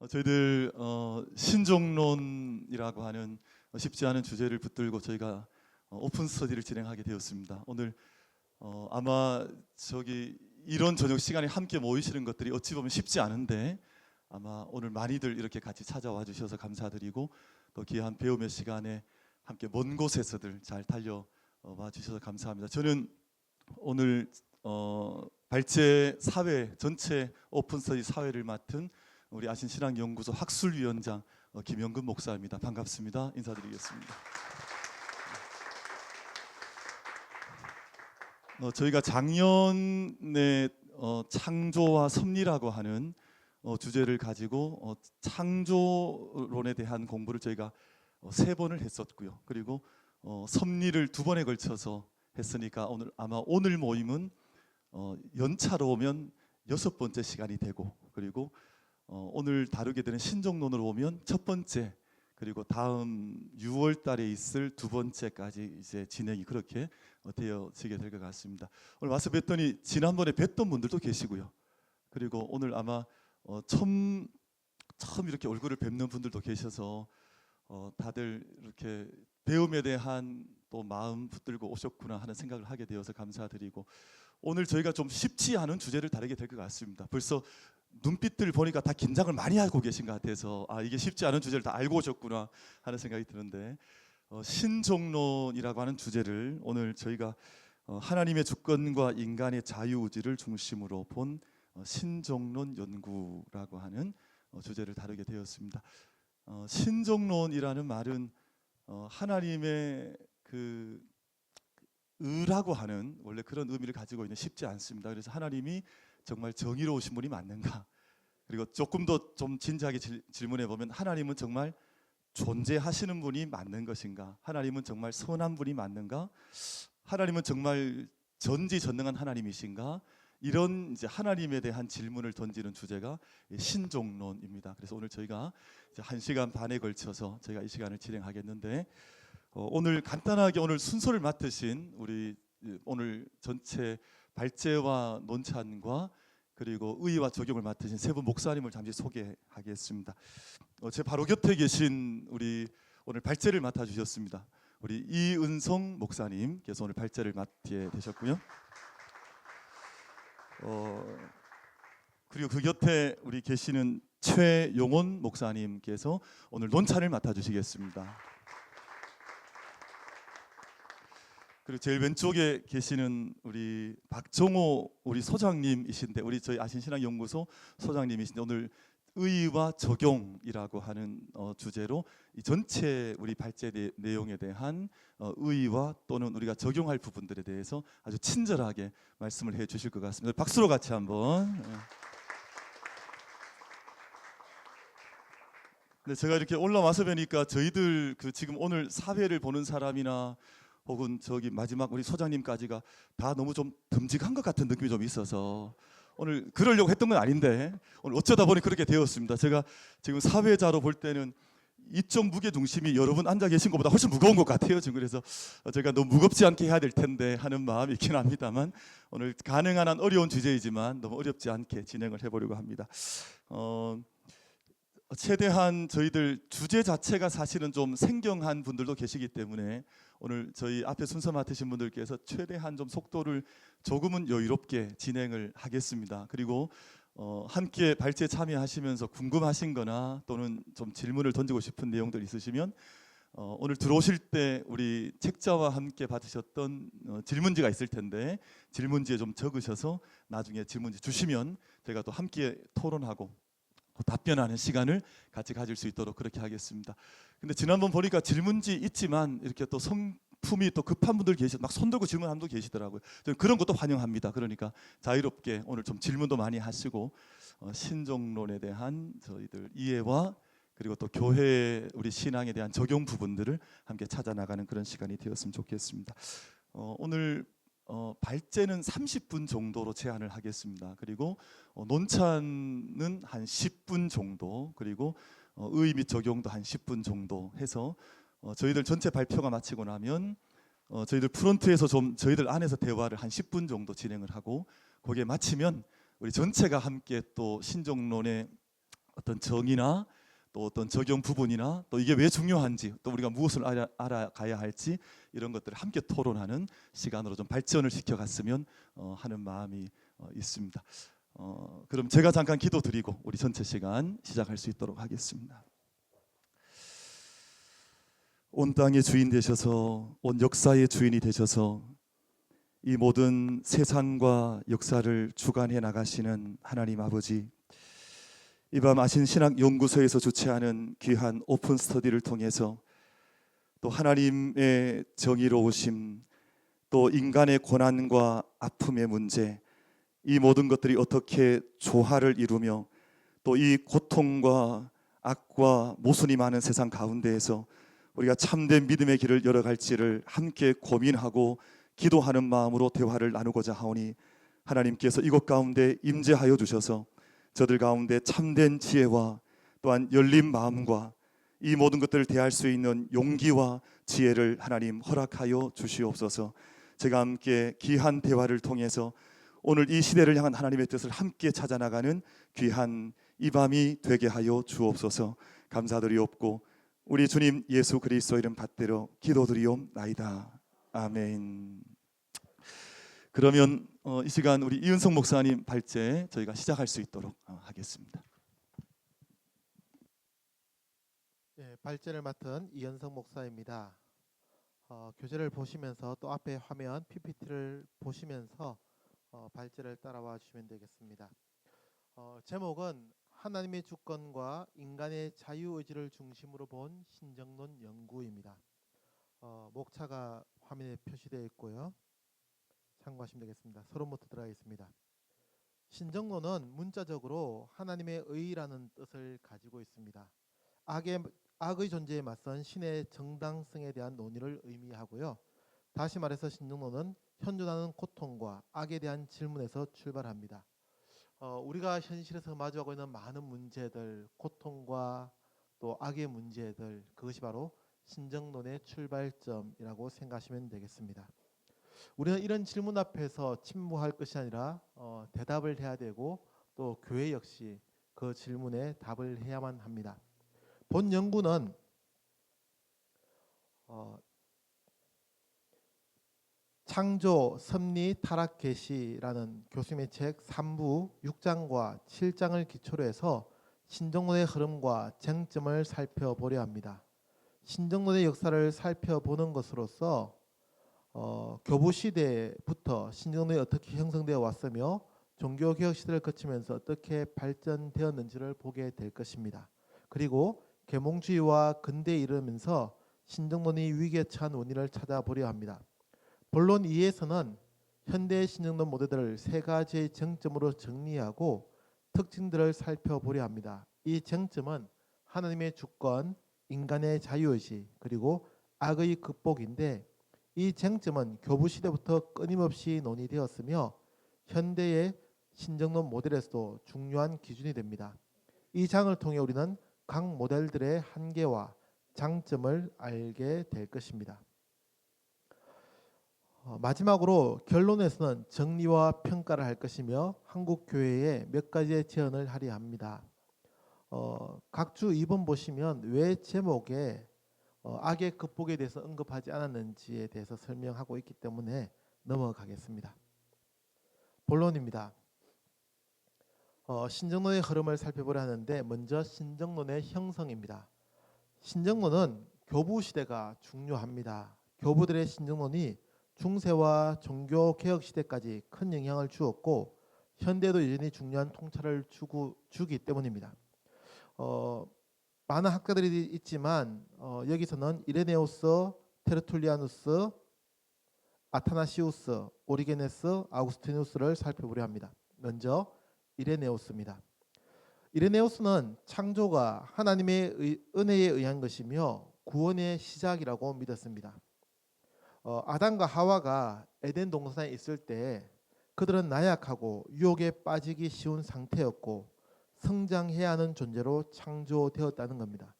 저희들 신종론이라고 하는 쉽지 않은 주제를 붙들고 저희가 오픈 스터디를 진행하게 되었습니다. 오늘 아마 이런 저녁 시간에 함께 모이시는 것들이 어찌 보면 쉽지 않은데 아마 오늘 많이들 이렇게 같이 찾아와 주셔서 감사드리고 또 귀한 배움의 시간에 함께 먼 곳에서들 잘 달려와 주셔서 감사합니다. 저는 오늘 발제 사회 전체 오픈 스터디 사회를 맡은 우리 아신신앙연구소 학술위원장 김영근 목사입니다. 반갑습니다. 인사드리겠습니다. 저희가 작년에 창조와 섭리라고 하는 주제를 가지고 창조론에 대한 공부를 저희가 3번을 했었고요. 그리고 섭리를 2번에 걸쳐서 했으니까 오늘 모임은 연차로 오면 6번째 시간이 되고, 그리고 오늘 다루게 되는 신종론으로 오면 첫 번째, 그리고 다음 6월 달에 있을 2번째까지 이제 진행이 그렇게 되어지게 될 것 같습니다. 오늘 와서 뵀더니 지난번에 뵀던 분들도 계시고요. 그리고 오늘 아마 처음 이렇게 얼굴을 뵙는 분들도 계셔서 다들 이렇게 배움에 대한 또 마음 붙들고 오셨구나 하는 생각을 하게 되어서 감사드리고, 오늘 저희가 좀 쉽지 않은 주제를 다루게 될 것 같습니다. 벌써 눈빛들 보니까 다 긴장을 많이 하고 계신 것 같아서 이게 쉽지 않은 주제를 다 알고 오셨구나 하는 생각이 드는데, 신종론이라고 하는 주제를 오늘 저희가 하나님의 주권과 인간의 자유의지를 중심으로 본 신종론 연구라고 하는 주제를 다루게 되었습니다. 신종론이라는 말은 하나님의 그 의라고 하는 원래 그런 의미를 가지고 있는 쉽지 않습니다. 그래서 하나님이 정말 정의로우신 분이 맞는가? 그리고 조금 더 좀 진지하게 질문해 보면 하나님은 정말 존재하시는 분이 맞는 것인가? 하나님은 정말 선한 분이 맞는가? 하나님은 정말 전지전능한 하나님이신가? 이런 이제 하나님에 대한 질문을 던지는 주제가 신종론입니다. 그래서 오늘 저희가 이제 1시간 반에 걸쳐서 저희가 이 시간을 진행하겠는데, 오늘 간단하게 오늘 순서를 맡으신 우리 오늘 전체 발제와 논찬과 그리고 의의와 적용을 맡으신 3분 목사님을 잠시 소개하겠습니다. 제 바로 곁에 계신 우리 오늘 발제를 맡아주셨습니다. 우리 이은성 목사님께서 오늘 발제를 맡게 되셨고요. 그리고 그 곁에 우리 계시는 최용원 목사님께서 오늘 논찬을 맡아주시겠습니다. 그리고 제일 왼쪽에 계시는 우리 박정호 우리 소장님이신데, 우리 저희 아신신앙연구소 소장님이신데 오늘 의의와 적용이라고 하는 주제로 이 전체 우리 발제 내용에 대한 의의와 또는 우리가 적용할 부분들에 대해서 아주 친절하게 말씀을 해 주실 것 같습니다. 박수로 같이 한번. 네, 제가 이렇게 올라와서 뵈니까 저희들 지금 오늘 사회를 보는 사람이나 혹은 마지막 우리 소장님까지가 다 너무 좀 듬직한 것 같은 느낌이 좀 있어서 오늘 그러려고 했던 건 아닌데 오늘 어쩌다 보니 그렇게 되었습니다. 제가 지금 사회자로 볼 때는 이쪽 무게 중심이 여러분 앉아 계신 것보다 훨씬 무거운 것 같아요 지금. 그래서 제가 너무 무겁지 않게 해야 될 텐데 하는 마음이 있긴 합니다만, 오늘 가능한 한 어려운 주제이지만 너무 어렵지 않게 진행을 해보려고 합니다. 최대한 저희들 주제 자체가 사실은 좀 생경한 분들도 계시기 때문에 오늘 저희 앞에 순서 맡으신 분들께서 최대한 좀 속도를 조금은 여유롭게 진행을 하겠습니다. 그리고 함께 발제 참여하시면서 궁금하신 거나 또는 좀 질문을 던지고 싶은 내용들 있으시면 오늘 들어오실 때 우리 책자와 함께 받으셨던 질문지가 있을 텐데 질문지에 좀 적으셔서 나중에 질문지 주시면 저희가 또 함께 토론하고 답변하는 시간을 같이 가질 수 있도록 그렇게 하겠습니다. 근데 지난번 보니까 질문지 있지만 이렇게 또 성품이 또 급한 분들 막 손 들고 질문하는 분도 계시더라고요. 저는 그런 것도 환영합니다. 그러니까 자유롭게 오늘 좀 질문도 많이 하시고 신종론에 대한 저희들 이해와 그리고 또 교회 우리 신앙에 대한 적용 부분들을 함께 찾아 나가는 그런 시간이 되었으면 좋겠습니다. 오늘 발제는 30분 정도로 제한을 하겠습니다. 그리고 논찬은 한 10분 정도, 그리고 의의 및 적용도 한 10분 정도 해서 저희들 전체 발표가 마치고 나면 저희들 프론트에서 좀 저희들 안에서 대화를 한 10분 정도 진행을 하고 거기에 마치면 우리 전체가 함께 또 신정론의 어떤 정의나 또 어떤 적용 부분이나 또 이게 왜 중요한지 또 우리가 무엇을 알아가야 할지 이런 것들을 함께 토론하는 시간으로 좀 발전을 시켜갔으면 하는 마음이 있습니다. 그럼 제가 잠깐 기도드리고 우리 전체 시간 시작할 수 있도록 하겠습니다. 온 땅의 주인 되셔서 온 역사의 주인이 되셔서 이 모든 세상과 역사를 주관해 나가시는 하나님 아버지, 이 밤 아신신학연구소에서 주최하는 귀한 오픈 스터디를 통해서 또 하나님의 정의로우심, 또 인간의 고난과 아픔의 문제, 이 모든 것들이 어떻게 조화를 이루며 또 이 고통과 악과 모순이 많은 세상 가운데에서 우리가 참된 믿음의 길을 열어갈지를 함께 고민하고 기도하는 마음으로 대화를 나누고자 하오니 하나님께서 이곳 가운데 임재하여 주셔서 저들 가운데 참된 지혜와 또한 열린 마음과 이 모든 것들을 대할 수 있는 용기와 지혜를 하나님 허락하여 주시옵소서. 제가 함께 귀한 대화를 통해서 오늘 이 시대를 향한 하나님의 뜻을 함께 찾아나가는 귀한 이 밤이 되게 하여 주옵소서. 감사드리옵고 우리 주님 예수 그리스도 이름 받들어 기도드리옵나이다. 아멘. 그러면 이 시간 우리 이은성 목사님 발제 저희가 시작할 수 있도록 하겠습니다. 네, 발제를 맡은 이은성 목사입니다. 교재를 보시면서 또 앞에 화면 PPT를 보시면서 발제를 따라와 주시면 되겠습니다. 제목은 하나님의 주권과 인간의 자유의지를 중심으로 본 신정론 연구입니다. 목차가 화면에 표시되어 있고요. 참고하시면 되겠습니다. 서론부터 들어가겠습니다. 신정론은 문자적으로 하나님의 의라는 뜻을 가지고 있습니다. 악의 존재에 맞선 신의 정당성에 대한 논의를 의미하고요. 다시 말해서 신정론은 현존하는 고통과 악에 대한 질문에서 출발합니다. 우리가 현실에서 마주하고 있는 많은 문제들, 고통과 또 악의 문제들, 그것이 바로 신정론의 출발점이라고 생각하시면 되겠습니다. 우리는 이런 질문 앞에서 침묵할 것이 아니라 대답을 해야 되고 또 교회 역시 그 질문에 답을 해야만 합니다. 본 연구는 창조, 섭리, 타락, 계시라는 교수님의 책 3부 6장과 7장을 기초로 해서 신정론의 흐름과 쟁점을 살펴보려 합니다. 신정론의 역사를 살펴보는 것으로서 교부 시대부터 신정론이 어떻게 형성되어 왔으며 종교개혁 시대를 거치면서 어떻게 발전되었는지를 보게 될 것입니다. 그리고 계몽주의와 근대에 이르면서 신정론이 위기에 처한 원인을 찾아보려 합니다. 본론 2에서는 현대 신정론 모델들을 세 가지의 쟁점으로 정리하고 특징들을 살펴보려 합니다. 이 쟁점은 하나님의 주권, 인간의 자유의식, 그리고 악의 극복인데 이 쟁점은 교부 시대부터 끊임없이 논의되었으며 현대의 신정론 모델에서도 중요한 기준이 됩니다. 이 장을 통해 우리는 각 모델들의 한계와 장점을 알게 될 것입니다. 마지막으로 결론에서는 정리와 평가를 할 것이며 한국 교회에 몇 가지의 제언을 하려 합니다. 각주 2번 보시면 왜 제목에 악의 극복에 대해서 언급하지 않았는지에 대해서 설명하고 있기 때문에 넘어가겠습니다. 본론입니다. 신정론의 흐름을 살펴보려 하는데 먼저 신정론의 형성입니다. 신정론은 교부 시대가 중요합니다. 교부들의 신정론이 중세와 종교개혁 시대까지 큰 영향을 주었고 현대도 여전히 중요한 통찰을 주기 때문입니다. 많은 학자들이 있지만 여기서는 이레네우스, 테르툴리아누스, 아타나시우스, 오리게네스, 아우구스티누스를 살펴보려 합니다. 먼저 이레네우스입니다. 이레네우스는 창조가 하나님의 은혜에 의한 것이며 구원의 시작이라고 믿었습니다. 아담과 하와가 에덴 동산에 있을 때 그들은 나약하고 유혹에 빠지기 쉬운 상태였고 성장해야 하는 존재로 창조되었다는 겁니다.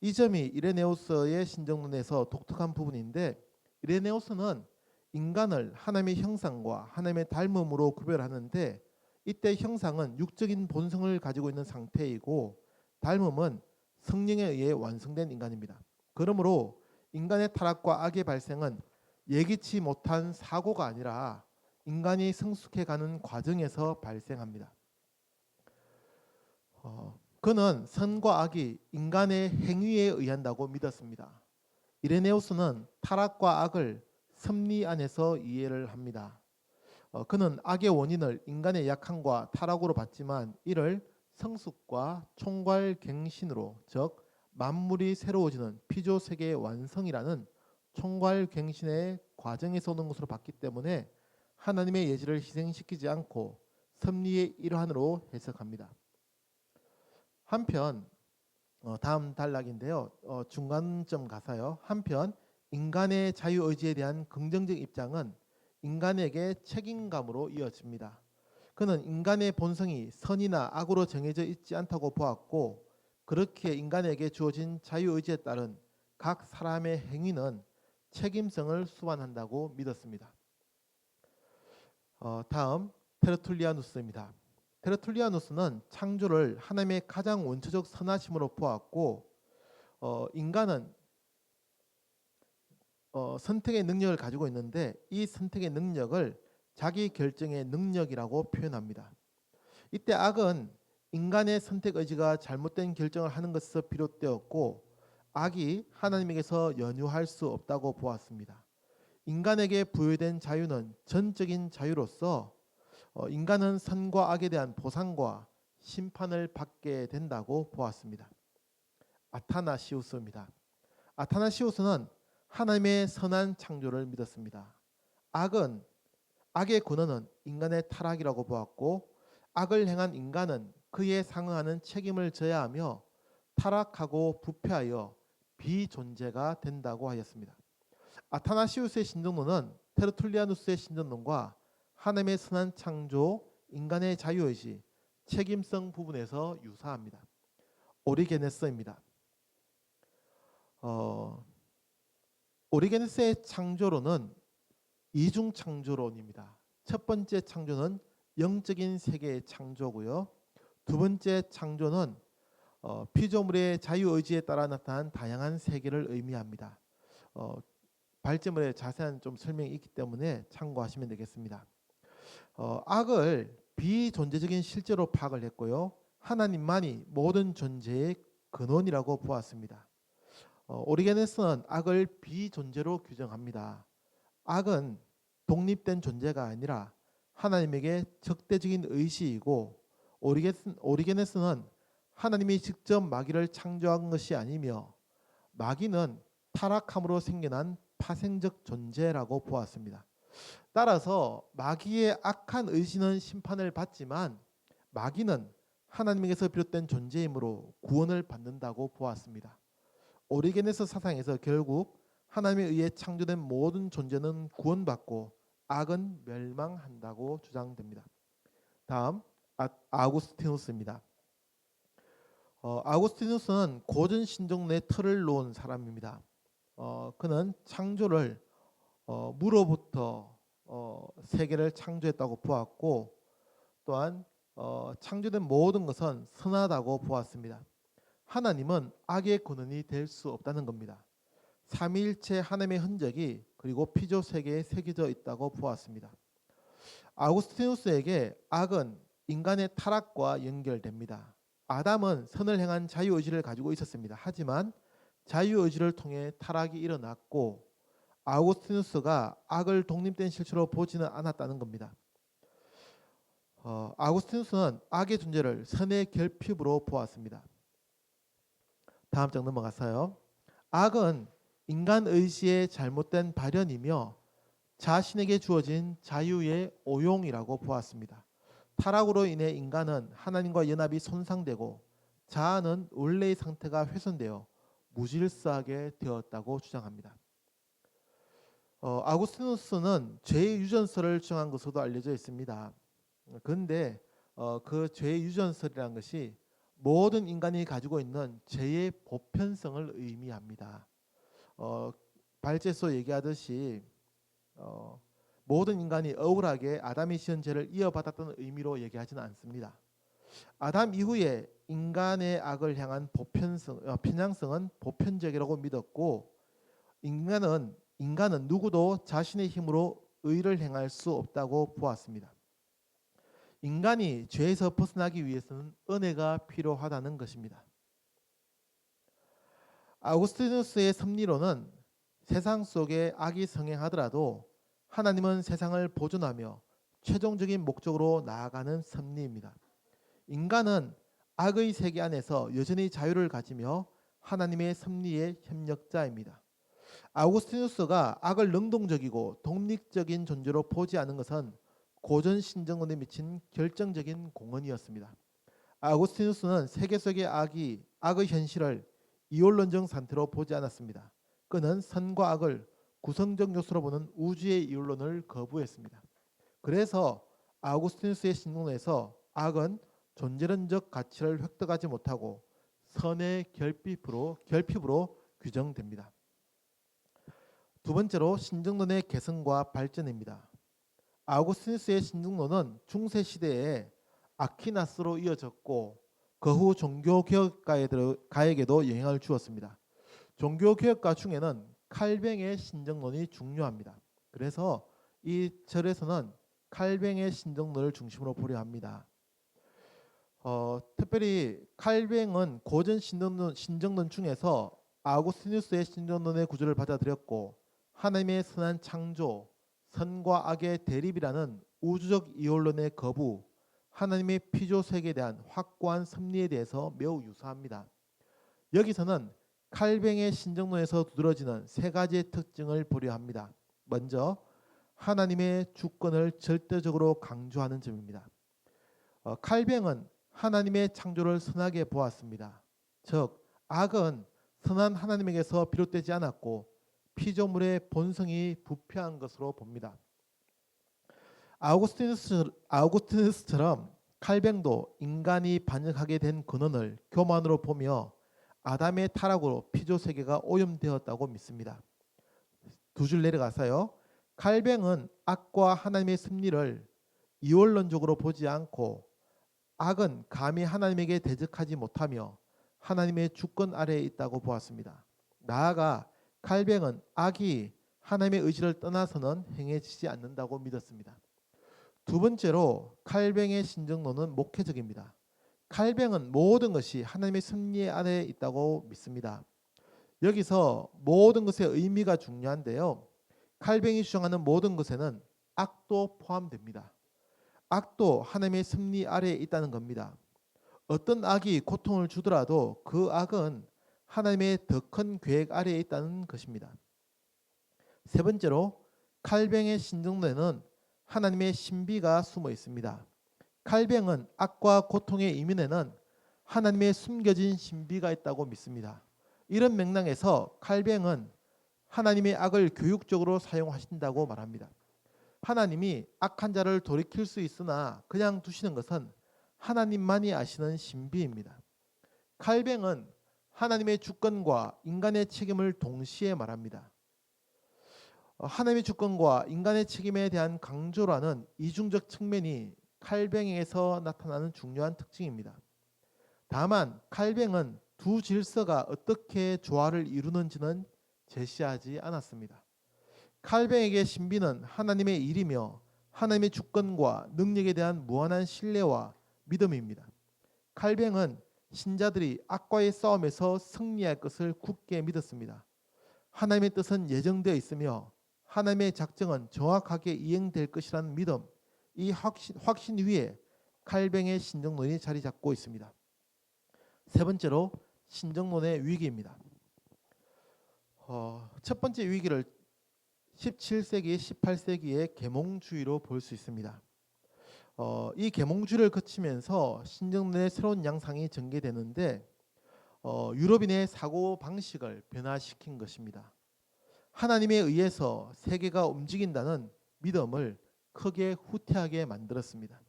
이 점이 이레네우스의 신정론에서 독특한 부분인데 이레네우스는 인간을 하나님의 형상과 하나님의 닮음으로 구별하는데, 이때 형상은 육적인 본성을 가지고 있는 상태이고 닮음은 성령에 의해 완성된 인간입니다. 그러므로 인간의 타락과 악의 발생은 예기치 못한 사고가 아니라 인간이 성숙해가는 과정에서 발생합니다. 그는 선과 악이 인간의 행위에 의한다고 믿었습니다. 이레네우스는 타락과 악을 섭리 안에서 이해를 합니다. 그는 악의 원인을 인간의 약함과 타락으로 봤지만 이를 성숙과 총괄갱신으로, 즉 만물이 새로워지는 피조세계의 완성이라는 총괄갱신의 과정에서 오는 것으로 봤기 때문에 하나님의 예지를 희생시키지 않고 섭리의 일환으로 해석합니다. 한편 다음 단락인데요. 중간점 가사요. 한편 인간의 자유의지에 대한 긍정적 입장은 인간에게 책임감으로 이어집니다. 그는 인간의 본성이 선이나 악으로 정해져 있지 않다고 보았고, 그렇기에 인간에게 주어진 자유의지에 따른 각 사람의 행위는 책임성을 수반한다고 믿었습니다. 다음 테르툴리아누스입니다. 테르툴리아누스는 창조를 하나님의 가장 원초적 선하심으로 보았고, 인간은 선택의 능력을 가지고 있는데 이 선택의 능력을 자기 결정의 능력이라고 표현합니다. 이때 악은 인간의 선택 의지가 잘못된 결정을 하는 것에서 비롯되었고, 악이 하나님에게서 연유할 수 없다고 보았습니다. 인간에게 부여된 자유는 전적인 자유로서 인간은 선과 악에 대한 보상과 심판을 받게 된다고 보았습니다. 아타나시우스입니다. 아타나시우스는 하나님의 선한 창조를 믿었습니다. 악의 근원은 인간의 타락이라고 보았고, 악을 행한 인간은 그에 상응하는 책임을 져야 하며 타락하고 부패하여 비존재가 된다고 하였습니다. 아타나시우스의 신정론은 테르툴리아누스의 신정론과 하나님의 선한 창조, 인간의 자유의지, 책임성 부분에서 유사합니다. 오리게네스입니다. 오리게네스의 창조론은 이중 창조론입니다. 첫 번째 창조는 영적인 세계의 창조고요. 두 번째 창조는 피조물의 자유의지에 따라 나타난 다양한 세계를 의미합니다. 발제물에 자세한 좀 설명이 있기 때문에 참고하시면 되겠습니다. 악을 비존재적인 실제로 파악을 했고요. 하나님만이 모든 존재의 근원이라고 보았습니다. 오리게네스는 악을 비존재로 규정합니다. 악은 독립된 존재가 아니라 하나님에게 적대적인 의시이고, 오리게네스는 하나님이 직접 마귀를 창조한 것이 아니며 마귀는 타락함으로 생겨난 파생적 존재라고 보았습니다. 따라서 마귀의 악한 의지는 심판을 받지만 마귀는 하나님에게서 비롯된 존재이므로 구원을 받는다고 보았습니다. 오리게네스 사상에서 결국 하나님에 의해 창조된 모든 존재는 구원받고 악은 멸망한다고 주장됩니다. 다음 아우구스티누스입니다. 아우구스티누스는 고전 신정론의 틀을 놓은 사람입니다. 그는 창조를 무로부터 세계를 창조했다고 보았고, 또한 창조된 모든 것은 선하다고 보았습니다. 하나님은 악의 근원이 될 수 없다는 겁니다. 삼위일체 하나님의 흔적이 그리고 피조 세계에 새겨져 있다고 보았습니다. 아우구스티누스에게 악은 인간의 타락과 연결됩니다. 아담은 선을 행한 자유의지를 가지고 있었습니다. 하지만 자유의지를 통해 타락이 일어났고 아우구스티누스가 악을 독립된 실체로 보지는 않았다는 겁니다. 아우구스티누스는 악의 존재를 선의 결핍으로 보았습니다. 다음 장 넘어가서요. 악은 인간 의지의 잘못된 발현이며 자신에게 주어진 자유의 오용이라고 보았습니다. 타락으로 인해 인간은 하나님과 연합이 손상되고 자아는 원래의 상태가 훼손되어 무질서하게 되었다고 주장합니다. 아우구스티누스는 죄의 유전설을 주장한 것으로도 알려져 있습니다. 그런데 그 죄의 유전설이라는 것이 모든 인간이 가지고 있는 죄의 보편성을 의미합니다. 발제소 얘기하듯이 모든 인간이 억울하게 아담이 지은 죄를 이어받았다는 의미로 얘기하지는 않습니다. 아담 이후에 인간의 악을 향한 편향성은 보편적이라고 믿었고 인간은 누구도 자신의 힘으로 의를 행할 수 없다고 보았습니다. 인간이 죄에서 벗어나기 위해서는 은혜가 필요하다는 것입니다. 아우구스티누스의 섭리로는 세상 속에 악이 성행하더라도 하나님은 세상을 보존하며 최종적인 목적으로 나아가는 섭리입니다. 인간은 악의 세계 안에서 여전히 자유를 가지며 하나님의 섭리의 협력자입니다. 아우구스티누스가 악을 능동적이고 독립적인 존재로 보지 않은 것은 고전 신정론에 미친 결정적인 공헌이었습니다. 아우구스티누스는 세계 속의 악의 현실을 이원론적 상태로 보지 않았습니다. 그는 선과 악을 구성적 요소로 보는 우주의 이원론을 거부했습니다. 그래서 아우구스티누스의 신론에서 악은 존재론적 가치를 획득하지 못하고 선의 결핍으로 규정됩니다. 두 번째로 신정론의 개성과 발전입니다. 아우구스티누스의 신정론은 중세 시대에 아퀴나스로 이어졌고 그 후 종교개혁가에게도 영향을 주었습니다. 종교개혁가 중에는 칼뱅의 신정론이 중요합니다. 그래서 이 절에서는 칼뱅의 신정론을 중심으로 보려 합니다. 특별히 칼뱅은 고전 신정론 중에서 아우구스티누스의 신정론의 구조를 받아들였고 하나님의 선한 창조, 선과 악의 대립이라는 우주적 이원론의 거부, 하나님의 피조 세계에 대한 확고한 섭리에 대해서 매우 유사합니다. 여기서는 칼뱅의 신정론에서 두드러지는 세 가지의 특징을 보려 합니다. 먼저 하나님의 주권을 절대적으로 강조하는 점입니다. 칼뱅은 하나님의 창조를 선하게 보았습니다. 즉 악은 선한 하나님에게서 비롯되지 않았고 피조물의 본성이 부패한 것으로 봅니다. 아우구스티누스처럼 칼뱅도 인간이 반역하게 된 근원을 교만으로 보며 아담의 타락으로 피조 세계가 오염되었다고 믿습니다. 두 줄 내려가서요. 칼뱅은 악과 하나님의 섭리를 이원론적으로 보지 않고 악은 감히 하나님에게 대적하지 못하며 하나님의 주권 아래에 있다고 보았습니다. 나아가 칼뱅은 악이 하나님의 의지를 떠나서는 행해지지 않는다고 믿었습니다. 두 번째로 칼뱅의 신정론은 목회적입니다. 칼뱅은 모든 것이 하나님의 섭리 아래에 있다고 믿습니다. 여기서 모든 것의 의미가 중요한데요. 칼뱅이 주장하는 모든 것에는 악도 포함됩니다. 악도 하나님의 섭리 아래에 있다는 겁니다. 어떤 악이 고통을 주더라도 그 악은 하나님의 더 큰 계획 아래에 있다는 것입니다. 세 번째로 칼뱅의 신정론에는 하나님의 신비가 숨어 있습니다. 칼뱅은 악과 고통의 이면에는 하나님의 숨겨진 신비가 있다고 믿습니다. 이런 맥락에서 칼뱅은 하나님의 악을 교육적으로 사용하신다고 말합니다. 하나님이 악한 자를 돌이킬 수 있으나 그냥 두시는 것은 하나님만이 아시는 신비입니다. 칼뱅은 하나님의 주권과 인간의 책임을 동시에 말합니다. 하나님의 주권과 인간의 책임에 대한 강조라는 이중적 측면이 칼뱅에서 나타나는 중요한 특징입니다. 다만 칼뱅은 두 질서가 어떻게 조화를 이루는지는 제시하지 않았습니다. 칼뱅에게 신비는 하나님의 일이며 하나님의 주권과 능력에 대한 무한한 신뢰와 믿음입니다. 칼뱅은 신자들이 악과의 싸움에서 승리할 것을 굳게 믿었습니다. 하나님의 뜻은 예정되어 있으며 하나님의 작정은 정확하게 이행될 것이라는 믿음, 이 확신 위에 칼뱅의 신정론이 자리 잡고 있습니다. 세 번째로 신정론의 위기입니다. 첫 번째 위기를 17세기, 18세기의 계몽주의로 볼 수 있습니다. 이 계몽주의를 거치면서 신정론의 새로운 양상이 전개되는데 유럽인의 사고 방식을 변화시킨 것입니다. 하나님에 의해서 세계가 움직인다는 믿음을 크게 후퇴하게 만들었습니다.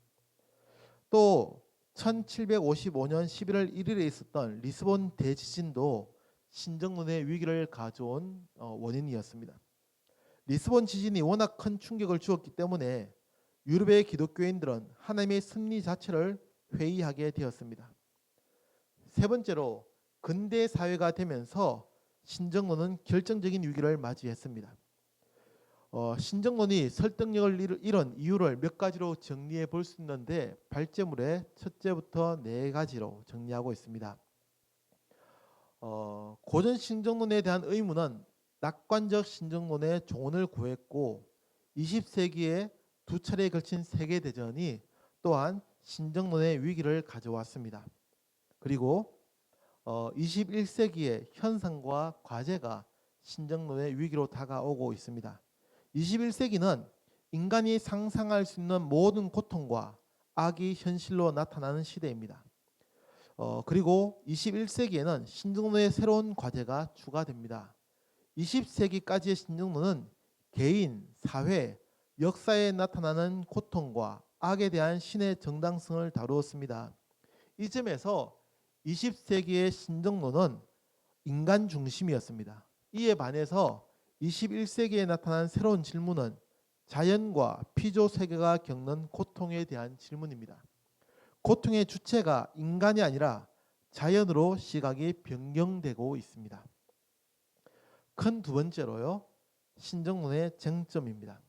또 1755년 11월 1일에 있었던 리스본 대지진도 신정론의 위기를 가져온 원인이었습니다. 리스본 지진이 워낙 큰 충격을 주었기 때문에 유럽의 기독교인들은 하나님의 섭리 자체를 회의하게 되었습니다. 세 번째로 근대 사회가 되면서 신정론은 결정적인 위기를 맞이했습니다. 신정론이 설득력을 잃은 이유를 몇 가지로 정리해 볼 수 있는데 발제물의 첫째부터 네 가지로 정리하고 있습니다. 고전 신정론에 대한 의문은 낙관적 신정론의 종언을 구했고 20세기에 두 차례에 걸친 세계대전이 또한 신정론의 위기를 가져왔습니다. 그리고 21세기의 현상과 과제가 신정론의 위기로 다가오고 있습니다. 21세기는 인간이 상상할 수 있는 모든 고통과 악이 현실로 나타나는 시대입니다. 그리고 21세기에는 신정론의 새로운 과제가 추가됩니다. 20세기까지의 신정론은 개인, 사회, 역사에 나타나는 고통과 악에 대한 신의 정당성을 다루었습니다. 이 점에서 20세기의 신정론은 인간 중심이었습니다. 이에 반해서 21세기에 나타난 새로운 질문은 자연과 피조 세계가 겪는 고통에 대한 질문입니다. 고통의 주체가 인간이 아니라 자연으로 시각이 변경되고 있습니다. 큰 두 번째로요, 신정론의 쟁점입니다.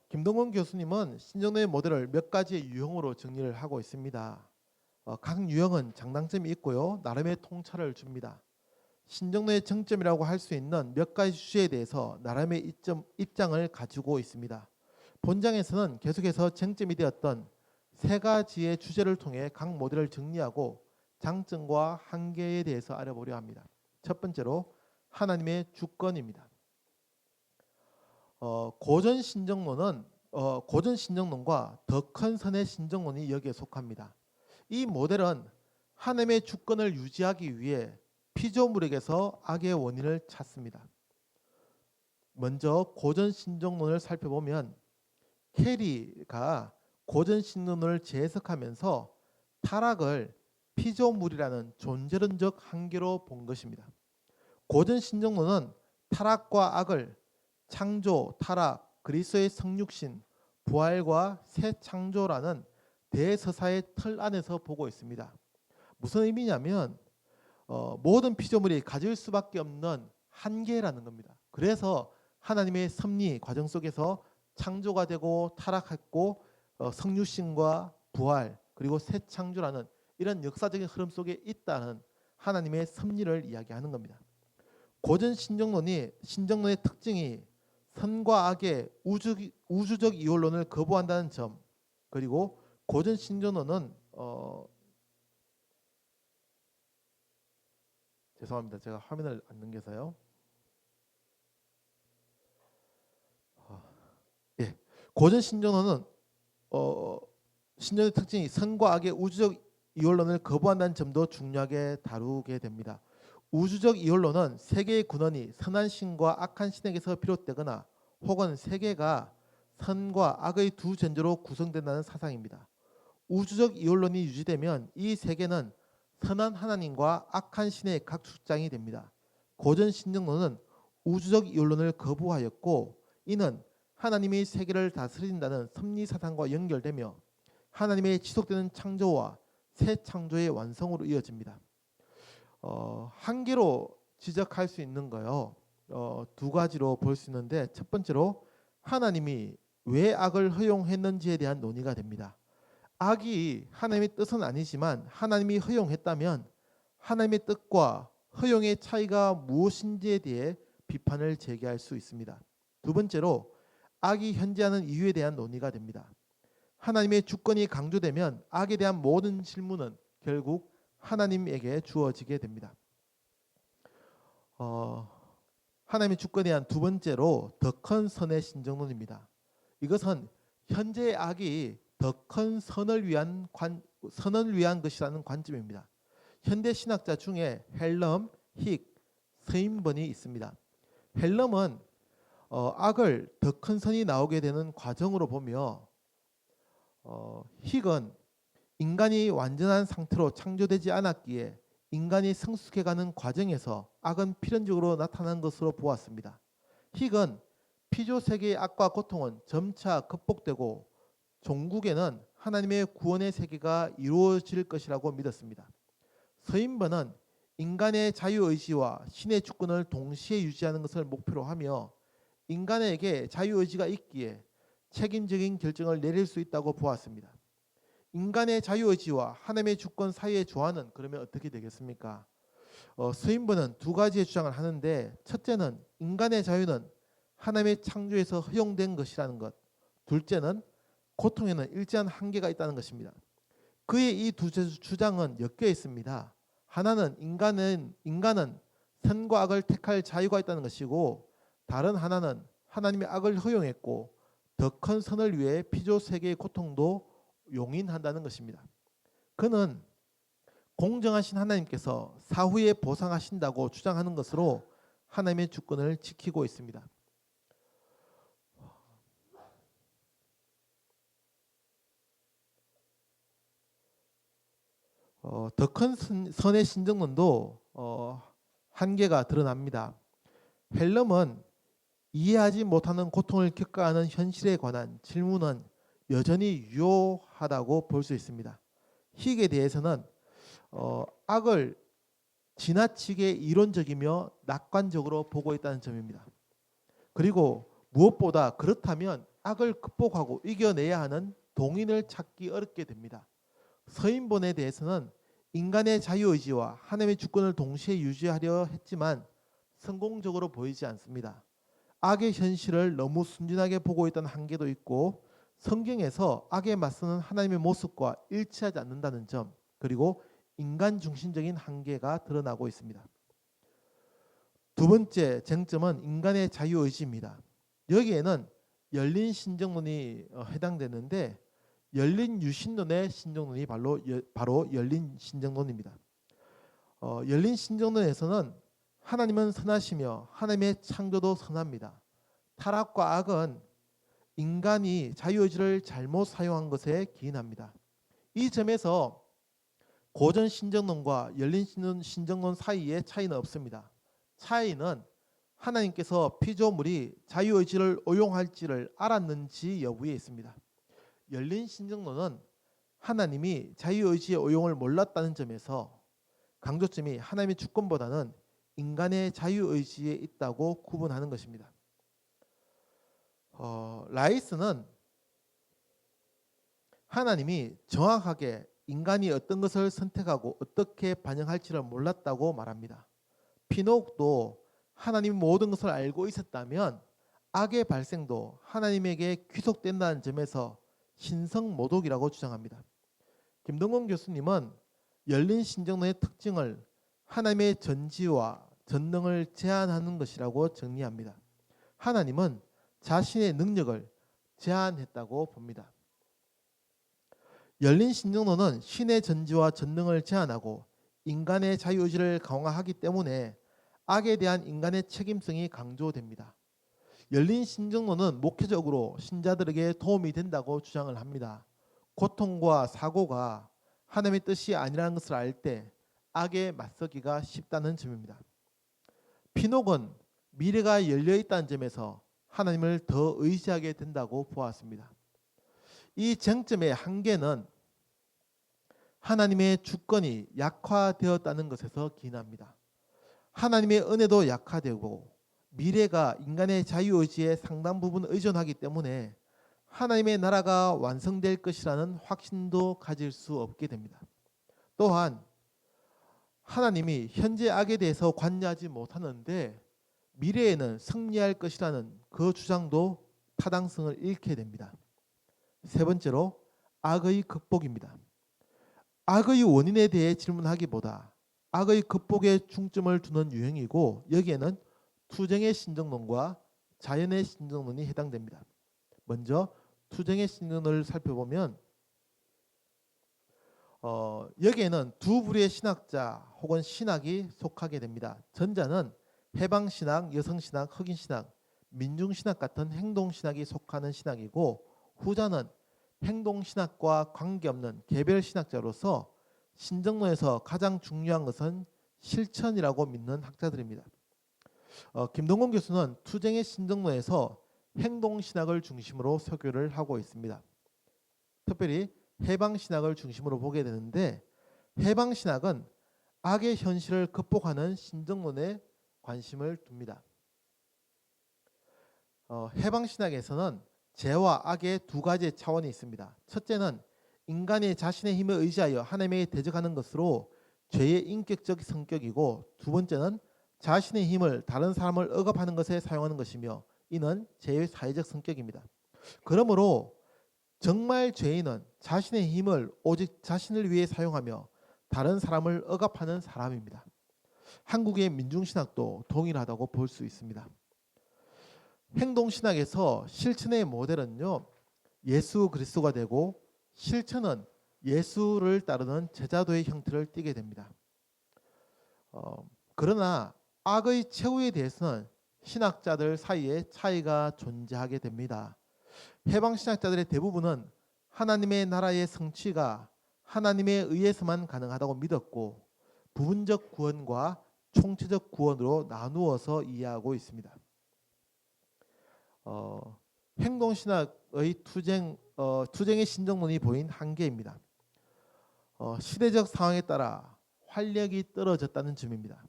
김동건 교수님은 신정론의 모델을 몇 가지의 유형으로 정리를 하고 있습니다. 각 유형은 장단점이 있고요, 나름의 통찰을 줍니다. 신정론의 정점이라고 할 수 있는 몇 가지 주제에 대해서 나름의 입장을 가지고 있습니다. 본장에서는 계속해서 쟁점이 되었던 세 가지의 주제를 통해 각 모델을 정리하고 장점과 한계에 대해서 알아보려 합니다. 첫 번째로 하나님의 주권입니다. 고전 신정론과 더 큰 선의 신정론이 여기에 속합니다. 이 모델은 하나님의 주권을 유지하기 위해 피조물에게서 악의 원인을 찾습니다. 먼저 고전 신정론을 살펴보면 캐리가 고전 신정론을 재해석하면서 타락을 피조물이라는 존재론적 한계로 본 것입니다. 고전 신정론은 타락과 악을 창조, 타락, 그리스도의 성육신, 부활과 새 창조라는 대서사의 틀 안에서 보고 있습니다. 무슨 의미냐면 모든 피조물이 가질 수밖에 없는 한계라는 겁니다. 그래서 하나님의 섭리 과정 속에서 창조가 되고 타락했고 성육신과 부활 그리고 새 창조라는 이런 역사적인 흐름 속에 있다는 하나님의 섭리를 이야기하는 겁니다. 고전 신정론의 특징이 선과 악의 우주적 이원론을 거부한다는 점, 그리고 고전 신정론은 죄송합니다. 제가 화면을 안 넘겨서요. 고전 신정론은 신정의 특징이 선과 악의 우주적 이원론을 거부한다는 점도 중요하게 다루게 됩니다. 우주적 이원론은 세계의 근원이 선한 신과 악한 신에게서 비롯되거나 혹은 세계가 선과 악의 두 전제로 구성된다는 사상입니다. 우주적 이원론이 유지되면 이 세계는 선한 하나님과 악한 신의 각 축장이 됩니다. 고전 신정론은 우주적 이원론을 거부하였고 이는 하나님이 세계를 다스린다는 섭리 사상과 연결되며 하나님의 지속되는 창조와 새 창조의 완성으로 이어집니다. 한계로 지적할 수 있는 거요. 두 가지로 볼 수 있는데 첫 번째로 하나님이 왜 악을 허용했는지에 대한 논의가 됩니다. 악이 하나님의 뜻은 아니지만 하나님이 허용했다면 하나님의 뜻과 허용의 차이가 무엇인지에 대해 비판을 제기할 수 있습니다. 두 번째로 악이 현재하는 이유에 대한 논의가 됩니다. 하나님의 주권이 강조되면 악에 대한 모든 질문은 결국 하나님에게 주어지게 됩니다. 하나님의 주권에 대한 두 번째로 더 큰 선의 신정론입니다. 이것은 현재의 악이 더 큰 선을 위한 것이라는 관점입니다. 현대 신학자 중에 헬럼, 힉, 서인번이 있습니다. 헬럼은 악을 더 큰 선이 나오게 되는 과정으로 보며 힉은 인간이 완전한 상태로 창조되지 않았기에 인간이 성숙해가는 과정에서 악은 필연적으로 나타난 것으로 보았습니다. 힉은 피조 세계의 악과 고통은 점차 극복되고 종국에는 하나님의 구원의 세계가 이루어질 것이라고 믿었습니다. 서인번은 인간의 자유의지와 신의 주권을 동시에 유지하는 것을 목표로 하며 인간에게 자유의지가 있기에 책임적인 결정을 내릴 수 있다고 보았습니다. 인간의 자유의지와 하나님의 주권 사이의 조화는 그러면 어떻게 되겠습니까? 서인번은 두 가지의 주장을 하는데, 첫째는 인간의 자유는 하나님의 창조에서 허용된 것이라는 것, 둘째는 고통에는 일정한 한계가 있다는 것입니다. 그의 이 두 주장은 엮여 있습니다. 하나는 인간은 선과 악을 택할 자유가 있다는 것이고, 다른 하나는 하나님의 악을 허용했고 더 큰 선을 위해 피조 세계의 고통도 용인한다는 것입니다. 그는 공정하신 하나님께서 사후에 보상하신다고 주장하는 것으로 하나님의 주권을 지키고 있습니다. 더 큰 선의 신정론도 한계가 드러납니다. 헬럼은 이해하지 못하는 고통을 겪어가는 현실에 관한 질문은 여전히 유효하다고 볼 수 있습니다. 힉에 대해서는 악을 지나치게 이론적이며 낙관적으로 보고 있다는 점입니다. 그리고 무엇보다 그렇다면 악을 극복하고 이겨내야 하는 동인을 찾기 어렵게 됩니다. 서인본에 대해서는 인간의 자유의지와 하나님의 주권을 동시에 유지하려 했지만 성공적으로 보이지 않습니다. 악의 현실을 너무 순진하게 보고 있다는 한계도 있고, 성경에서 악에 맞서는 하나님의 모습과 일치하지 않는다는 점, 그리고 인간 중심적인 한계가 드러나고 있습니다. 두 번째 쟁점은 인간의 자유의지입니다. 여기에는 열린 신정론이 해당되는데, 열린 유신론의 신정론이 바로 열린 신정론입니다. 열린 신정론에서는 하나님은 선하시며 하나님의 창조도 선합니다. 타락과 악은 인간이 자유의지를 잘못 사용한 것에 기인합니다. 이 점에서 고전 신정론과 열린 신정론 사이에 차이는 없습니다. 차이는 하나님께서 피조물이 자유의지를 오용할지를 알았는지 여부에 있습니다. 열린 신정론은 하나님이 자유의지의 오용을 몰랐다는 점에서 강조점이 하나님의 주권보다는 인간의 자유의지에 있다고 구분하는 것입니다. 라이스는 하나님이 정확하게 인간이 어떤 것을 선택하고 어떻게 반영할지를 몰랐다고 말합니다. 피녹도 하나님이 모든 것을 알고 있었다면 악의 발생도 하나님에게 귀속된다는 점에서 신성모독이라고 주장합니다. 김동건 교수님은 열린 신정론의 특징을 하나님의 전지와 전능을 제한하는 것이라고 정리합니다. 하나님은 자신의 능력을 제한했다고 봅니다. 열린 신정론은 신의 전지와 전능을 제한하고 인간의 자유의지를 강화하기 때문에 악에 대한 인간의 책임성이 강조됩니다. 열린 신정론은 목회적으로 신자들에게 도움이 된다고 주장을 합니다. 고통과 사고가 하나님의 뜻이 아니라는 것을 알 때 악에 맞서기가 쉽다는 점입니다. 피녹은 미래가 열려있다는 점에서 하나님을 더 의지하게 된다고 보았습니다. 이 쟁점의 한계는 하나님의 주권이 약화되었다는 것에서 기인합니다. 하나님의 은혜도 약화되고 미래가 인간의 자유의지에 상당 부분 의존하기 때문에 하나님의 나라가 완성될 것이라는 확신도 가질 수 없게 됩니다. 또한 하나님이 현재 악에 대해서 관여하지 못하는데 미래에는 승리할 것이라는 그 주장도 타당성을 잃게 됩니다. 세 번째로 악의 극복입니다. 악의 원인에 대해 질문하기보다 악의 극복에 중점을 두는 유형이고, 여기에는 투쟁의 신정론과 자연의 신정론이 해당됩니다. 먼저 투쟁의 신정론을 살펴보면 여기에는 두 부류의 신학자 혹은 신학이 속하게 됩니다. 전자는 해방신학, 여성신학, 흑인신학, 민중신학 같은 행동신학이 속하는 신학이고, 후자는 행동신학과 관계없는 개별신학자로서 신정론에서 가장 중요한 것은 실천이라고 믿는 학자들입니다. 김동건 교수는 투쟁의 신정론에서 행동신학을 중심으로 설교를 하고 있습니다. 특별히 해방신학을 중심으로 보게 되는데, 해방신학은 악의 현실을 극복하는 신정론에 관심을 둡니다. 해방신학에서는 죄와 악의 두 가지의 차원이 있습니다. 첫째는 인간이 자신의 힘에 의지하여 하나님에게 대적하는 것으로 죄의 인격적 성격이고, 두 번째는 자신의 힘을 다른 사람을 억압하는 것에 사용하는 것이며, 이는 죄의 사회적 성격입니다. 그러므로 정말 죄인은 자신의 힘을 오직 자신을 위해 사용하며 다른 사람을 억압하는 사람입니다. 한국의 민중신학도 동일하다고 볼 수 있습니다. 행동신학에서 실천의 모델은요, 예수 그리스도가 되고, 실천은 예수를 따르는 제자도의 형태를 띠게 됩니다. 그러나 악의 최후에 대해서는 신학자들 사이에 차이가 존재하게 됩니다. 해방신학자들의 대부분은 하나님의 나라의 성취가 하나님에 의해서만 가능하다고 믿었고, 부분적 구원과 총체적 구원으로 나누어서 이해하고 있습니다. 행동신학의 투쟁의 신정론이 보인 한계입니다. 시대적 상황에 따라 활력이 떨어졌다는 점입니다.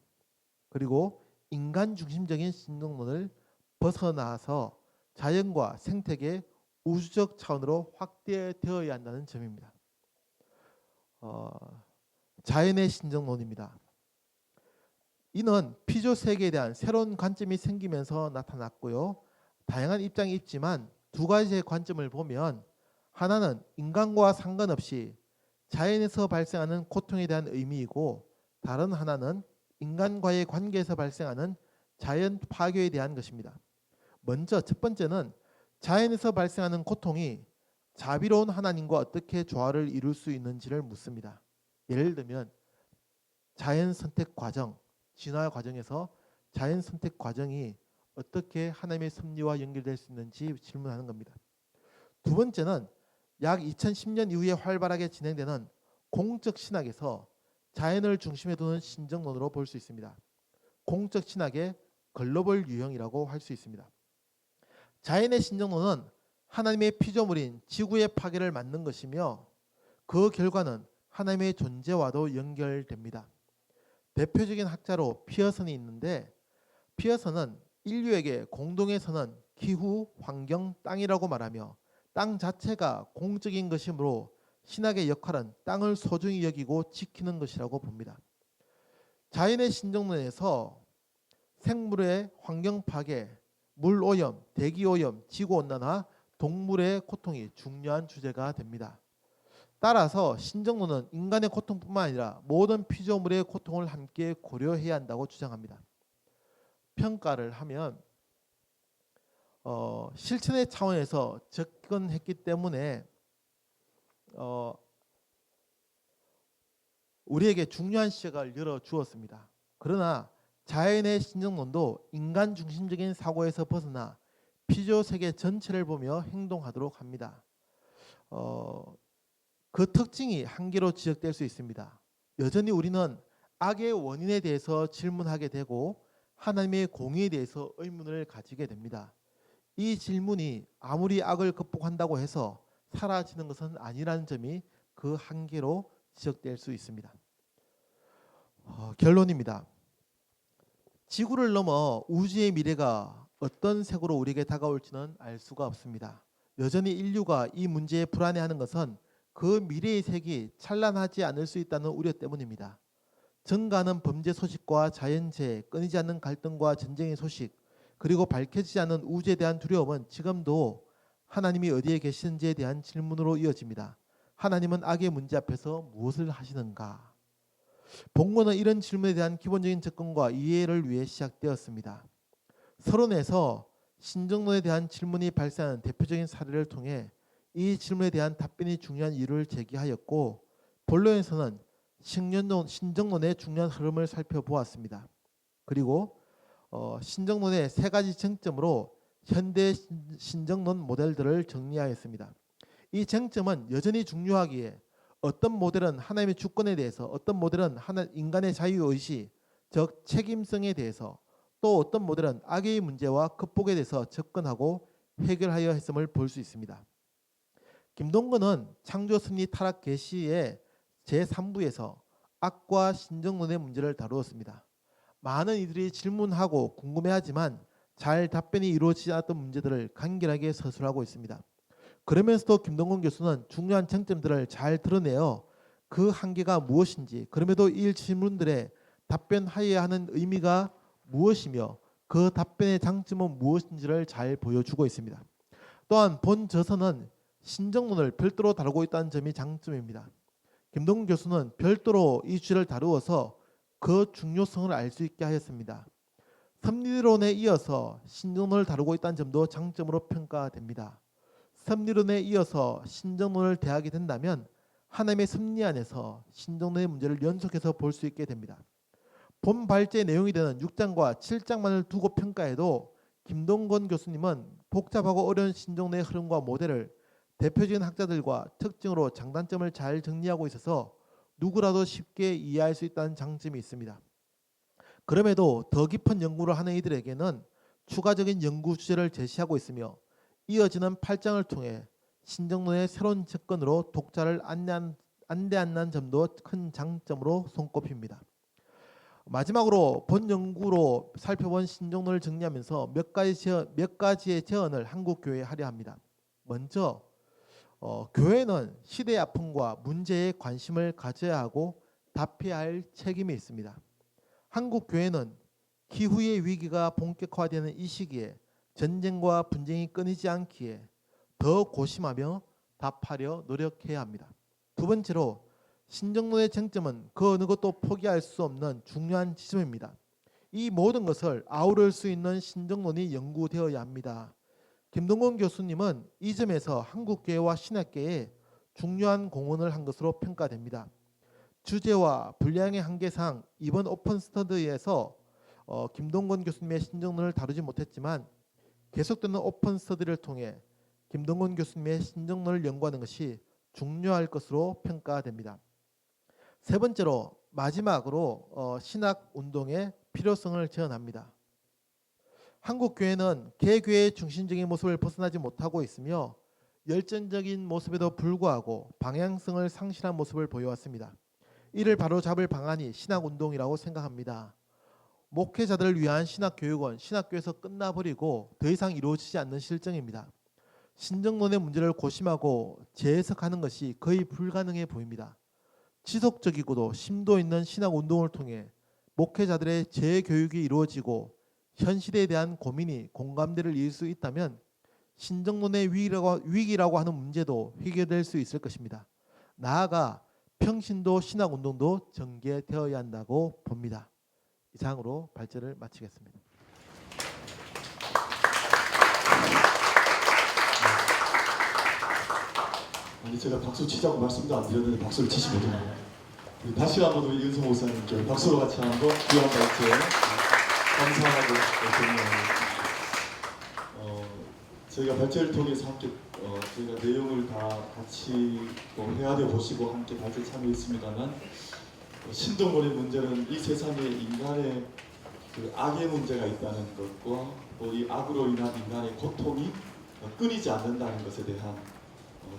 그리고 인간 중심적인 신정론을 벗어나서 자연과 생태계 우주적 차원으로 확대되어야 한다는 점입니다. 자연의 신정론입니다. 이는 피조 세계에 대한 새로운 관점이 생기면서 나타났고요. 다양한 입장이 있지만 두 가지의 관점을 보면, 하나는 인간과 상관없이 자연에서 발생하는 고통에 대한 의미이고, 다른 하나는 인간과의 관계에서 발생하는 자연 파괴에 대한 것입니다. 먼저 첫 번째는 자연에서 발생하는 고통이 자비로운 하나님과 어떻게 조화를 이룰 수 있는지를 묻습니다. 예를 들면 자연 선택 과정, 진화 과정에서 자연 선택 과정이 어떻게 하나님의 섭리와 연결될 수 있는지 질문하는 겁니다. 두 번째는 약 2010년 이후에 활발하게 진행되는 공적 신학에서 자연을 중심에 두는 신정론으로 볼 수 있습니다. 공적 신학의 글로벌 유형이라고 할 수 있습니다. 자연의 신정론은 하나님의 피조물인 지구의 파괴를 막는 것이며, 그 결과는 하나님의 존재와도 연결됩니다. 대표적인 학자로 피어슨이 있는데, 피어슨은 인류에게 공동의 선은 기후, 환경, 땅이라고 말하며, 땅 자체가 공적인 것이므로 신학의 역할은 땅을 소중히 여기고 지키는 것이라고 봅니다. 자연의 신정론에서 생물의 환경 파괴, 물 오염, 대기 오염, 지구 온난화, 동물의 고통이 중요한 주제가 됩니다. 따라서 신정론은 인간의 고통뿐만 아니라 모든 피조물의 고통을 함께 고려해야 한다고 주장합니다. 평가를 하면 실천의 차원에서 접근했기 때문에 우리에게 중요한 시각을 열어주었습니다. 그러나 자연의 신정론도 인간 중심적인 사고에서 벗어나 피조세계 전체를 보며 행동하도록 합니다. 그 특징이 한계로 지적될 수 있습니다. 여전히 우리는 악의 원인에 대해서 질문하게 되고 하나님의 공의에 대해서 의문을 가지게 됩니다. 이 질문이 아무리 악을 극복한다고 해서 사라지는 것은 아니라는 점이 그 한계로 지적될 수 있습니다. 결론입니다. 지구를 넘어 우주의 미래가 어떤 색으로 우리에게 다가올지는 알 수가 없습니다. 여전히 인류가 이 문제에 불안해하는 것은 그 미래의 색이 찬란하지 않을 수 있다는 우려 때문입니다. 증가하는 범죄 소식과 자연재해, 끊이지 않는 갈등과 전쟁의 소식, 그리고 밝혀지지 않는 우주에 대한 두려움은 지금도 하나님이 어디에 계시는지에 대한 질문으로 이어집니다. 하나님은 악의 문제 앞에서 무엇을 하시는가? 본문은 이런 질문에 대한 기본적인 접근과 이해를 위해 시작되었습니다. 서론에서 신정론에 대한 질문이 발생하는 대표적인 사례를 통해 이 질문에 대한 답변이 중요한 이유를 제기하였고, 본론에서는 신정론의 중요한 흐름을 살펴보았습니다. 그리고 신정론의 세 가지 쟁점으로 현대 신정론 모델들을 정리하였습니다. 이 쟁점은 여전히 중요하기에 어떤 모델은 하나님의 주권에 대해서, 어떤 모델은 인간의 자유의식, 즉 책임성에 대해서, 또 어떤 모델은 악의 문제와 극복에 대해서 접근하고 해결하여 했음을 볼 수 있습니다. 김동건은 창조 승리 타락 계시의 제3부에서 악과 신정론의 문제를 다루었습니다. 많은 이들이 질문하고 궁금해하지만 잘 답변이 이루어지지 않았던 문제들을 간결하게 서술하고 있습니다. 그러면서도 김동건 교수는 중요한 쟁점들을 잘 드러내어 그 한계가 무엇인지, 그럼에도 이 질문들에 답변하여야 하는 의미가 무엇이며 그 답변의 장점은 무엇인지를 잘 보여주고 있습니다. 또한 본 저서는 신정론을 별도로 다루고 있다는 점이 장점입니다. 김동건 교수는 별도로 이 주제를 다루어서 그 중요성을 알 수 있게 하였습니다. 섭리론에 이어서 신정론을 다루고 있다는 점도 장점으로 평가됩니다. 섭리론에 이어서 신정론을 대하게 된다면 하나님의 섭리 안에서 신정론의 문제를 연속해서 볼 수 있게 됩니다. 본 발제의 내용이 되는 6장과 7장만을 두고 평가해도 김동건 교수님은 복잡하고 어려운 신정론의 흐름과 모델을 대표적인 학자들과 특징으로 장단점을 잘 정리하고 있어서 누구라도 쉽게 이해할 수 있다는 장점이 있습니다. 그럼에도 더 깊은 연구를 하는 이들에게는 추가적인 연구 주제를 제시하고 있으며 이어지는 8장을 통해 신정론의 새로운 접근으로 독자를 안내한다는 점도 큰 장점으로 손꼽힙니다. 마지막으로 본 연구로 살펴본 신정론을 정리하면서 몇 가지의 제언을 한국 교회에 하려 합니다. 먼저 교회는 시대의 아픔과 문제에 관심을 가져야 하고 답해야 할 책임이 있습니다. 한국 교회는 기후의 위기가 본격화되는 이 시기에 전쟁과 분쟁이 끊이지 않기에 더 고심하며 답하려 노력해야 합니다. 두 번째로 신정론의 쟁점은 그 어느 것도 포기할 수 없는 중요한 지점입니다. 이 모든 것을 아우를 수 있는 신정론이 연구되어야 합니다. 김동건 교수님은 이 점에서 한국교회와 신학계에 중요한 공헌을 한 것으로 평가됩니다. 주제와 분량의 한계상 이번 오픈 스터디에서 김동건 교수님의 신정론을 다루지 못했지만 계속되는 오픈 스터디를 통해 김동건 교수님의 신정론을 연구하는 것이 중요할 것으로 평가됩니다. 세 번째로 마지막으로 신학 운동의 필요성을 제언합니다. 한국 교회는 개교의 중심적인 모습을 벗어나지 못하고 있으며 열정적인 모습에도 불구하고 방향성을 상실한 모습을 보여왔습니다. 이를 바로잡을 방안이 신학 운동이라고 생각합니다. 목회자들을 위한 신학 교육은 신학교에서 끝나버리고 더 이상 이루어지지 않는 실정입니다. 신정론의 문제를 고심하고 재해석하는 것이 거의 불가능해 보입니다. 지속적이고도 심도 있는 신학 운동을 통해 목회자들의 재교육이 이루어지고 현 시대에 대한 고민이 공감대를 이룰 수 있다면 신정론의 위기라고 하는 문제도 해결될 수 있을 것입니다. 나아가 평신도 신학 운동도 전개되어야 한다고 봅니다. 이상으로 발제를 마치겠습니다. 아니 제가 박수 치자고 말씀도 안 드렸는데 박수를 치시면 되나요? 다시 한번 우리 윤성 목사님께 박수로 같이 한번 귀한 발제 감사하고 격려합니다. 저희가 발제를 통해서 함께 저희가 내용을 다 같이 헤아려 보시고 함께 발제 참여했습니다만 신정론의 문제는 이 세상에 인간의 그 악의 문제가 있다는 것과 또 이 악으로 인한 인간의 고통이 끊이지 않는다는 것에 대한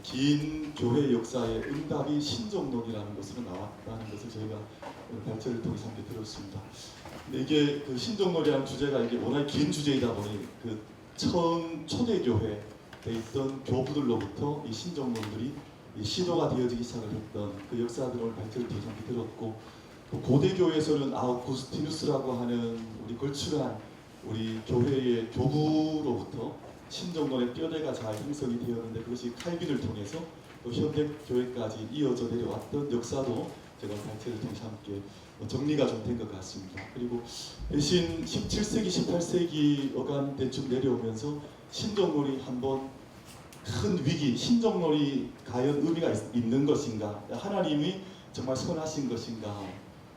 긴 교회 역사의 응답이 신정론이라는 것으로 나왔다는 것을 저희가 오늘 발제를 통해서 함께 들었습니다. 근데 이게 그 신정론이라는 주제가 이게 워낙 긴 주제이다 보니 그 처음 초대교회에 있던 교부들로부터 이 신정론들이 시도가 되어지기 시작을 했던 그 역사들을 오늘 발제를 통해서 함께 들었고 또 고대교회에서는 아우구스티누스라고 하는 우리 걸출한 우리 교회의 교부로부터 신정론의 뼈대가 잘 형성이 되었는데 그것이 칼빈을 통해서 또 현대 교회까지 이어져 내려왔던 역사도 제가 발제를 통해서 함께 정리가 좀 된 것 같습니다. 그리고 대신 17세기, 18세기 어간대쯤 내려오면서 신정론이 한번 큰 위기, 신정론이 과연 의미가 있는 것인가, 하나님이 정말 선하신 것인가,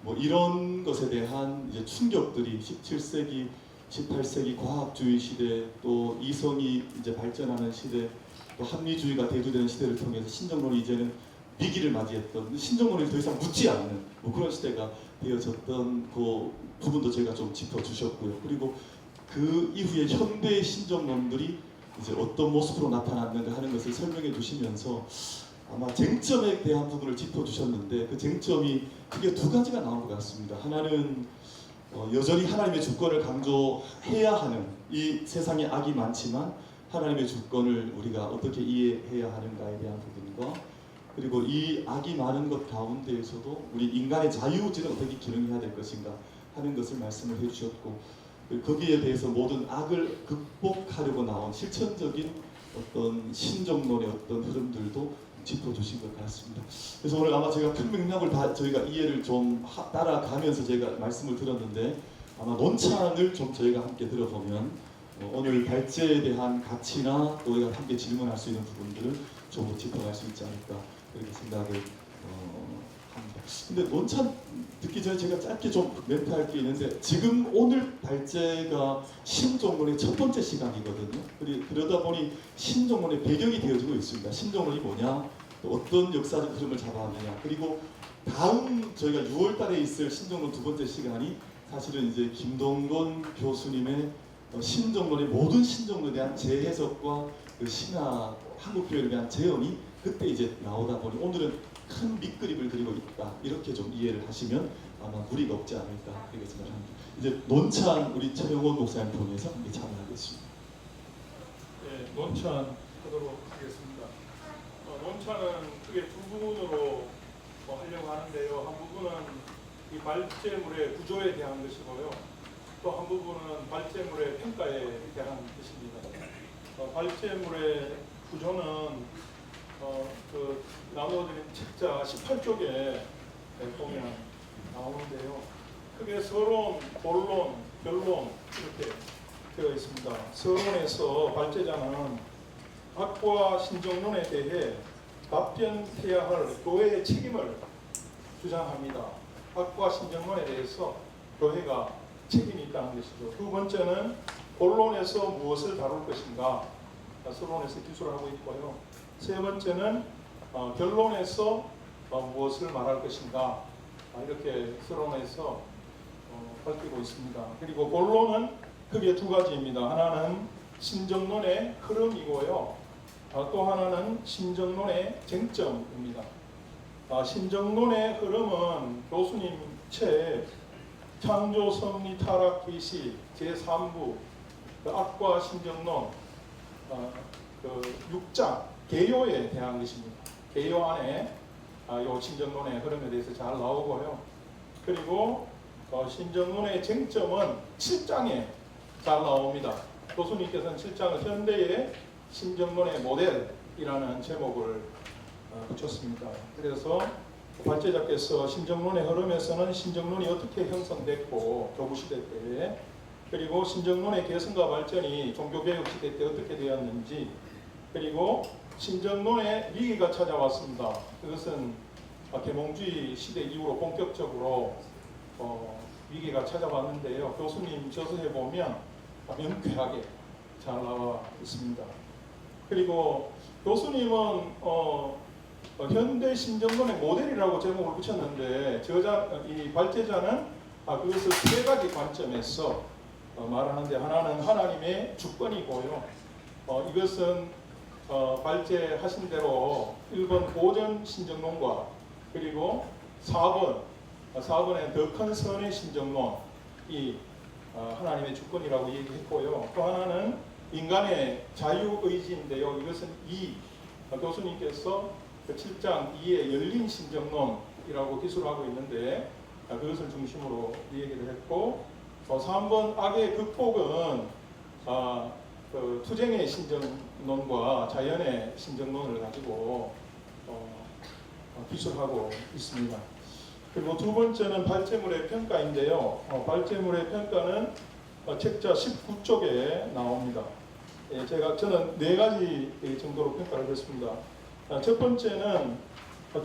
뭐 이런 것에 대한 이제 충격들이 17세기, 18세기 과학주의 시대, 또 이성이 이제 발전하는 시대, 또 합리주의가 대두되는 시대를 통해서 신정론이 이제는 위기를 맞이했던 신정론을 더 이상 묻지 않는 뭐 그런 시대가 되어졌던 그 부분도 저희가 좀 짚어주셨고요. 그리고 그 이후에 현대 신정론들이 이제 어떤 모습으로 나타났는가 하는 것을 설명해 주시면서 아마 쟁점에 대한 부분을 짚어주셨는데 그 쟁점이 크게 두 가지가 나온 것 같습니다. 하나는 여전히 하나님의 주권을 강조해야 하는 이 세상에 악이 많지만 하나님의 주권을 우리가 어떻게 이해해야 하는가에 대한 부분과 그리고 이 악이 많은 것 가운데에서도 우리 인간의 자유의지는 어떻게 기능해야 될 것인가 하는 것을 말씀을 해주셨고 거기에 대해서 모든 악을 극복하려고 나온 실천적인 어떤 신정론의 어떤 흐름들도 짚어주신 것 같습니다. 그래서 오늘 아마 제가 큰 맥락을 다 저희가 이해를 좀 따라가면서 제가 말씀을 들었는데 아마 논찬을 좀 저희가 함께 들어보면 오늘 발제에 대한 가치나 또 우리가 함께 질문할 수 있는 부분들을 좀 짚어갈 수 있지 않을까 그렇게 생각을 합니다. 근데 논찬 듣기 전에 제가 짧게 좀 멘트할 게 있는데 지금 오늘 발제가 신정론의 첫 번째 시간이거든요. 그러다 보니 신정론의 배경이 되어지고 있습니다. 신정론이 뭐냐, 또 어떤 역사적 흐름을 잡아왔느냐, 그리고 다음 저희가 6월 달에 있을 신정론 두 번째 시간이 사실은 이제 김동건 교수님의 신정론의 모든 신정론에 대한 재해석과 그 신화 한국 교회에 대한 재현이 그때 이제 나오다 보니 오늘은 큰 밑그림을 그리고 있다 이렇게 좀 이해를 하시면 아마 무리가 없지 않을까 그렇게 생각합니다. 이제 논찬 우리 최영원 목사님 통해서 참여하겠습니다. 네, 논찬하도록 하겠습니다. 논찬은 크게 두 부분으로 하려고 하는데요. 한 부분은 이 발제물의 구조에 대한 것이고요. 또 한 부분은 발제물의 평가에 대한 것입니다. 발제물의 구조는 그 나누어드린 책자 18쪽에 보면 나오는데요. 크게 서론, 본론, 결론 이렇게 되어 있습니다. 서론에서 발제자는 악과 신정론에 대해 답변해야 할 교회의 책임을 주장합니다. 악과 신정론에 대해서 교회가 책임이 있다는 것이죠. 두 번째는 본론에서 무엇을 다룰 것인가, 서론에서 기술을 하고 있고요. 세 번째는 결론에서 무엇을 말할 것인가, 이렇게 서론에서 밝히고 있습니다. 그리고 본론은 크게 두 가지입니다. 하나는 신정론의 흐름이고요. 또 하나는 신정론의 쟁점입니다. 신정론의 흐름은 교수님 책 창조 섭리 타락 계시 제3부 악과 신정론 그 6장 개요에 대한 것입니다. 개요 안에 이 신정론의 흐름에 대해서 잘 나오고요. 그리고 신정론의 쟁점은 7장에 잘 나옵니다. 교수님께서는 7장을 현대의 신정론의 모델이라는 제목을 붙였습니다. 그래서 발제자께서 신정론의 흐름에서는 신정론이 어떻게 형성됐고 교구시대 때, 그리고 신정론의 개선과 발전이 종교개혁 시대 때 어떻게 되었는지, 그리고 신정론의 위기가 찾아왔습니다. 그것은 계몽주의 시대 이후로 본격적으로 위기가 찾아왔는데요. 교수님 저서에 보면 명쾌하게 잘 나와 있습니다. 그리고 교수님은 현대 신정론의 모델이라고 제목을 붙였는데 이 발제자는 그것을 세 가지 관점에서 말하는데, 하나는 하나님의 주권이고요. 이것은 발제하신 대로 1번 고전 신정론과 그리고 4번에 더 큰 선의 신정론이 하나님의 주권이라고 얘기했고요. 또 하나는 인간의 자유의지인데요. 이것은 교수님께서 7장 2의 열린 신정론이라고 기술하고 있는데 그것을 중심으로 얘기를 했고, 3번 악의 극복은 그 투쟁의 신정론과 자연의 신정론을 가지고 기술하고 있습니다. 그리고 두 번째는 발제물의 평가인데요. 발제물의 평가는 책자 19쪽에 나옵니다. 저는 네 가지 정도로 평가를 했습니다. 첫 번째는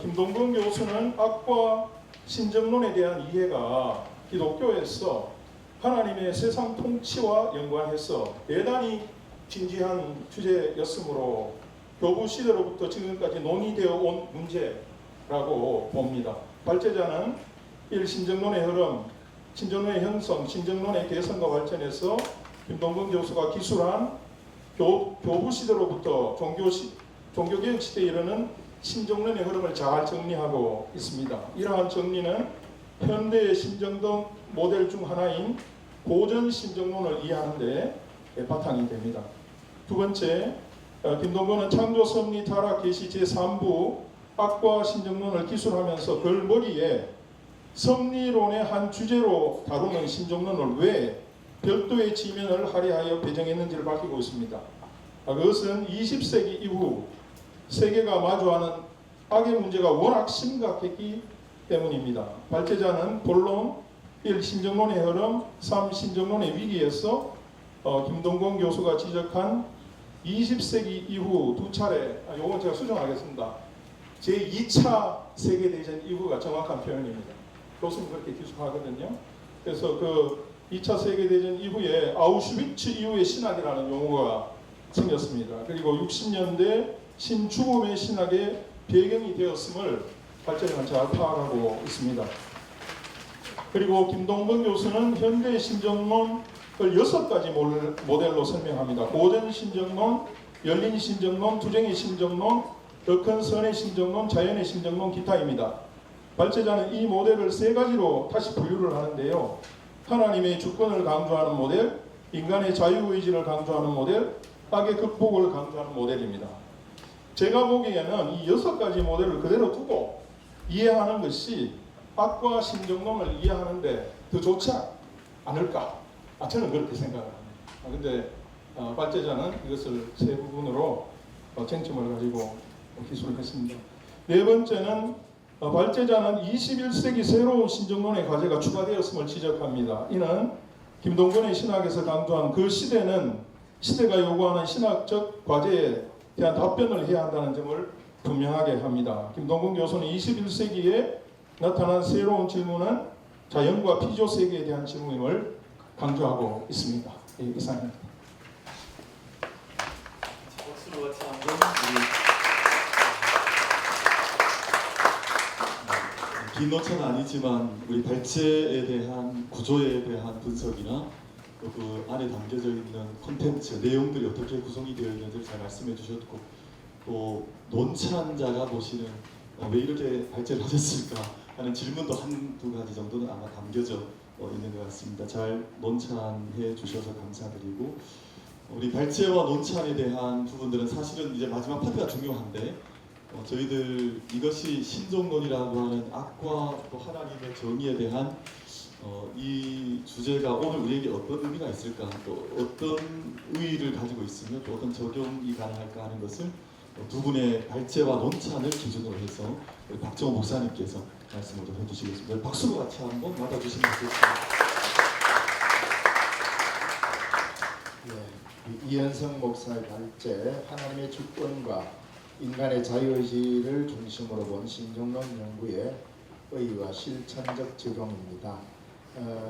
김동건 교수는 악과 신정론에 대한 이해가 기독교에서 하나님의 세상 통치와 연관해서 대단히 진지한 주제였으므로 교부 시대로부터 지금까지 논의되어 온 문제, 주제라고 봅니다. 발제자는 1. 신정론의 흐름, 신정론의 형성, 신정론의 개선과 발전에서 김동건 교수가 기술한 교부 시대로부터 종교개혁 시대에 이르는 신정론의 흐름을 잘 정리하고 있습니다. 이러한 정리는 현대의 신정론 모델 중 하나인 고전 신정론을 이해하는 데 바탕이 됩니다. 두 번째, 김동건은 창조 섭리 타락 계시 제3부 악과 신정론을 기술하면서 글머리에 섭리론의 한 주제로 다루는 신정론을 왜 별도의 지면을 할애하여 배정했는지를 밝히고 있습니다. 그것은 20세기 이후 세계가 마주하는 악의 문제가 워낙 심각했기 때문입니다. 발제자는 본론 1. 신정론의 흐름, 3. 신정론의 위기에서 김동건 교수가 지적한 20세기 이후 두 차례, 이건 제가 수정하겠습니다. 제2차 세계대전 이후가 정확한 표현입니다. 교수는 그렇게 기술하거든요. 그래서 그 2차 세계대전 이후에 아우슈비츠 이후의 신학이라는 용어가 생겼습니다. 그리고 60년대 신죽음의 신학의 배경이 되었음을 발제자는 잘 파악하고 있습니다. 그리고 김동건 교수는 현대 신정론을 6가지 모델로 설명합니다. 고전 신정론, 열린 신정론, 투쟁의 신정론, 더 큰 선의 신정론, 자연의 신정론, 기타입니다. 발제자는 이 모델을 3가지로 다시 분류를 하는데요. 하나님의 주권을 강조하는 모델, 인간의 자유의지를 강조하는 모델, 악의 극복을 강조하는 모델입니다. 제가 보기에는 이 6가지 모델을 그대로 두고 이해하는 것이 악과 신정론을 이해하는데 더 좋지 않을까? 저는 그렇게 생각을 합니다. 근데 발제자는 이것을 3부분으로 쟁점을 가지고 기술을 했습니다. 네 번째는 발제자는 21세기 새로운 신정론의 과제가 추가되었음을 지적합니다. 이는 김동건의 신학에서 강조한 그 시대는 시대가 요구하는 신학적 과제에 대한 답변을 해야 한다는 점을 분명하게 합니다. 김동건 교수는 21세기에 나타난 새로운 질문은 자연과 피조 세계에 대한 질문임을 강조하고 있습니다. 이상입니다. 박수로 같이 한번 긴 노차는 아니지만 우리 발제에 대한 구조에 대한 분석이나 또 그 안에 담겨져 있는 콘텐츠 내용들이 어떻게 구성이 되어 있는지를 잘 말씀해 주셨고, 또 논찬자가 보시는 왜 이렇게 발제를 하셨을까 하는 질문도 한두 가지 정도는 아마 담겨져 있는 것 같습니다. 잘 논찬해 주셔서 감사드리고, 우리 발제와 논찬에 대한 부분들은 사실은 이제 마지막 파트가 중요한데 저희들 이것이 신정론이라고 하는 악과 또 하나님의 정의에 대한 이 주제가 오늘 우리에게 어떤 의미가 있을까, 또 어떤 의의를 가지고 있으며 또 어떤 적용이 가능할까 하는 것을 두 분의 발제와 논찬을 기준으로 해서 우리 박정호 목사님께서 말씀을 좀 해주시겠습니다. 박수로 같이 한번 맞아주시면 좋겠습니다. 이현성 목사의 발제, 하나님의 주권과 인간의 자유의지를 중심으로 본 신정론 연구의 의의와 실천적 적용입니다.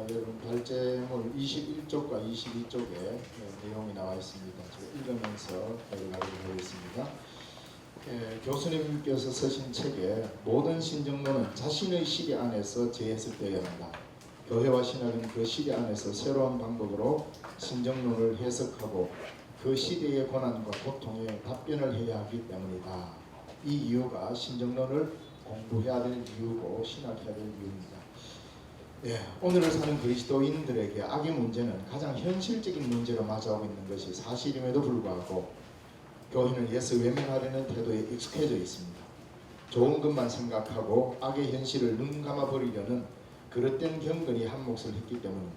여러분 발제물 21쪽과 22쪽에 내용이 나와 있습니다. 제가 읽으면서 읽어가도록 하겠습니다. 교수님께서 쓰신 책에 모든 신정론은 자신의 시대 안에서 재해석되어야 한다. 교회와 신학은 그 시대 안에서 새로운 방법으로 신정론을 해석하고 그 시대의 고난과 고통에 답변을 해야 하기 때문이다. 이 이유가 신정론을 공부해야 될 이유고 신학해야 될 이유입니다. 오늘을 사는 그리스도인들에게 악의 문제는 가장 현실적인 문제로 맞아오고 있는 것이 사실임에도 불구하고 교회는 예수 외면하려는 태도에 익숙해져 있습니다. 좋은 것만 생각하고 악의 현실을 눈 감아버리려는 그릇된 경건이 한 몫을 했기 때문입니다.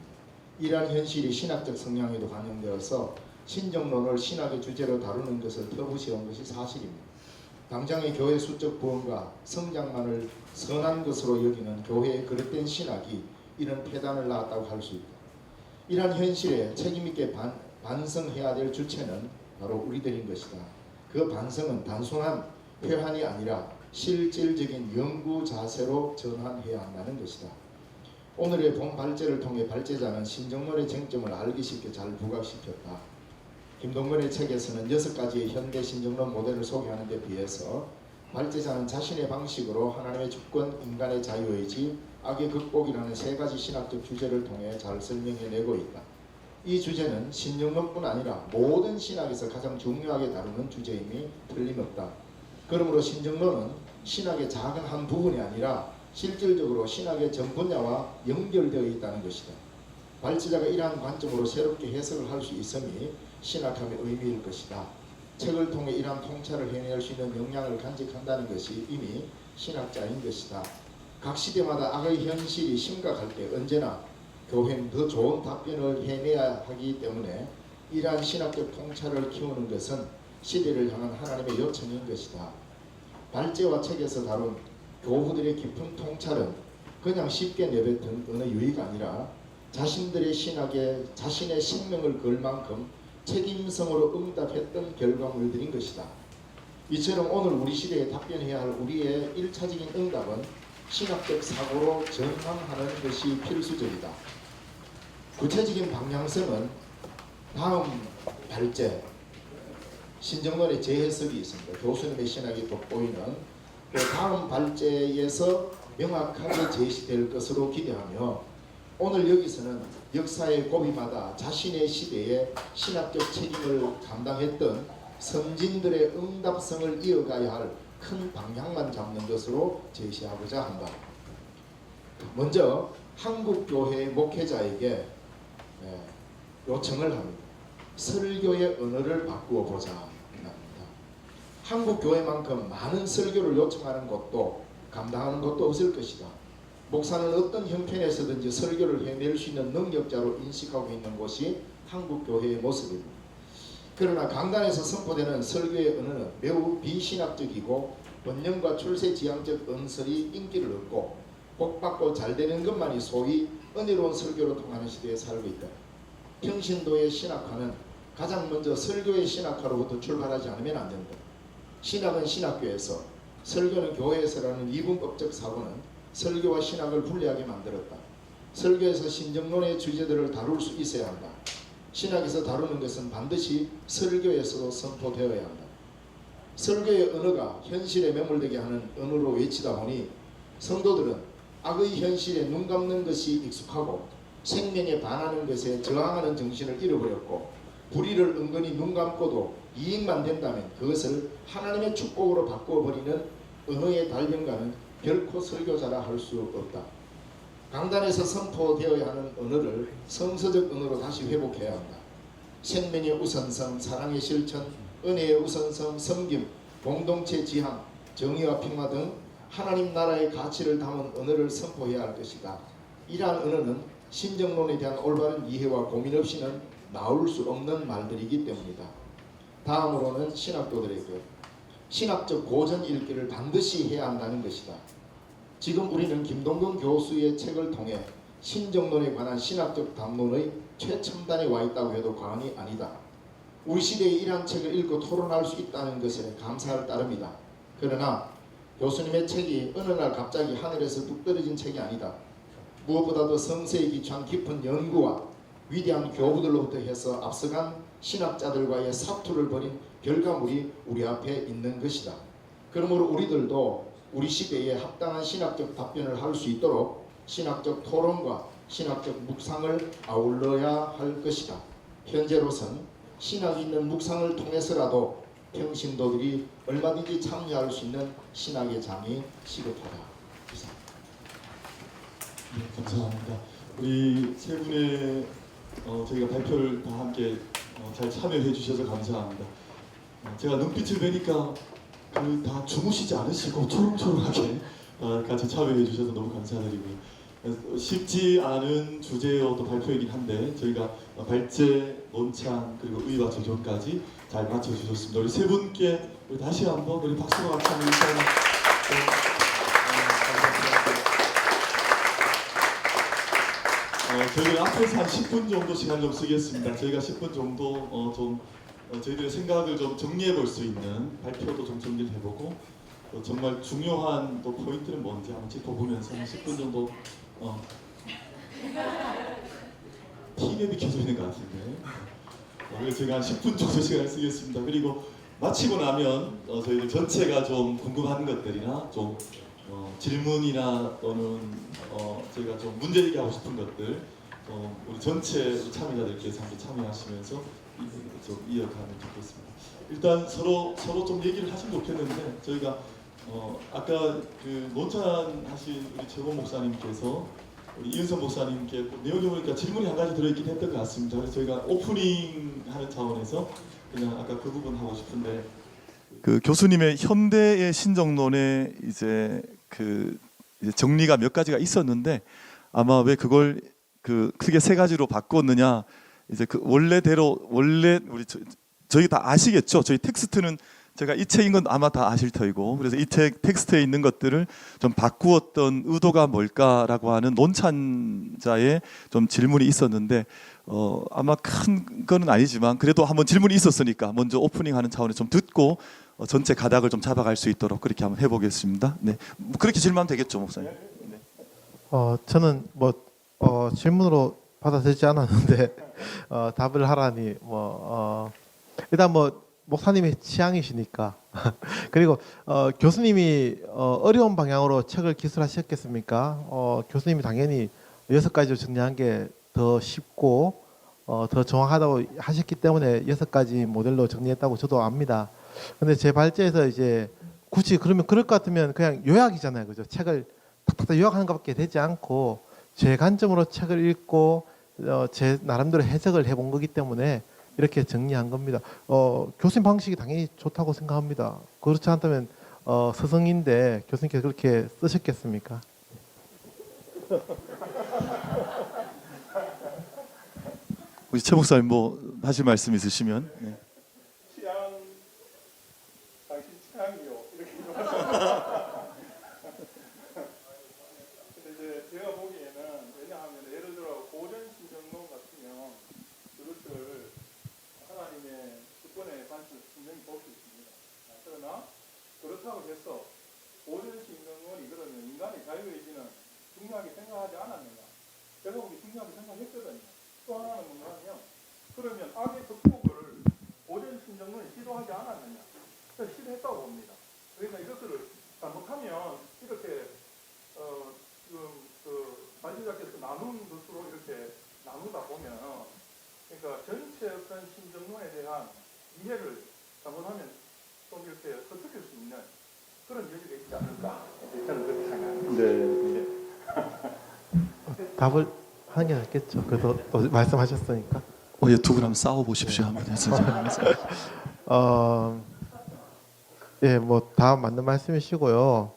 이러한 현실이 신학적 성향에도 반영되어서 신정론을 신학의 주제로 다루는 것을 터부시한 것이 사실입니다. 당장의 교회 수적 부흥과 성장만을 선한 것으로 여기는 교회의 그릇된 신학이 이런 폐단을 낳았다고 할 수 있다. 이러한 현실에 책임있게 반성해야 될 주체는 바로 우리들인 것이다. 그 반성은 단순한 회한이 아니라 실질적인 연구 자세로 전환해야 한다는 것이다. 오늘의 본 발제를 통해 발제자는 신정론의 쟁점을 알기 쉽게 잘 부각시켰다. 김동건의 책에서는 6가지의 현대 신정론 모델을 소개하는 데 비해서 발제자는 자신의 방식으로 하나님의 주권, 인간의 자유의지, 악의 극복이라는 세 가지 신학적 주제를 통해 잘 설명해내고 있다. 이 주제는 신정론뿐 아니라 모든 신학에서 가장 중요하게 다루는 주제임이 틀림없다. 그러므로 신정론은 신학의 작은 한 부분이 아니라 실질적으로 신학의 전 분야와 연결되어 있다는 것이다. 발제자가 이러한 관점으로 새롭게 해석을 할 수 있음이 신학함의 의미일 것이다. 책을 통해 이러한 통찰을 해낼 수 있는 역량을 간직한다는 것이 이미 신학자인 것이다. 각 시대마다 악의 현실이 심각할 때 언제나 교회는 더 좋은 답변을 해내야 하기 때문에 이러한 신학적 통찰을 키우는 것은 시대를 향한 하나님의 요청인 것이다. 발제와 책에서 다룬 교우들의 깊은 통찰은 그냥 쉽게 내뱉은 어느 유의가 아니라 자신들의 신학에 자신의 생명을 걸 만큼 책임성으로 응답했던 결과물들인 것이다. 이처럼 오늘 우리 시대에 답변해야 할 우리의 1차적인 응답은 신학적 사고로 전환하는 것이 필수적이다. 구체적인 방향성은 다음 발제, 신정론의 재해석이 있습니다. 교수님의 신학이 돋보이는 그 다음 발제에서 명확하게 제시될 것으로 기대하며 오늘 여기서는 역사의 고비마다 자신의 시대에 신학적 책임을 감당했던 선진들의 응답성을 이어가야 할 큰 방향만 잡는 것으로 제시하고자 한다. 먼저 한국교회의 목회자에게 요청을 합니다. 설교의 언어를 바꾸어 보자 합니다. 한국교회만큼 많은 설교를 요청하는 곳도 감당하는 곳도 없을 것이다. 목사는 어떤 형편에서든지 설교를 해낼 수 있는 능력자로 인식하고 있는 곳이 한국교회의 모습입니다. 그러나 강단에서 선포되는 설교의 언어는 매우 비신학적이고 번영과 출세지향적 언설이 인기를 얻고 복받고 잘되는 것만이 소위 은혜로운 설교로 통하는 시대에 살고 있다. 평신도의 신학화는 가장 먼저 설교의 신학화로부터 출발하지 않으면 안 된다. 신학은 신학교에서, 설교는 교회에서라는 이분법적 사고는 설교와 신학을 분리하게 만들었다. 설교에서 신정론의 주제들을 다룰 수 있어야 한다. 신학에서 다루는 것은 반드시 설교에서도 선포되어야 한다. 설교의 언어가 현실에 매몰되게 하는 언어로 외치다 보니 성도들은 악의 현실에 눈 감는 것이 익숙하고 생명에 반하는 것에 저항하는 정신을 잃어버렸고 불의를 은근히 눈 감고도 이익만 된다면 그것을 하나님의 축복으로 바꾸어버리는 언어의 달변가는 결코 설교자라 할 수 없다. 강단에서 선포되어야 하는 언어를 성서적 언어로 다시 회복해야 한다. 생명의 우선성, 사랑의 실천, 은혜의 우선성, 섬김, 공동체 지향, 정의와 평화 등 하나님 나라의 가치를 담은 언어를 선포해야 할 것이다. 이러한 언어는 신정론에 대한 올바른 이해와 고민 없이는 나올 수 없는 말들이기 때문이다. 다음으로는 신학도들에게 신학적 고전 읽기를 반드시 해야 한다는 것이다. 지금 우리는 김동근 교수의 책을 통해 신정론에 관한 신학적 담론의 최첨단에 와 있다고 해도 과언이 아니다. 우리 시대에 이러한 책을 읽고 토론할 수 있다는 것에 감사할 따름이다. 그러나 교수님의 책이 어느 날 갑자기 하늘에서 뚝 떨어진 책이 아니다. 무엇보다도 성세의 기초한 깊은 연구와 위대한 교부들로부터 해서 앞서간 신학자들과의 사투를 벌인 결과물이 우리 앞에 있는 것이다. 그러므로 우리들도 우리 시대에 합당한 신학적 답변을 할 수 있도록 신학적 토론과 신학적 묵상을 아울러야 할 것이다. 현재로선 신학 있는 묵상을 통해서라도 평신도들이 얼마든지 참여할 수 있는 신학의 장이 시급하다. 네, 감사합니다. 우리 세 분의 저희가 발표를 다 함께 잘 참여해 주셔서 감사합니다. 제가 눈빛을 뵈니까 다 주무시지 않으시고 초롱초롱하게 같이 참여해 주셔서 너무 감사드리고요. 쉽지 않은 주제의 또 발표이긴 한데 저희가 발제, 논창 그리고 의와 조정까지 잘 맞춰주셨습니다. 우리 세 분께 우리 다시 한번 우리 박수로 같이 한번 인사를 저희 앞에서 한 10분 정도 시간 좀 쓰겠습니다. 저희가 10분 정도 저희들의 생각을 좀 정리해 볼 수 있는 발표도 좀 정리를 해보고 정말 중요한 또 포인트는 뭔지 한번 짚어보면서 한 10분 정도 티맵이 켜져 있는 것 같은데 그래서 제가 한 10분 정도 시간을 쓰겠습니다. 그리고 마치고 나면 저희들 전체가 좀 궁금한 것들이나 좀 질문이나 또는 저희가 좀 문제 제기하고 싶은 것들 우리 전체 참여자들께서 함께 참여하시면서 좀 이어가면 좋겠습니다. 일단 서로 좀 얘기를 하시면 좋겠는데 저희가 아까 그 논찬하신 우리 최고 목사님께서 우리 이은선 목사님께 내용이 보니까 질문이 한 가지 들어있긴 했던 것 같습니다. 그래서 저희가 오프닝하는 차원에서 그냥 아까 그 부분 하고 싶은데 그 교수님의 현대의 신정론에 이제 이제 정리가 몇 가지가 있었는데 아마 왜 그걸 크게 세 가지로 바꿨느냐 이제 그 원래대로 원래 우리 저희 다 아시겠죠? 저희 텍스트는 제가 이 책인 건 아마 다 아실 터이고 그래서 이 텍스트에 있는 것들을 좀 바꾸었던 의도가 뭘까라고 하는 논찬자의 좀 질문이 있었는데 아마 큰 거는 아니지만 그래도 한번 질문이 있었으니까 먼저 오프닝하는 차원에서 좀 듣고 전체 가닥을 좀 잡아갈 수 있도록 그렇게 한번 해보겠습니다. 네, 그렇게 질문하면 되겠죠, 목사님? 네. 저는 질문으로 받아들이지 않았는데 답을 하라니 일단 목사님의 취향이시니까 그리고 교수님이 어려운 방향으로 책을 기술하셨겠습니까? 교수님이 당연히 6가지로 정리한 게 더 쉽고 더 정확하다고 하셨기 때문에 6가지 모델로 정리했다고 저도 압니다. 근데 제 발제에서 이제 굳이 그러면 그럴 것 같으면 그냥 요약이잖아요, 그죠? 책을 탁탁 요약하는 것밖에 되지 않고 제 관점으로 책을 읽고 제 나름대로 해석을 해본 거기 때문에 이렇게 정리한 겁니다. 교수님 방식이 당연히 좋다고 생각합니다. 그렇지 않다면 스승인데 교수님께서 그렇게 쓰셨겠습니까? 우리 최 목사님 뭐 하실 말씀 있으시면. 네. 취향, 당신 취향이요. 이렇게 근데 이제 제가 보기에는 왜냐하면 예를 들어 고전 신정론 같으면 그것을 하나님의 주권에 관해서 분명히 볼 수 있습니다. 그러나 그렇다고 해서 고전 신정론이 그러면 인간의 자유의지는 중요하게 생각하지 않았는가? 제가 보기 중요하게 생각했거든요. 또 하나는 뭐냐면 그러면 악의 극복을 고전 신정론이 시도하지 않았느냐? 시도했다고 봅니다. 그러니까 이것을 잘못하면 이렇게 지금 발제자께서 나눈 것으로 이렇게 나누다 보면 그러니까 전체 어떤 신정론에 대한 이해를 잘못하면 좀 이렇게 흩어질 수 있는 그런 여지가 있지 않을까? 저는 그렇게 생각합니다. 네. 답을 하는 게 낫겠죠. 그래도 또 말씀하셨으니까. 예, 두 분 한번 싸워 보십시오. 한번 해서. 예, 다 맞는 말씀이시고요.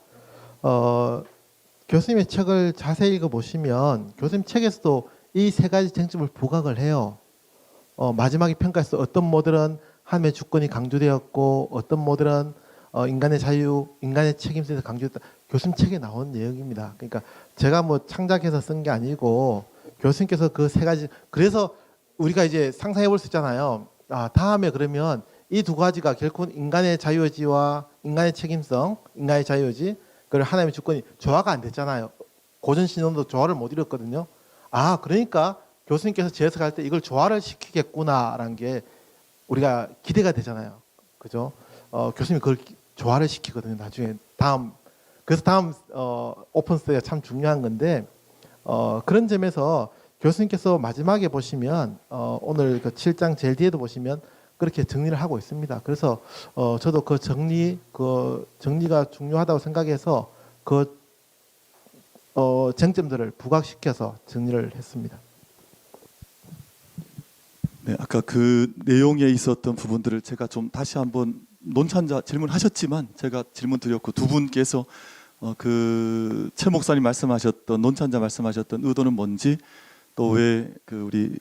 교수님의 책을 자세히 읽어보시면 교수님 책에서도 이 3가지 쟁점을 부각을 해요. 마지막에 평가에서 어떤 모델은 하나님의 주권이 강조되었고 어떤 모델은 인간의 자유, 인간의 책임성에서 강조했다. 교수님 책에 나온 내용입니다. 그러니까 제가 창작해서 쓴 게 아니고 교수님께서 그 3가지 그래서 우리가 이제 상상해 볼 수 있잖아요. 다음에 그러면 이 2가지가 결코 인간의 자유의지와 인간의 책임성, 인간의 자유의지 그리고 하나님의 주권이 조화가 안 됐잖아요. 고전 신론도 조화를 못 이뤘거든요. 그러니까 교수님께서 재해석할 때 이걸 조화를 시키겠구나라는 게 우리가 기대가 되잖아요. 그죠? 교수님이 그걸 조화를 시키거든요. 나중에 그래서 다음 오픈 스테이가 참 중요한 건데 그런 점에서 교수님께서 마지막에 보시면 오늘 그 7장 제일 뒤에도 보시면 그렇게 정리를 하고 있습니다. 그래서 저도 그 정리가 중요하다고 생각해서 그 쟁점들을 부각시켜서 정리를 했습니다. 네, 아까 그 내용에 있었던 부분들을 제가 좀 다시 한번 논찬자 질문하셨지만 제가 질문 드렸고 두 분께서 그 최 목사님 말씀하셨던 논찬자 말씀하셨던 의도는 뭔지 또 왜 그 우리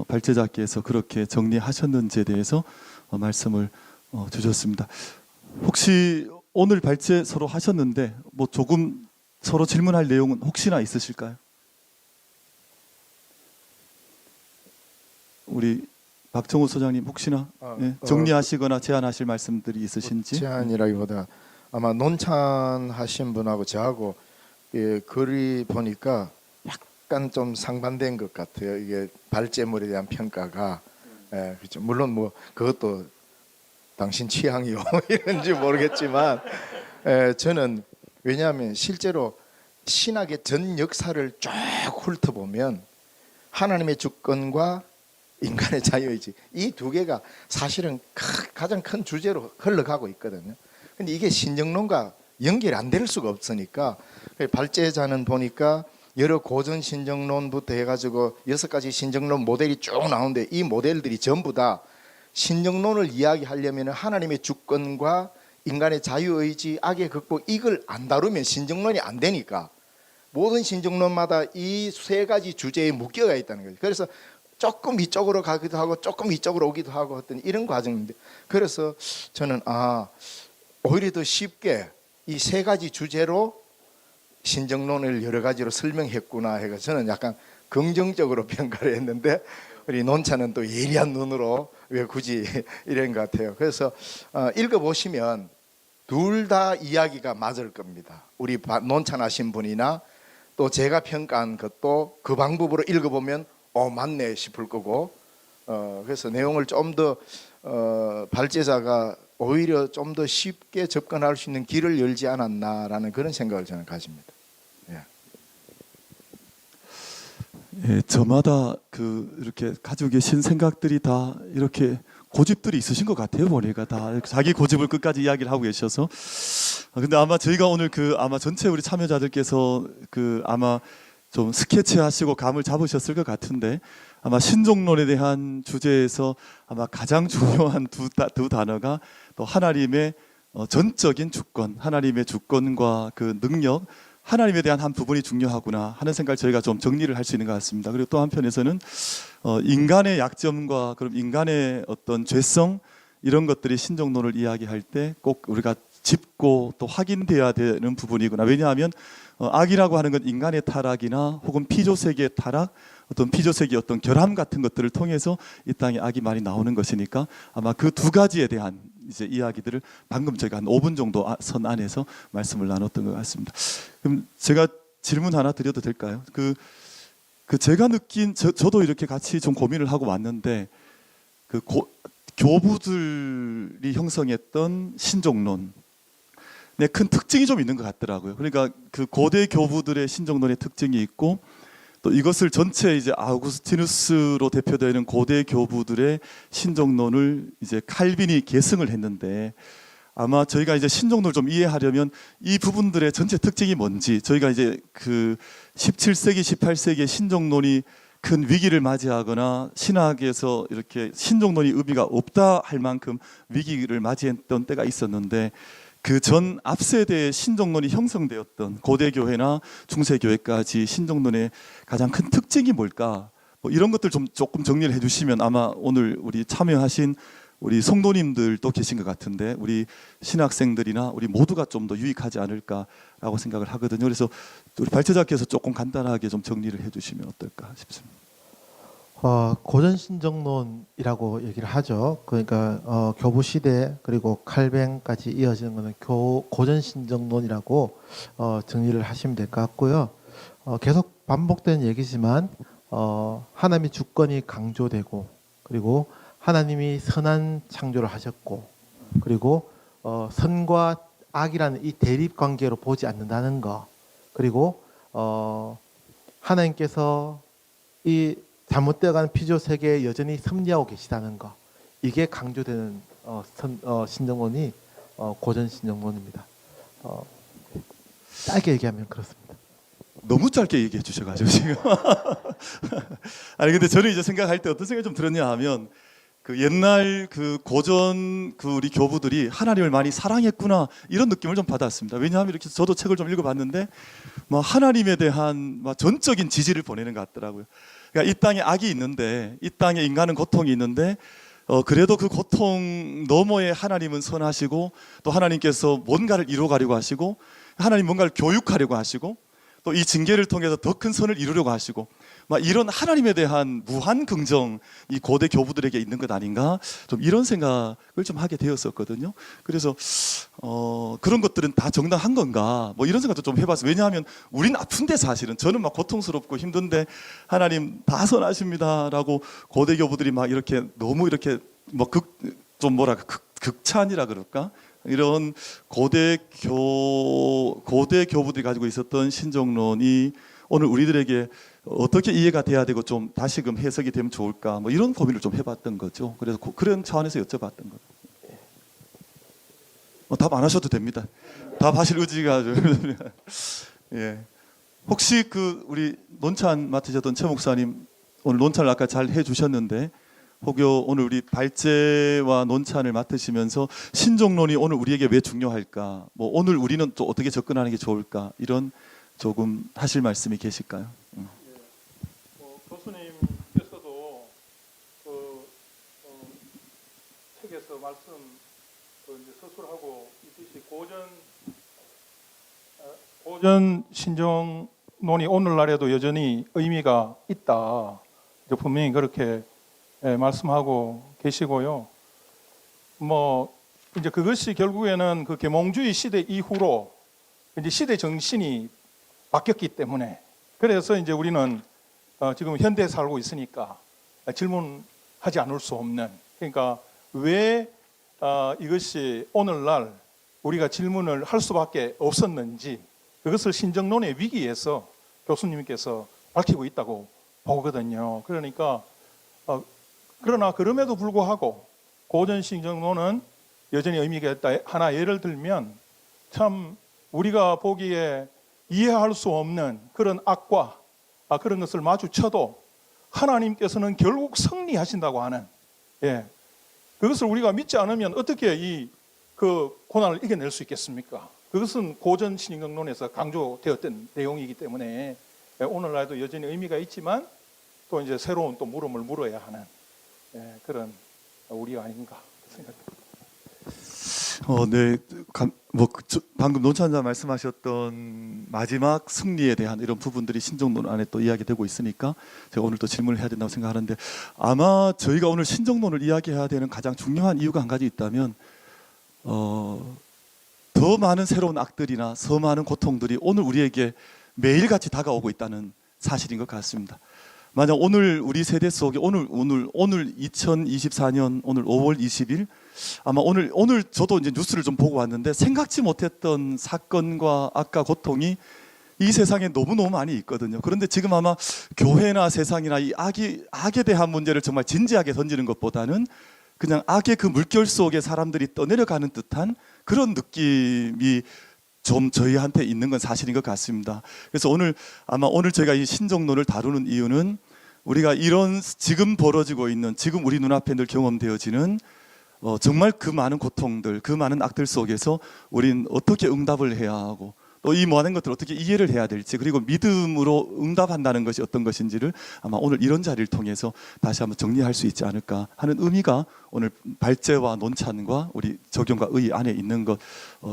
발제자께서 그렇게 정리하셨는지에 대해서 말씀을 주셨습니다. 혹시 오늘 발제 서로 하셨는데 조금 서로 질문할 내용은 혹시나 있으실까요? 우리 박정우 소장님 혹시나 정리하시거나 제안하실 말씀들이 있으신지? 제안이라기보다 아마 논찬하신 분하고 저하고 글이 보니까 약간 좀 상반된 것 같아요. 이게 발제물에 대한 평가가 그렇죠. 물론 그것도 당신 취향이요 이런지 모르겠지만 저는 왜냐하면 실제로 신학의 전 역사를 쭉 훑어보면 하나님의 주권과 인간의 자유의지 이 두 개가 사실은 가장 큰 주제로 흘러가고 있거든요. 근데 이게 신정론과 연결이 안 될 수가 없으니까 발제자는 보니까 여러 고전 신정론부터 해가지고 6가지 신정론 모델이 쭉 나오는데 이 모델들이 전부 다 신정론을 이야기하려면 하나님의 주권과 인간의 자유의지, 악의 극복 이걸 안 다루면 신정론이 안 되니까 모든 신정론마다 이 3가지 주제에 묶여가 있다는 거죠. 그래서 조금 이쪽으로 가기도 하고 조금 이쪽으로 오기도 하고 어떤 이런 과정인데 그래서 저는 오히려 더 쉽게 이 3가지 주제로 신정론을 여러 가지로 설명했구나 해서 저는 약간 긍정적으로 평가를 했는데 우리 논차는 또 예리한 눈으로 왜 굳이 이런 것 같아요. 그래서 읽어보시면 둘 다 이야기가 맞을 겁니다. 우리 논찬하신 분이나 또 제가 평가한 것도 그 방법으로 읽어보면 맞네 싶을 거고 그래서 내용을 좀 더 발제자가 오히려 좀 더 쉽게 접근할 수 있는 길을 열지 않았나라는 그런 생각을 저는 가집니다. 예, 저마다 이렇게 가지고 계신 생각들이 다 이렇게 고집들이 있으신 것 같아요. 보니까 다 자기 고집을 끝까지 이야기를 하고 계셔서. 근데 아마 저희가 오늘 아마 전체 우리 참여자들께서 아마 좀 스케치하시고 감을 잡으셨을 것 같은데 아마 신종론에 대한 주제에서 아마 가장 중요한 두 단어가 또 하나님의 전적인 주권, 하나님의 주권과 그 능력, 하나님에 대한 한 부분이 중요하구나 하는 생각을 저희가 좀 정리를 할 수 있는 것 같습니다. 그리고 또 한편에서는 인간의 약점과 그럼 인간의 어떤 죄성 이런 것들이 신종론을 이야기할 때 꼭 우리가 짚고 또 확인돼야 되는 부분이구나. 왜냐하면 악이라고 하는 건 인간의 타락이나 혹은 피조세계의 타락, 어떤 피조세계의 어떤 결함 같은 것들을 통해서 이 땅에 악이 많이 나오는 것이니까 아마 그 2가지에 대한 이제 이야기들을 방금 제가 한 5분 정도 선 안에서 말씀을 나눴던 것 같습니다. 그럼 제가 질문 하나 드려도 될까요? 제가 느낀 저도 이렇게 같이 좀 고민을 하고 왔는데 교부들이 형성했던 신종론 큰 특징이 좀 있는 것 같더라고요. 그러니까 고대 교부들의 신종론의 특징이 있고 또 이것을 전체 이제 아우구스티누스로 대표되는 고대 교부들의 신종론을 이제 칼빈이 계승을 했는데 아마 저희가 이제 신종론을 좀 이해하려면 이 부분들의 전체 특징이 뭔지 저희가 이제 17세기, 18세기의 신종론이 큰 위기를 맞이하거나 신학에서 이렇게 신종론이 의미가 없다 할 만큼 위기를 맞이했던 때가 있었는데 그 전 앞세대의 신종론이 형성되었던 고대교회나 중세교회까지 신종론의 가장 큰 특징이 뭘까? 이런 것들 좀 조금 정리를 해주시면 아마 오늘 우리 참여하신 우리 성도님들도 계신 것 같은데 우리 신학생들이나 우리 모두가 좀 더 유익하지 않을까라고 생각을 하거든요. 그래서 우리 발제자께서 조금 간단하게 좀 정리를 해주시면 어떨까 싶습니다. 고전 신정론이라고 얘기를 하죠. 그러니까 교부 시대 그리고 칼뱅까지 이어지는 것은 고전 신정론이라고 정리를 하시면 될 것 같고요. 계속 반복되는 얘기지만 하나님의 주권이 강조되고 그리고 하나님이 선한 창조를 하셨고 그리고 선과 악이라는 이 대립 관계로 보지 않는다는 것 그리고 하나님께서 이 잘못되어가는 피조 세계에 여전히 섭리하고 계시다는 것 이게 강조되는 신정론이 고전 신정론입니다. 짧게 얘기하면 그렇습니다. 너무 짧게 얘기해 주셔가지고 지금 아니 근데 저는 이제 생각할 때 어떤 생각이 좀 들었냐 하면 옛날 고전 우리 교부들이 하나님을 많이 사랑했구나 이런 느낌을 좀 받았습니다. 왜냐하면 이렇게 저도 책을 좀 읽어봤는데 하나님에 대한 전적인 지지를 보내는 것 같더라고요. 그러니까 이 땅에 악이 있는데 이 땅에 인간은 고통이 있는데 그래도 그 고통 너머에 하나님은 선하시고 또 하나님께서 뭔가를 이루어가려고 하시고 하나님 뭔가를 교육하려고 하시고 또 이 징계를 통해서 더 큰 선을 이루려고 하시고 이런 하나님에 대한 무한 긍정이 고대 교부들에게 있는 것 아닌가 좀 이런 생각을 좀 하게 되었었거든요. 그래서 그런 것들은 다 정당한 건가 이런 생각도 좀 해봤어요. 왜냐하면 우린 아픈데 사실은 저는 고통스럽고 힘든데 하나님 다 선하십니다라고 고대 교부들이 이렇게 너무 이렇게 좀 극찬이라 그럴까? 이런 고대 교부들이 가지고 있었던 신정론이 오늘 우리들에게 어떻게 이해가 돼야 되고 좀 다시금 해석이 되면 좋을까? 뭐 이런 고민을 좀 해봤던 거죠. 그래서 그런 차원에서 여쭤봤던 거예요. 답 안 하셔도 됩니다. 답하실 의지가 예. 혹시 그 우리 논찬 맡으셨던 최 목사님 오늘 논찬을 아까 잘 해주셨는데 혹여 오늘 우리 발제와 논찬을 맡으시면서 신정론이 오늘 우리에게 왜 중요할까? 뭐 오늘 우리는 또 어떻게 접근하는 게 좋을까? 이런 조금 하실 말씀이 계실까요? 교수님께서도 책에서 말씀 이제 서술하고 있듯이 고전 신정론이 오늘날에도 여전히 의미가 있다. 이제 분명히 그렇게 말씀하고 계시고요. 뭐 이제 그것이 결국에는 그 계몽주의 시대 이후로 이제 시대 정신이 바뀌었기 때문에 그래서 이제 우리는 지금 현대에 살고 있으니까 질문하지 않을 수 없는 그러니까 왜 이것이 오늘날 우리가 질문을 할 수밖에 없었는지 그것을 신정론의 위기에서 교수님께서 밝히고 있다고 보거든요. 그러니까 그러나 그럼에도 불구하고 고전 신정론은 여전히 의미가 있다. 하나 예를 들면 참 우리가 보기에 이해할 수 없는 그런 악과 그런 것을 마주쳐도 하나님께서는 결국 승리하신다고 하는 그것을 우리가 믿지 않으면 어떻게 그 고난을 이겨낼 수 있겠습니까? 그것은 고전 신정론에서 강조되었던 내용이기 때문에 오늘날도 여전히 의미가 있지만 또 이제 새로운 또 물음을 물어야 하는 그런 우리가 아닌가 생각합니다. 네, 방금 논찬자 말씀하셨던 마지막 승리에 대한 이런 부분들이 신정론 안에 또 이야기되고 있으니까 제가 오늘 또 질문을 해야 된다고 생각하는데 아마 저희가 오늘 신정론을 이야기해야 되는 가장 중요한 이유가 한 가지 있다면 더 많은 새로운 악들이나 더 많은 고통들이 오늘 우리에게 매일같이 다가오고 있다는 사실인 것 같습니다. 만약 오늘 우리 세대 속에 오늘 2024년 오늘 5월 20일 아마 오늘 저도 이제 뉴스를 좀 보고 왔는데 생각지 못했던 사건과 악과 고통이 이 세상에 너무너무 많이 있거든요. 그런데 지금 아마 교회나 세상이나 이 악에 대한 문제를 정말 진지하게 던지는 것보다는 그냥 악의 그 물결 속에 사람들이 떠내려가는 듯한 그런 느낌이 좀 저희한테 있는 건 사실인 것 같습니다. 그래서 오늘 저희가 이 신정론을 다루는 이유는 우리가 이런 지금 벌어지고 있는 지금 우리 눈앞에 늘 경험되어지는 정말 그 많은 고통들, 그 많은 악들 속에서 우린 어떻게 응답을 해야 하고 또 이 많은 것들을 어떻게 이해를 해야 될지 그리고 믿음으로 응답한다는 것이 어떤 것인지를 아마 오늘 이런 자리를 통해서 다시 한번 정리할 수 있지 않을까 하는 의미가 오늘 발제와 논찬과 우리 적용과 의 안에 있는 것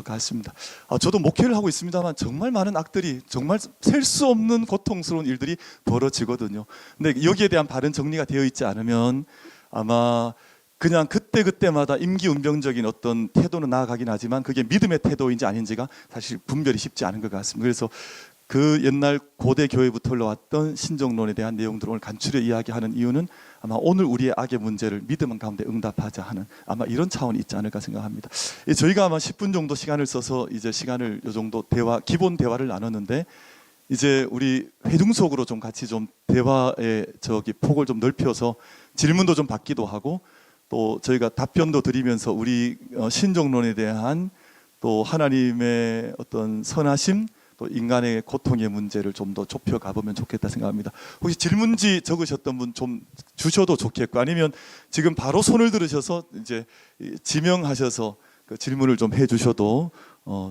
같습니다. 저도 목회를 하고 있습니다만 정말 많은 악들이 정말 셀 수 없는 고통스러운 일들이 벌어지거든요. 근데 여기에 대한 바른 정리가 되어 있지 않으면 아마 그냥 그때마다 임기응변적인 어떤 태도는 나아가긴 하지만 그게 믿음의 태도인지 아닌지가 사실 분별이 쉽지 않은 것 같습니다. 그래서 그 옛날 고대 교회부터 흘러왔던 신정론에 대한 내용들을 오늘 간추려 이야기하는 이유는 아마 오늘 우리의 악의 문제를 믿음 가운데 응답하자 하는 아마 이런 차원이 있지 않을까 생각합니다. 저희가 아마 10분 정도 시간을 써서 이제 시간을 요 정도 기본 대화를 나눴는데 이제 우리 회중 속으로 좀 같이 좀 대화의 폭을 좀 넓혀서 질문도 좀 받기도 하고 또 저희가 답변도 드리면서 우리 신정론에 대한 또 하나님의 어떤 선하심 또 인간의 고통의 문제를 좀 더 좁혀 가보면 좋겠다 생각합니다. 혹시 질문지 적으셨던 분 좀 주셔도 좋겠고 아니면 지금 바로 손을 들으셔서 이제 지명하셔서 그 질문을 좀 해주셔도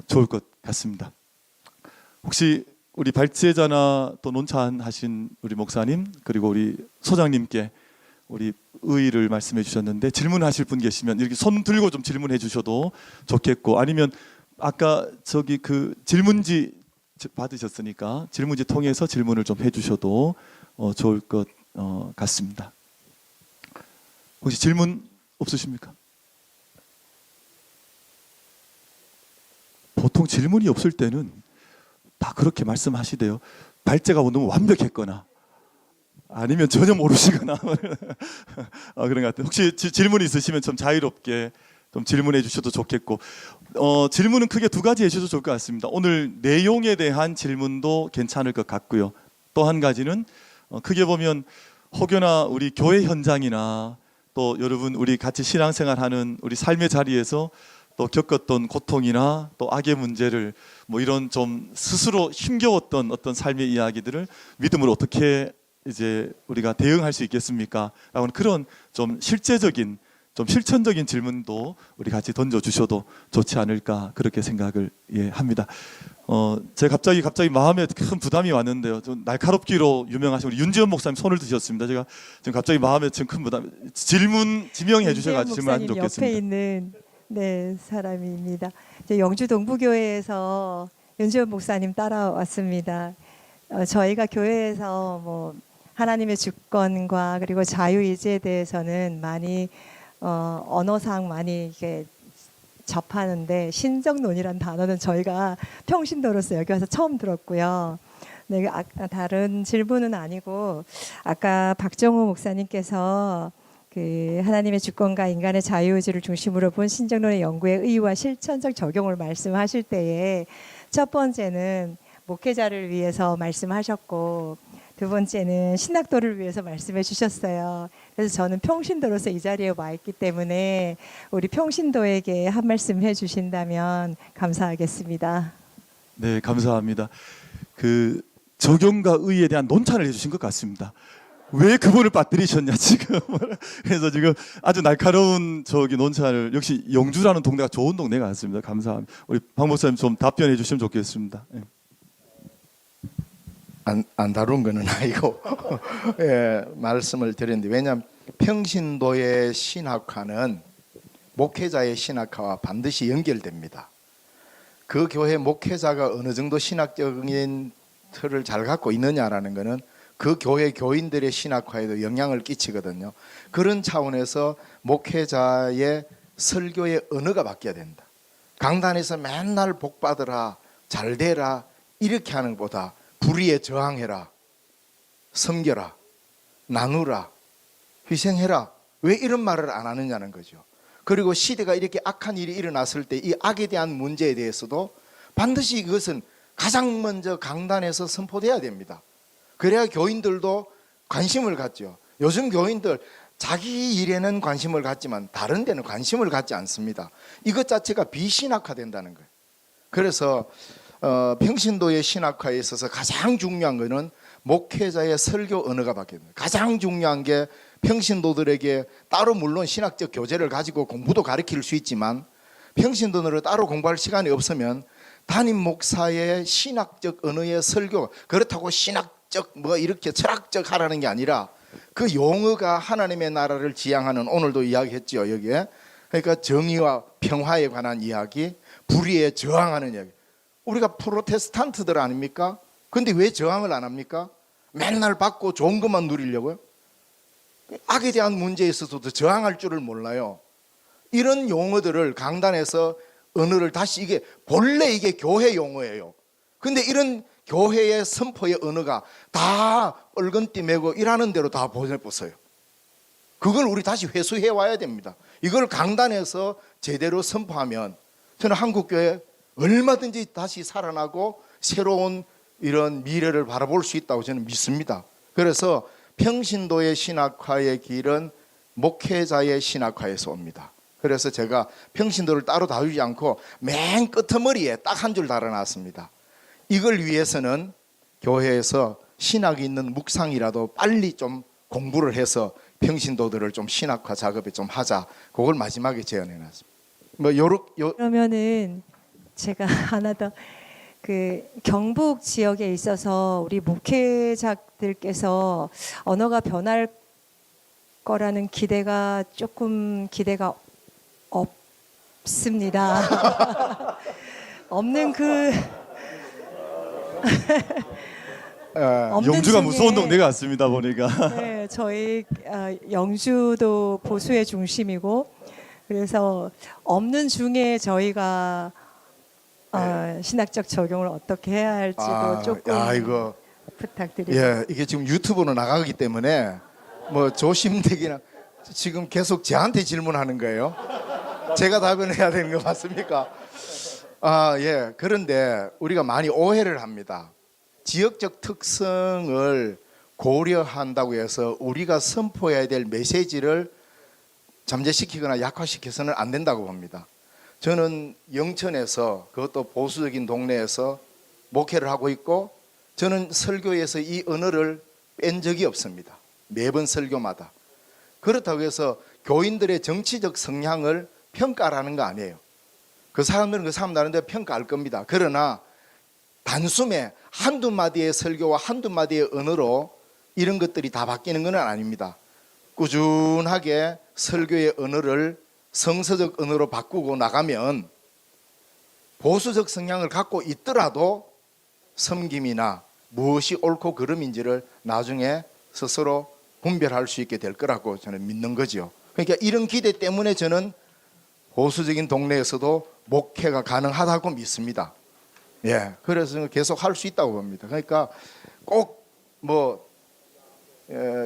좋을 것 같습니다. 혹시 우리 발제자나 또 논찬하신 우리 목사님 그리고 우리 소장님께 우리 의의를 말씀해 주셨는데 질문하실 분 계시면 이렇게 손 들고 좀 질문해 주셔도 좋겠고 아니면 아까 저기 그 질문지 받으셨으니까 질문지 통해서 질문을 좀 해주셔도 좋을 것 같습니다. 혹시 질문 없으십니까? 보통 질문이 없을 때는 다 그렇게 말씀하시대요. 발제가 너무 완벽했거나 아니면 전혀 모르시거나 그런 것 같아요. 혹시 질문 있으시면 좀 자유롭게 좀 질문해 주셔도 좋겠고 질문은 크게 두 가지 해주셔도 좋을 것 같습니다. 오늘 내용에 대한 질문도 괜찮을 것 같고요. 또 한 가지는 크게 보면 혹여나 우리 교회 현장이나 또 여러분 우리 같이 신앙생활하는 우리 삶의 자리에서 또 겪었던 고통이나 또 악의 문제를 뭐 이런 좀 스스로 힘겨웠던 어떤 삶의 이야기들을 믿음으로 어떻게 이제 우리가 대응할 수 있겠습니까? 라는 그런 좀 실제적인 좀 실천적인 질문도 우리 같이 던져 주셔도 좋지 않을까 그렇게 생각을 합니다. 제가 갑자기 마음에 큰 부담이 왔는데요. 좀 날카롭기로 유명하신 우리 윤지원 목사님 손을 드셨습니다. 제가 지금 갑자기 마음에 지금 큰 부담. 지명해 주셔가지고 질문하면 좋겠습니다. 옆에 있는 사람입니다. 이제 영주 동부교회에서 윤지원 목사님 따라왔습니다. 저희가 교회에서 뭐 하나님의 주권과 그리고 자유의지에 대해서는 많이 언어상 많이 이렇게 접하는데 신정론이란 단어는 저희가 평신도로서 여기 와서 처음 들었고요. 네, 다른 질문은 아니고 아까 박정호 목사님께서 그 하나님의 주권과 인간의 자유의지를 중심으로 본 신정론의 연구의 의의와 실천적 적용을 말씀하실 때에 첫 번째는 목회자를 위해서 말씀하셨고 두 번째는 신학도를 위해서 말씀해 주셨어요. 그래서 저는 평신도로서 이 자리에 와 있기 때문에 우리 평신도에게 한 말씀 해주신다면 감사하겠습니다. 네, 감사합니다. 그 적용과 의에 대한 논찬을 해주신 것 같습니다. 왜 그분을 빠뜨리셨냐 지금. 그래서 지금 아주 날카로운 논찬을 역시 영주라는 동네가 좋은 동네 같습니다. 감사합니다. 우리 박 목사님 좀 답변해 주시면 좋겠습니다. 네. 안 다룬 거는 아니고 예, 말씀을 드렸는데 왜냐하면 평신도의 신학화는 목회자의 신학화와 반드시 연결됩니다. 그 교회 목회자가 어느 정도 신학적인 틀을 잘 갖고 있느냐라는 것은 그 교회 교인들의 신학화에도 영향을 끼치거든요. 그런 차원에서 목회자의 설교의 언어가 바뀌어야 된다. 강단에서 맨날 복 받으라, 잘 되라 이렇게 하는 것보다 불의에 저항해라, 섬겨라, 나누라, 희생해라. 왜 이런 말을 안 하느냐는 거죠. 그리고 시대가 이렇게 악한 일이 일어났을 때 이 악에 대한 문제에 대해서도 반드시 이것은 가장 먼저 강단에서 선포돼야 됩니다. 그래야 교인들도 관심을 갖죠. 요즘 교인들 자기 일에는 관심을 갖지만 다른 데는 관심을 갖지 않습니다. 이것 자체가 비신학화된다는 거예요. 그래서 평신도의 신학화에 있어서 가장 중요한 것은 목회자의 설교 언어가 바뀌는 거예요. 가장 중요한 게 평신도들에게 따로 물론 신학적 교재를 가지고 공부도 가르칠 수 있지만 평신도들을 따로 공부할 시간이 없으면 담임 목사의 신학적 언어의 설교, 그렇다고 신학적 뭐 이렇게 철학적 하라는 게 아니라 그 용어가 하나님의 나라를 지향하는, 오늘도 이야기했죠 여기에. 그러니까 정의와 평화에 관한 이야기, 불의에 저항하는 이야기. 우리가 프로테스탄트들 아닙니까? 근데 왜 저항을 안 합니까? 맨날 받고 좋은 것만 누리려고요? 악에 대한 문제에 있어서도 저항할 줄을 몰라요. 이런 용어들을 강단에서 언어를 다시, 이게 본래 이게 교회 용어예요. 근데 이런 교회의 선포의 언어가 다 얼건띠 메고 일하는 대로 다 보내버려요. 그걸 우리 다시 회수해 와야 됩니다. 이걸 강단에서 제대로 선포하면 저는 한국교회 얼마든지 다시 살아나고 새로운 이런 미래를 바라볼 수 있다고 저는 믿습니다. 그래서 평신도의 신학화의 길은 목회자의 신학화에서 옵니다. 그래서 제가 평신도를 따로 다루지 않고 맨 끄트머리에 딱 한 줄 달아놨습니다. 이걸 위해서는 교회에서 신학이 있는 묵상이라도 빨리 좀 공부를 해서 평신도들을 좀 신학화 작업에 좀 하자. 그걸 마지막에 제안해놨습니다. 그러면은 제가 하나 더, 그 경북 지역에 있어서 우리 목회자들께서 언어가 변할 거라는 기대가 없습니다. 없는 그 없는 영주가 중에, 무서운 동네 같습니다 보니까. 네, 저희 영주도 보수의 중심이고, 그래서 없는 중에 저희가 신학적 적용을 어떻게 해야 할지도 조금 이거 부탁드립니다. 예, 이게 지금 유튜브로 나가기 때문에 뭐 조심되기나 지금 계속 저한테 질문하는 거예요. 제가 답변 해야 되는 거 맞습니까? 예. 그런데 우리가 많이 오해를 합니다. 지역적 특성을 고려한다고 해서 우리가 선포해야 될 메시지를 잠재시키거나 약화시켜서는 안 된다고 봅니다. 저는 영천에서, 그것도 보수적인 동네에서 목회를 하고 있고, 저는 설교에서 이 언어를 뺀 적이 없습니다. 매번 설교마다. 그렇다고 해서 교인들의 정치적 성향을 평가라는 거 아니에요. 그 사람들은 그 사람 나름대로 평가할 겁니다. 그러나 단숨에 한두 마디의 설교와 한두 마디의 언어로 이런 것들이 다 바뀌는 건 아닙니다. 꾸준하게 설교의 언어를 성서적 언어로 바꾸고 나가면 보수적 성향을 갖고 있더라도 섬김이나 무엇이 옳고 그름인지를 나중에 스스로 분별할 수 있게 될 거라고 저는 믿는 거죠. 그러니까 이런 기대 때문에 저는 보수적인 동네에서도 목회가 가능하다고 믿습니다. 예, 그래서 계속 할 수 있다고 봅니다. 그러니까 꼭 뭐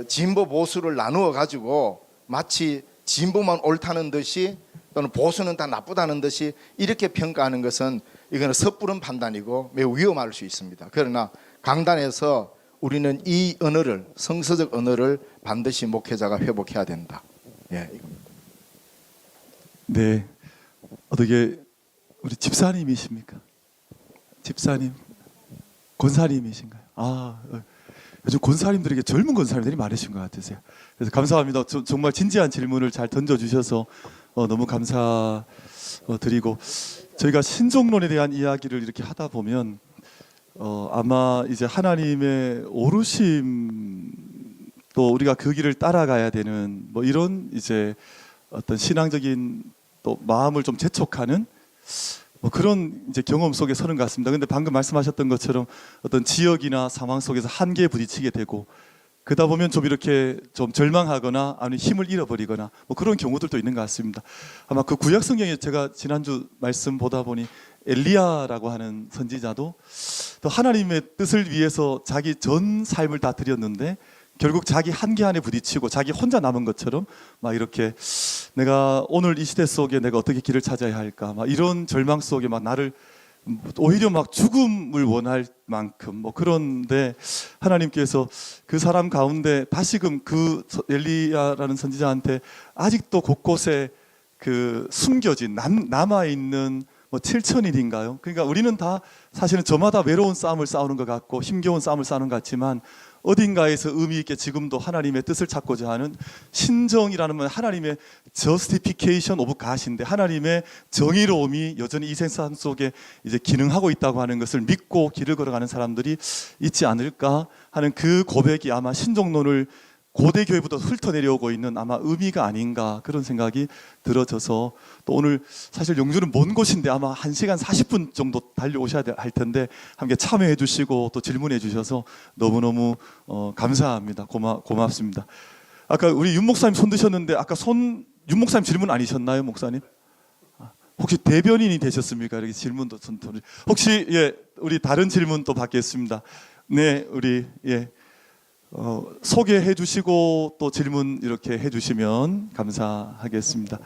진보 보수를 나누어 가지고 마치 진보만 옳다는 듯이 또는 보수는 다 나쁘다는 듯이 이렇게 평가하는 것은 이거는 섣부른 판단이고 매우 위험할 수 있습니다. 그러나 강단에서 우리는 이 언어를, 성서적 언어를 반드시 목회자가 회복해야 된다. 예, 이겁니다. 네, 어떻게 우리 집사님이십니까? 집사님, 권사님이신가요? 요즘 권사님들에게 젊은 권사님들이 많으신 것 같으세요. 그래서 감사합니다. 정말 진지한 질문을 잘 던져주셔서 너무 감사드리고, 저희가 신종론에 대한 이야기를 이렇게 하다 보면 아마 이제 하나님의 오르심, 또 우리가 그 길을 따라가야 되는 뭐 이런 이제 어떤 신앙적인 또 마음을 좀 재촉하는 뭐 그런 이제 경험 속에 서는 것 같습니다. 근데 방금 말씀하셨던 것처럼 어떤 지역이나 상황 속에서 한계에 부딪히게 되고, 그러다 보면 좀 이렇게 좀 절망하거나 아니면 힘을 잃어버리거나 뭐 그런 경우들도 있는 것 같습니다. 아마 그 구약 성경에 제가 지난주 말씀 보다 보니 엘리야라고 하는 선지자도 또 하나님의 뜻을 위해서 자기 전 삶을 다 드렸는데 결국 자기 한계 안에 부딪히고 자기 혼자 남은 것처럼 막 이렇게 내가 오늘 이 시대 속에 내가 어떻게 길을 찾아야 할까, 막 이런 절망 속에 막 나를 오히려 막 죽음을 원할 만큼 뭐 그런데 하나님께서 그 사람 가운데 다시금 그 엘리야라는 선지자한테 아직도 곳곳에 그 숨겨진 남아 있는 뭐 7,000일인가요? 그러니까 우리는 다 사실은 저마다 외로운 싸움을 싸우는 것 같고 힘겨운 싸움을 싸우는 것 같지만 어딘가에서 의미 있게 지금도 하나님의 뜻을 찾고자 하는 신정이라는 건 하나님의 justification of God인데 하나님의 정의로움이 여전히 이 세상 속에 이제 기능하고 있다고 하는 것을 믿고 길을 걸어가는 사람들이 있지 않을까 하는 그 고백이 아마 신종론을 고대 교회부터 훑어내려오고 있는 아마 의미가 아닌가 그런 생각이 들어져서, 또 오늘 사실 영주는 먼 곳인데 아마 1시간 40분 정도 달려오셔야 할 텐데 함께 참여해 주시고 또 질문해 주셔서 너무너무 감사합니다. 고맙습니다. 아까 우리 윤 목사님 손 드셨는데 아까 윤 목사님 질문 아니셨나요, 목사님? 혹시 대변인이 되셨습니까? 이렇게 질문도 혹시 우리 다른 질문 또 받겠습니다. 네, 우리 소개해 주시고 또 질문 이렇게 해 주시면 감사하겠습니다.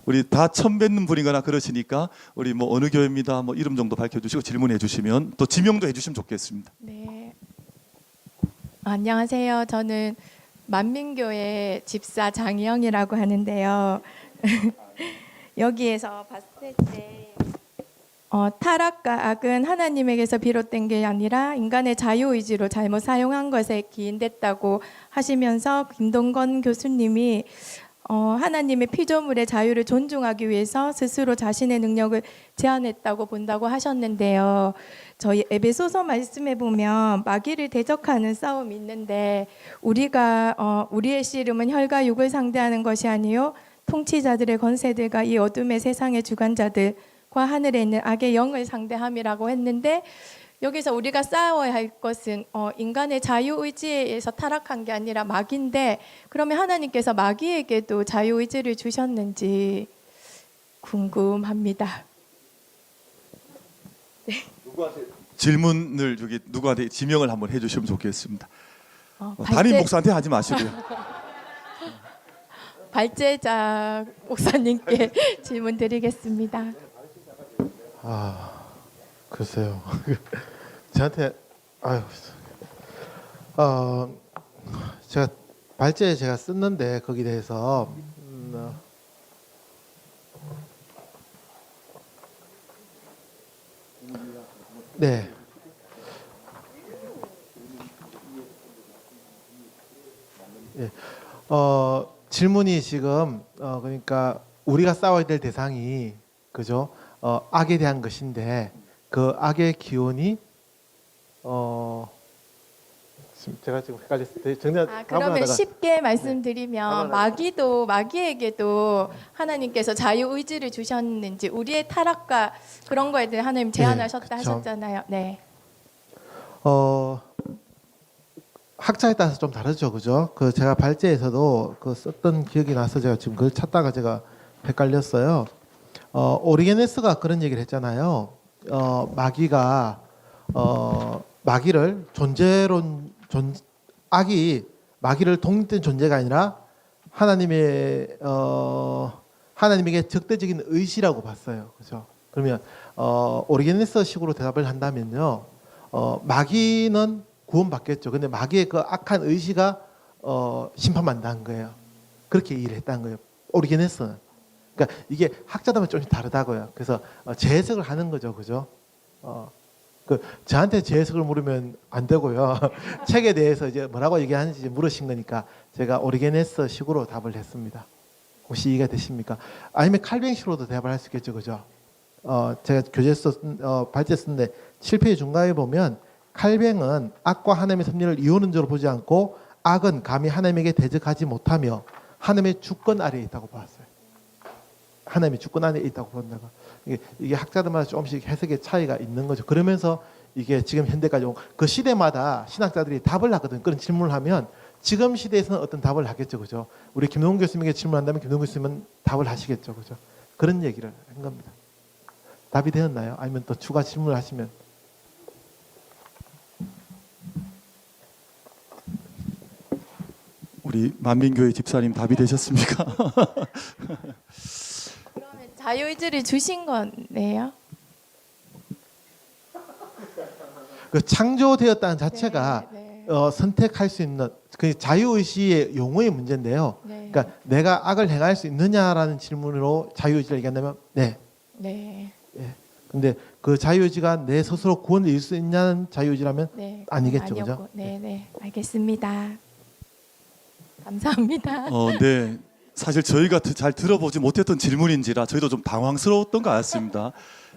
우리 다 처음 뵙는 분이거나 그러시니까 우리 뭐 어느 교회입니다 뭐 이름 정도 밝혀 주시고 질문해 주시면 또 지명도 해 주시면 좋겠습니다. 네. 안녕하세요. 저는 만민교회 집사 장희영이라고 하는데요. 여기에서 봤을 때 타락과 악은 하나님에게서 비롯된 게 아니라 인간의 자유의지로 잘못 사용한 것에 기인됐다고 하시면서 김동건 교수님이 하나님의 피조물의 자유를 존중하기 위해서 스스로 자신의 능력을 제한했다고 본다고 하셨는데요. 저희 에베소서 말씀에 보면 마귀를 대적하는 싸움이 있는데 우리의 씨름은 혈과 육을 상대하는 것이 아니요 통치자들의 권세들과 이 어둠의 세상의 주관자들 과 하늘에 있는 악의 영을 상대함이라고 했는데, 여기서 우리가 싸워야 할 것은 인간의 자유의지에 의해서 타락한 게 아니라 마귀인데, 그러면 하나님께서 마귀에게도 자유의지를 주셨는지 궁금합니다. 네. 질문을 여기 누구한테 지명을 한번 해주시면 좋겠습니다. 담임 발제- 목사한테 하지 마시고요. 발제자 목사님께 질문 드리겠습니다. 글쎄요. 저한테 제가 발제에 제가 썼는데 거기에 대해서 네. 예. 질문이 지금 그러니까 우리가 싸워야 될 대상이 그죠? 악에 대한 것인데 그 악의 기원이 제가 지금 헷갈렸어요. 그러면 쉽게 말씀드리면 마귀에게도 하나님께서 자유 의지를 주셨는지 우리의 타락과 그런 거에 대해 하나님 제한하셨다 그쵸. 하셨잖아요. 네. 학자에 따라서 좀 다르죠, 그죠? 그 제가 발제에서도 그 썼던 기억이 나서 제가 지금 그걸 찾다가 제가 헷갈렸어요. 오리게네스가 그런 얘기를 했잖아요. 마귀를 악이 마귀를 독립된 존재가 아니라 하나님에게 적대적인 의지라고 봤어요, 그죠? 그러면 오리게네스식으로 대답을 한다면요, 마귀는 구원받겠죠. 근데 마귀의 그 악한 의지가 심판받는다는 거예요. 그렇게 이해를 했다는 거예요. 오리게네스는. 그러니까 이게 학자들마다 좀 다르다고요. 그래서 재해석을 하는 거죠, 그죠? 저한테 재해석을 물으면 안 되고요. 책에 대해서 이제 뭐라고 얘기하는지 물으신 거니까 제가 오리게네스식으로 답을 했습니다. 혹시 이해가 되십니까? 아니면 칼뱅식으로도 대답을 할 수 있겠죠, 그죠? 제가 발제 썼는데 7페이지 중간에 보면 칼뱅은 악과 하나님의 섭리를 이루는 줄로 보지 않고 악은 감히 하나님에게 대적하지 못하며 하나님의 주권 아래에 있다고 봤어요. 하나님의 주권 안에 있다고 본다고. 이게 학자들마다 조금씩 해석의 차이가 있는 거죠. 그러면서 이게 지금 현대까지 온 그 시대마다 신학자들이 답을 하거든요. 그런 질문을 하면 지금 시대에서는 어떤 답을 하겠죠, 그죠? 우리 김동훈 교수님에게 질문한다면 김동훈 교수님은 답을 하시겠죠, 그죠? 그런 얘기를 한 겁니다. 답이 되었나요? 아니면 또 추가 질문을 하시면? 우리 만민교회 집사님 답이 되셨습니까? 그러면 자유의지를 주신 거네요. 그 창조되었다는 자체가 네. 선택할 수 있는 그 자유의지의 용어의 문제인데요. 네. 그러니까 내가 악을 행할 수 있느냐라는 질문으로 자유의지를 얘기한다면 네. 네. 근데 그 자유의지가 내 스스로 구원을 이룰 수 있냐는 자유의지라면 네. 아니겠죠, 아니었고. 그죠? 네, 네. 알겠습니다. 감사합니다. 네. 사실 저희가 잘 들어보지 못했던 질문인지라 저희도 좀 당황스러웠던 것 같습니다.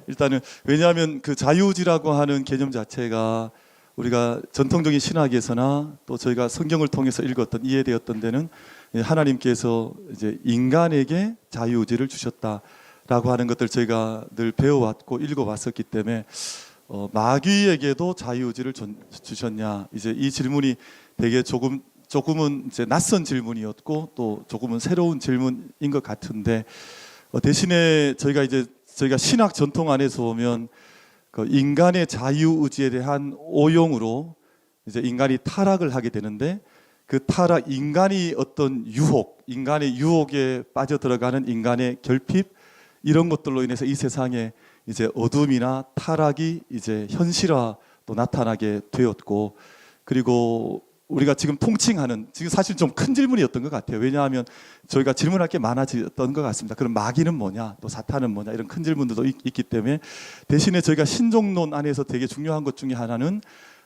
일단은 왜냐하면 그 자유의지라고 하는 개념 자체가 우리가 전통적인 신학에서나 또 저희가 성경을 통해서 읽었던 이해되었던 데는 하나님께서 이제 인간에게 자유의지를 주셨다라고 하는 것들 저희가 늘 배워왔고 읽어왔었기 때문에 마귀에게도 자유의지를 주셨냐, 이제 이 질문이 되게 조금은 이제 낯선 질문이었고 또 조금은 새로운 질문인 것 같은데 대신에 저희가 신학 전통 안에서 보면 그 인간의 자유의지에 대한 오용으로 이제 인간이 타락을 하게 되는데 그 타락, 인간이 어떤 인간의 유혹에 빠져들어가는 인간의 결핍 이런 것들로 인해서 이 세상에 이제 어둠이나 타락이 이제 현실화 또 나타나게 되었고, 그리고 우리가 지금 통칭하는, 지금 사실 좀 큰 질문이었던 것 같아요. 왜냐하면 저희가 질문할 게 많아졌던 것 같습니다. 그럼 마귀는 뭐냐, 또 사탄은 뭐냐, 이런 큰 질문들도 있기 때문에 대신에 저희가 신종론 안에서 되게 중요한 것 중에 하나는,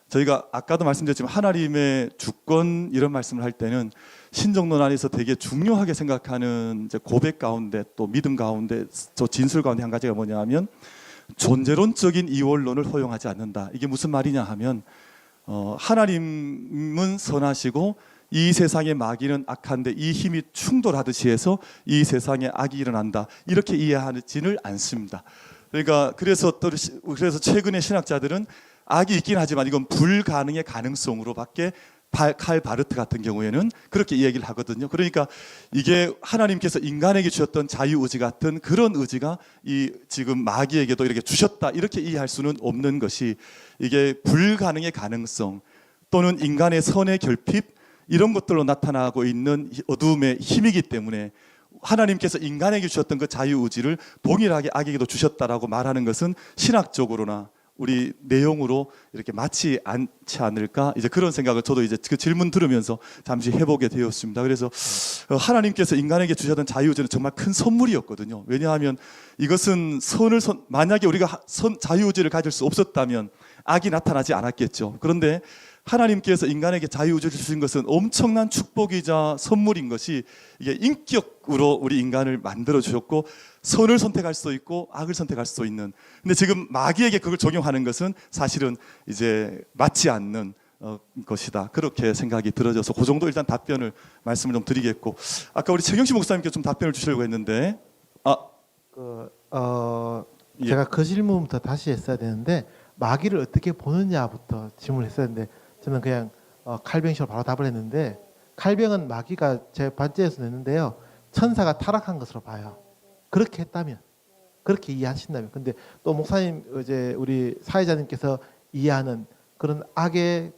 저희가 아까도 말씀드렸지만 하나님의 주권 이런 말씀을 할 때는 신종론 안에서 되게 중요하게 생각하는 이제 고백 가운데 또 믿음 가운데 저 진술 가운데 한 가지가 뭐냐 하면 존재론적인 이원론을 허용하지 않는다. 이게 무슨 말이냐 하면 하나님은 선하시고 이 세상의 마귀는 악한데 이 힘이 충돌하듯이 해서 이 세상에 악이 일어난다, 이렇게 이해하지는 않습니다. 그러니까 그래서 최근에 신학자들은 악이 있긴 하지만 이건 불가능의 가능성으로밖에, 칼 바르트 같은 경우에는 그렇게 이야기를 하거든요. 그러니까 이게 하나님께서 인간에게 주셨던 자유의지 같은 그런 의지가 이 지금 마귀에게도 이렇게 주셨다, 이렇게 이해할 수는 없는 것이, 이게 불가능의 가능성 또는 인간의 선의 결핍 이런 것들로 나타나고 있는 어둠의 힘이기 때문에 하나님께서 인간에게 주셨던 그 자유의지를 동일하게 악에게도 주셨다라고 말하는 것은 신학적으로나 우리 내용으로 이렇게 맞지 않지 않을까, 이제 그런 생각을 저도 이제 그 질문 들으면서 잠시 해보게 되었습니다. 그래서 하나님께서 인간에게 주셨던 자유의지는 정말 큰 선물이었거든요. 왜냐하면 이것은 만약에 우리가 자유의지를 가질 수 없었다면 악이 나타나지 않았겠죠. 그런데 하나님께서 인간에게 자유의지를 주신 것은 엄청난 축복이자 선물인 것이, 이게 인격으로 우리 인간을 만들어 주셨고 선을 선택할 수도 있고 악을 선택할 수도 있는, 근데 지금 마귀에게 그걸 적용하는 것은 사실은 이제 맞지 않는 것이다, 그렇게 생각이 들어져서 그 정도 일단 답변을 말씀을 좀 드리겠고, 아까 우리 최경식 목사님께 좀 답변을 주시려고 했는데 예. 제가 그 질문부터 다시 했어야 되는데 마귀를 어떻게 보느냐부터 질문을 했어야 되는데 저는 그냥 칼병식으로 바로 답을 했는데, 칼병은 마귀가 제 반지에서 냈는데요, 천사가 타락한 것으로 봐요. 그렇게 했다면, 그렇게 이해하신다면. 근데 또 목사님, 이제 우리 사회자님께서 이해하는 그런 악의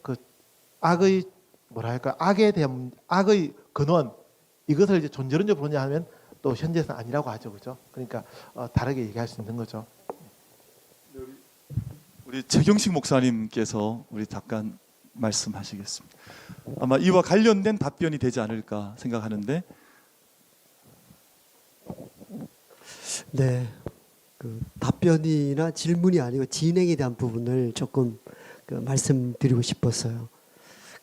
뭐랄까, 악에 대한 악의 근원, 이것을 이제 존재론적으로 보냐 하면 또 현재에서는 아니라고 하죠, 그죠? 그러니까 다르게 얘기할 수 있는 거죠. 우리 최경식 목사님께서 우리 잠깐 말씀하시겠습니다. 아마 이와 관련된 답변이 되지 않을까 생각하는데. 네, 그 답변이나 질문이 아니고 진행에 대한 부분을 조금 말씀드리고 싶었어요.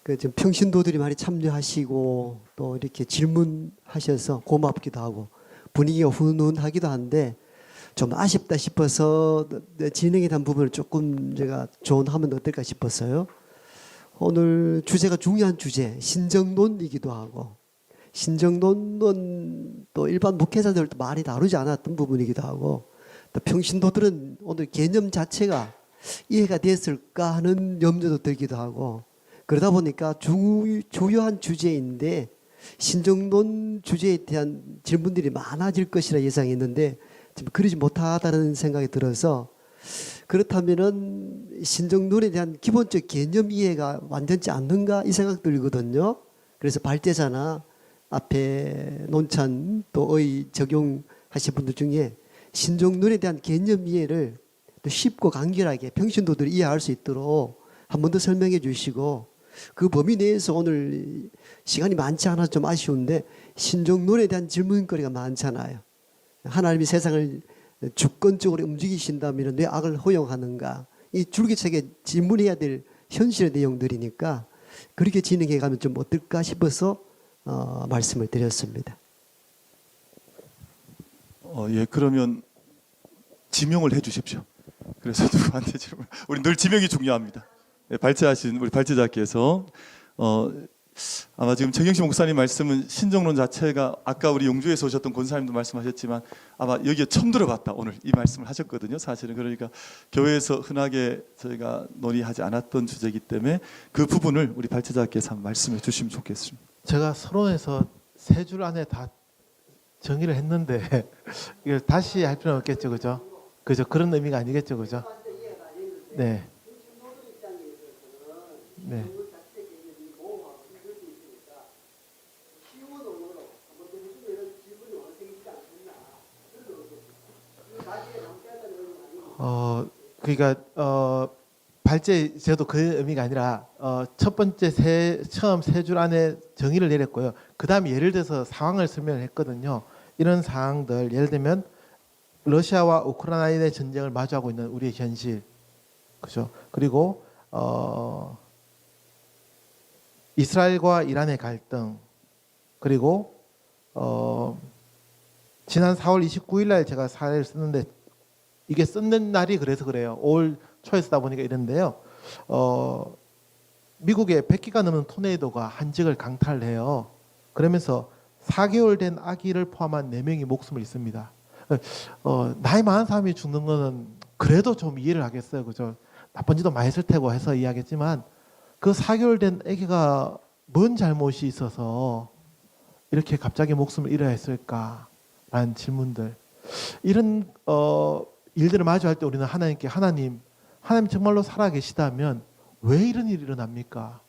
지금 평신도들이 많이 참여하시고 또 이렇게 질문하셔서 고맙기도 하고 분위기가 훈훈하기도 한데 좀 아쉽다 싶어서 진행에 대한 부분을 조금 제가 조언하면 어떨까 싶었어요. 오늘 주제가 중요한 주제, 신정론이기도 하고, 신정론은 또 일반 목회자들도 많이 다루지 않았던 부분이기도 하고, 또 평신도들은 오늘 개념 자체가 이해가 됐을까 하는 염려도 들기도 하고, 그러다 보니까 주요한 주제인데 신정론 주제에 대한 질문들이 많아질 것이라 예상했는데 지금 그러지 못하다는 생각이 들어서, 그렇다면은 신정론에 대한 기본적 개념 이해가 완전치 않는가 이 생각 들거든요. 그래서 발제자나 앞에 논찬 또 의 적용하신 분들 중에 신정론에 대한 개념 이해를 또 쉽고 간결하게 평신도들이 이해할 수 있도록 한 번 더 설명해 주시고, 그 범위 내에서 오늘 시간이 많지 않아서 좀 아쉬운데 신정론에 대한 질문거리가 많잖아요. 하나님이 세상을 주권적으로 움직이신다면 왜 악을 허용하는가, 이 줄기차게 질문해야 될 현실의 내용들이니까 그렇게 진행해 가면 좀 어떨까 싶어서 말씀을 드렸습니다. 예, 그러면 지명을 해주십시오. 그래서 누구한테 질문? 우리 늘 지명이 중요합니다. 예, 발제하신 우리 발제자께서 아마 지금 최경식 목사님 말씀은 신정론 자체가 아까 우리 용주에서 오셨던 권사님도 말씀하셨지만 아마 여기에 처음 들어봤다 오늘 이 말씀을 하셨거든요. 사실은 그러니까 교회에서 흔하게 저희가 논의하지 않았던 주제이기 때문에 그 부분을 우리 발제자께서 한번 말씀해 주시면 좋겠습니다. 제가 서론에서 3줄 안에 다 정의를 했는데 이걸 다시 할 필요는 없겠죠, 그죠? 그죠? 그런 의미가 아니겠죠, 그죠? 네. 네. 그러니까 발제 저도 그 의미가 아니라 첫 번째 처음 3줄 안에 정의를 내렸고요. 그 다음에 예를 들어서 상황을 설명을 했거든요. 이런 상황들, 예를 들면 러시아와 우크라이나의 전쟁을 마주하고 있는 우리의 현실, 그죠? 그리고 이스라엘과 이란의 갈등, 그리고 지난 4월 29일 날 제가 사례를 썼는데 이게 쓰는 날이 그래서 그래요. 5월 초에 쓰다 보니까 이런데요. 미국에 100기가 넘는 토네이도가 한직을 강탈해요. 그러면서 4개월 된 아기를 포함한 4명이 목숨을 잃습니다. 나이 많은 사람이 죽는 거는 그래도 좀 이해를 하겠어요, 그죠? 나쁜 짓도 많이 했을 테고 해서 이해하겠지만 그 4개월 된 아기가 뭔 잘못이 있어서 이렇게 갑자기 목숨을 잃어야 했을까라는 질문들, 이런 일들을 마주할 때 우리는 하나님께 하나님 정말로 살아계시다면 왜 이런 일이 일어납니까?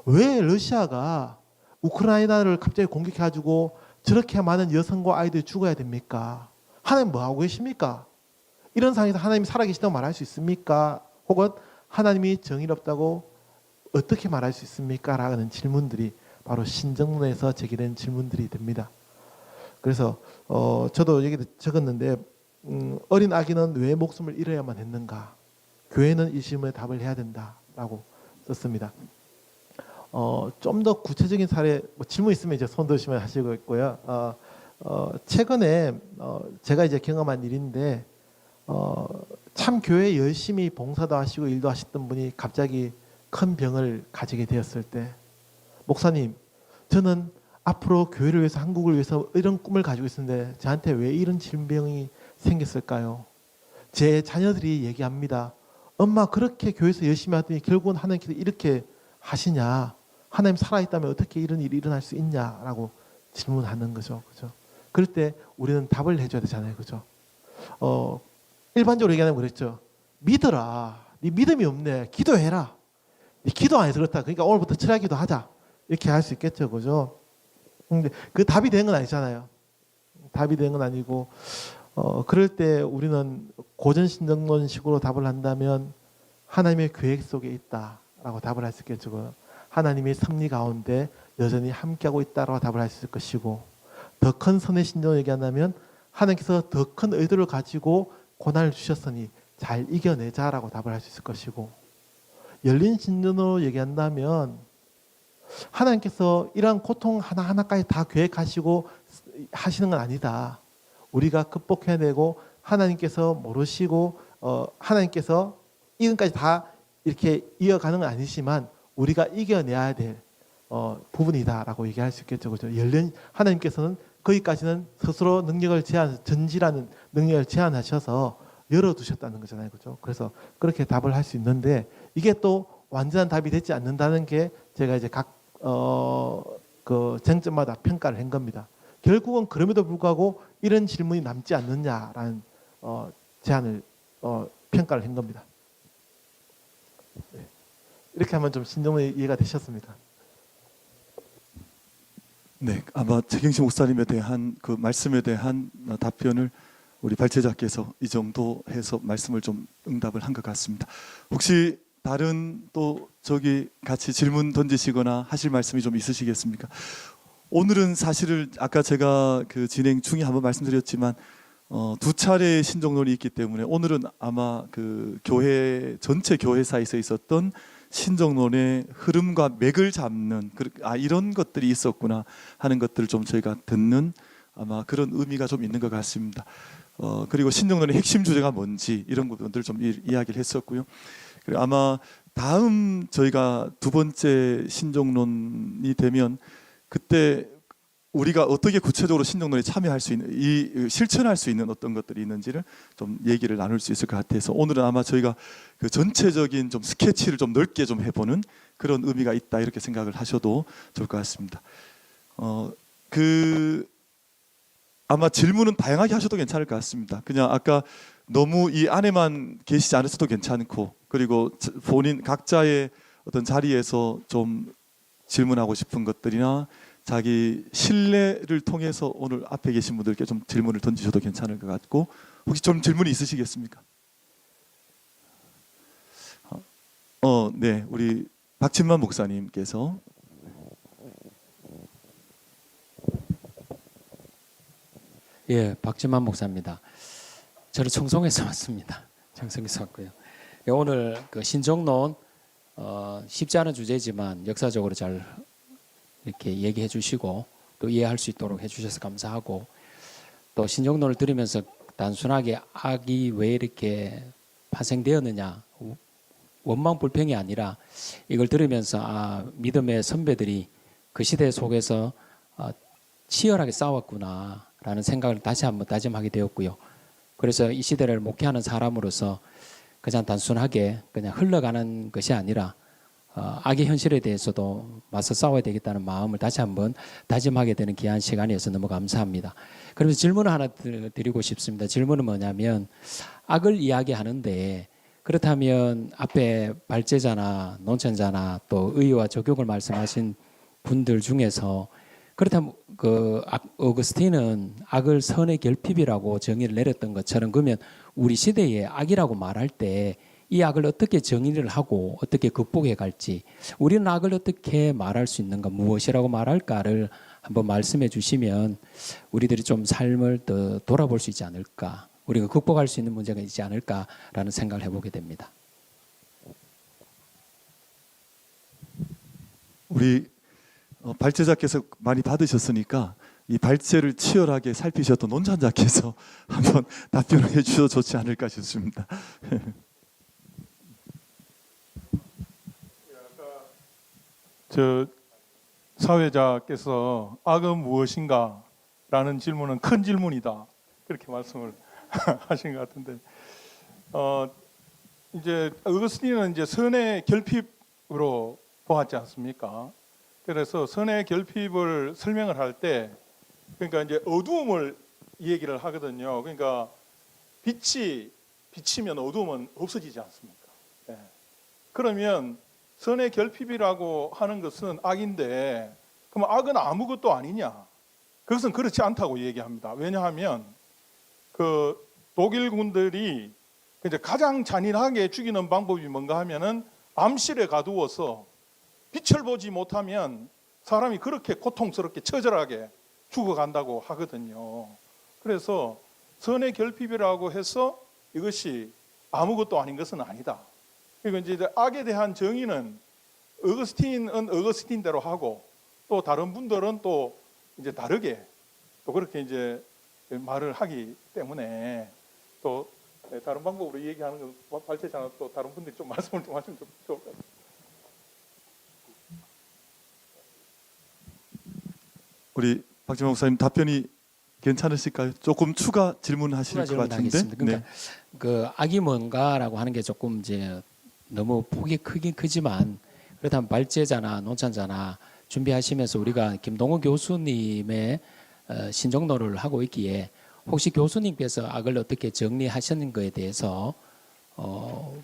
왜 러시아가 우크라이나를 갑자기 공격해가지고 저렇게 많은 여성과 아이들이 죽어야 됩니까? 하나님 뭐 하고 계십니까? 이런 상황에서 하나님이 살아계시다고 말할 수 있습니까? 혹은 하나님이 정의롭다고 어떻게 말할 수 있습니까? 라는 질문들이 바로 신정론에서 제기된 질문들이 됩니다. 그래서 저도 여기 적었는데 어린 아기는 왜 목숨을 잃어야만 했는가? 교회는 이 질문에 답을 해야 된다라고 썼습니다. 좀 더 구체적인 사례 질문 있으면 이제 손 드시면 하시고 있고요. 최근에 제가 이제 경험한 일인데 참 교회 열심히 봉사도 하시고 일도 하셨던 분이 갑자기 큰 병을 가지게 되었을 때 목사님, 저는 앞으로 교회를 위해서 한국을 위해서 이런 꿈을 가지고 있었는데 저한테 왜 이런 질병이 생겼을까요? 제 자녀들이 얘기합니다. 엄마 그렇게 교회에서 열심히 하더니 결국은 하나님께서 이렇게 하시냐? 하나님 살아있다면 어떻게 이런 일이 일어날 수 있냐라고 질문하는 거죠. 그죠? 그럴 때 우리는 답을 해줘야 되잖아요. 그죠? 일반적으로 얘기하면 그랬죠. 믿어라. 네 믿음이 없네. 기도해라. 네 기도 안 해서 그렇다. 그러니까 오늘부터 철야기도 하자. 이렇게 할 수 있겠죠. 그죠? 근데 그 답이 되는 건 아니잖아요. 답이 되는 건 아니고 그럴 때 우리는 고전신정론식으로 답을 한다면 하나님의 계획 속에 있다라고 답을 할 수 있겠죠. 하나님의 섭리 가운데 여전히 함께하고 있다라고 답을 할 수 있을 것이고 더 큰 선의 신정을 얘기한다면 하나님께서 더 큰 의도를 가지고 고난을 주셨으니 잘 이겨내자라고 답을 할 수 있을 것이고 열린 신정으로 얘기한다면 하나님께서 이러한 고통 하나하나까지 다 계획하시고 하시는 건 아니다. 우리가 극복해내고 하나님께서 모르시고 하나님께서 이건까지 다 이렇게 이어가는 건 아니지만 우리가 이겨내야 될 부분이다라고 얘기할 수 있겠죠. 그죠? 열린 하나님께서는 거기까지는 스스로 능력을 전지라는 능력을 제한하셔서 열어두셨다는 거잖아요. 그죠? 그래서 그렇게 답을 할 수 있는데 이게 또 완전한 답이 되지 않는다는 게 제가 이제 각 그 쟁점마다 평가를 한 겁니다. 결국은 그럼에도 불구하고 이런 질문이 남지 않느냐라는 제안을 평가를 한 겁니다. 네. 이렇게 하면 좀 신정론이 이해가 되셨습니까? 네, 아마 최경식 목사님에 대한 그 말씀에 대한 답변을 우리 발제자께서 이 정도 해서 말씀을 좀 응답을 한 것 같습니다. 혹시 다른 또 저기 같이 질문 던지시거나 하실 말씀이 좀 있으시겠습니까? 오늘은 사실을 아까 제가 그 진행 중에 한번 말씀드렸지만 두 차례의 신정론이 있기 때문에 오늘은 아마 그 교회 전체 교회사에서 있었던 신정론의 흐름과 맥을 잡는 이런 것들이 있었구나 하는 것들을 좀 저희가 듣는 아마 그런 의미가 좀 있는 것 같습니다. 그리고 신정론의 핵심 주제가 뭔지 이런 부분들을 좀 이야기를 했었고요. 그리고 아마 다음 저희가 두 번째 신정론이 되면 그때 우리가 어떻게 구체적으로 신정론에 참여할 수 있는 실천할 수 있는 어떤 것들이 있는지를 좀 얘기를 나눌 수 있을 것 같아서 오늘은 아마 저희가 그 전체적인 좀 스케치를 좀 넓게 좀 해보는 그런 의미가 있다 이렇게 생각을 하셔도 좋을 것 같습니다. 아마 질문은 다양하게 하셔도 괜찮을 것 같습니다. 그냥 아까 너무 이 안에만 계시지 않으셔도 괜찮고 그리고 본인 각자의 어떤 자리에서 좀 질문하고 싶은 것들이나 자기 신뢰를 통해서 오늘 앞에 계신 분들께 좀 질문을 던지셔도 괜찮을 것 같고 혹시 좀 질문이 있으시겠습니까? 네, 우리 박진만 목사님께서 예, 박진만 목사입니다. 저는 청송에서 왔습니다. 청송에서 왔고요. 예, 오늘 그 신정론 쉽지 않은 주제지만 역사적으로 잘 이렇게 얘기해 주시고 또 이해할 수 있도록 해주셔서 감사하고 또 신정론을 들으면서 단순하게 악이 왜 이렇게 파생되었느냐 원망 불평이 아니라 이걸 들으면서 믿음의 선배들이 그 시대 속에서 치열하게 싸웠구나라는 생각을 다시 한번 다짐하게 되었고요. 그래서 이 시대를 목회하는 사람으로서 그냥 단순하게 그냥 흘러가는 것이 아니라 악의 현실에 대해서도 맞서 싸워야 되겠다는 마음을 다시 한번 다짐하게 되는 귀한 시간이어서 너무 감사합니다. 그러면서 질문을 하나 드리고 싶습니다. 질문은 뭐냐면 악을 이야기하는데 그렇다면 앞에 발제자나 논천자나 또 의와 적용을 말씀하신 분들 중에서 그렇다면 어거스틴은 악을 선의 결핍이라고 정의를 내렸던 것처럼 그러면 우리 시대에 악이라고 말할 때 이 악을 어떻게 정의를 하고 어떻게 극복해 갈지 우리는 악을 어떻게 말할 수 있는가 무엇이라고 말할까를 한번 말씀해 주시면 우리들이 좀 삶을 더 돌아볼 수 있지 않을까 우리가 극복할 수 있는 문제가 있지 않을까라는 생각을 해보게 됩니다. 우리 발제자께서 많이 받으셨으니까 이 발제를 치열하게 살피셨던 논찬자께서 한번 답변을 해주셔도 좋지 않을까 싶습니다. 저 사회자께서 악은 무엇인가라는 질문은 큰 질문이다 그렇게 말씀을 하신 것 같은데 이제 어거스틴은 이제 선의 결핍으로 보았지 않습니까? 그래서 선의 결핍을 설명을 할 때 그러니까 이제 어두움을 얘기를 하거든요. 그러니까 빛이 비치면 어두움은 없어지지 않습니까? 예. 그러면 선의 결핍이라고 하는 것은 악인데 그럼 악은 아무것도 아니냐? 그것은 그렇지 않다고 얘기합니다. 왜냐하면 그 독일군들이 이제 가장 잔인하게 죽이는 방법이 뭔가 하면은 암실에 가두어서 빛을 보지 못하면 사람이 그렇게 고통스럽게 처절하게 죽어간다고 하거든요. 그래서 선의 결핍이라고 해서 이것이 아무것도 아닌 것은 아니다. 그리고 이제 악에 대한 정의는 어거스틴은 어거스틴대로 하고 또 다른 분들은 또 이제 다르게 또 그렇게 이제 말을 하기 때문에 또 다른 방법으로 얘기하는 거 발제자나 또 다른 분들이 좀 말씀을 좀 하시면 좋을 것 같아요. 우리 박지만 목사님 답변이 괜찮으실까요? 조금 추가 질문하실 것 같은데. 그러니까 그 악이 뭔가라고 하는 게 조금 이제 너무 폭이 크긴 크지만 그렇다면 발제자나 논찬자나 준비하시면서 우리가 김동훈 교수님의 신정론을 하고 있기에 혹시 교수님께서 악을 어떻게 정리하시는 거에 대해서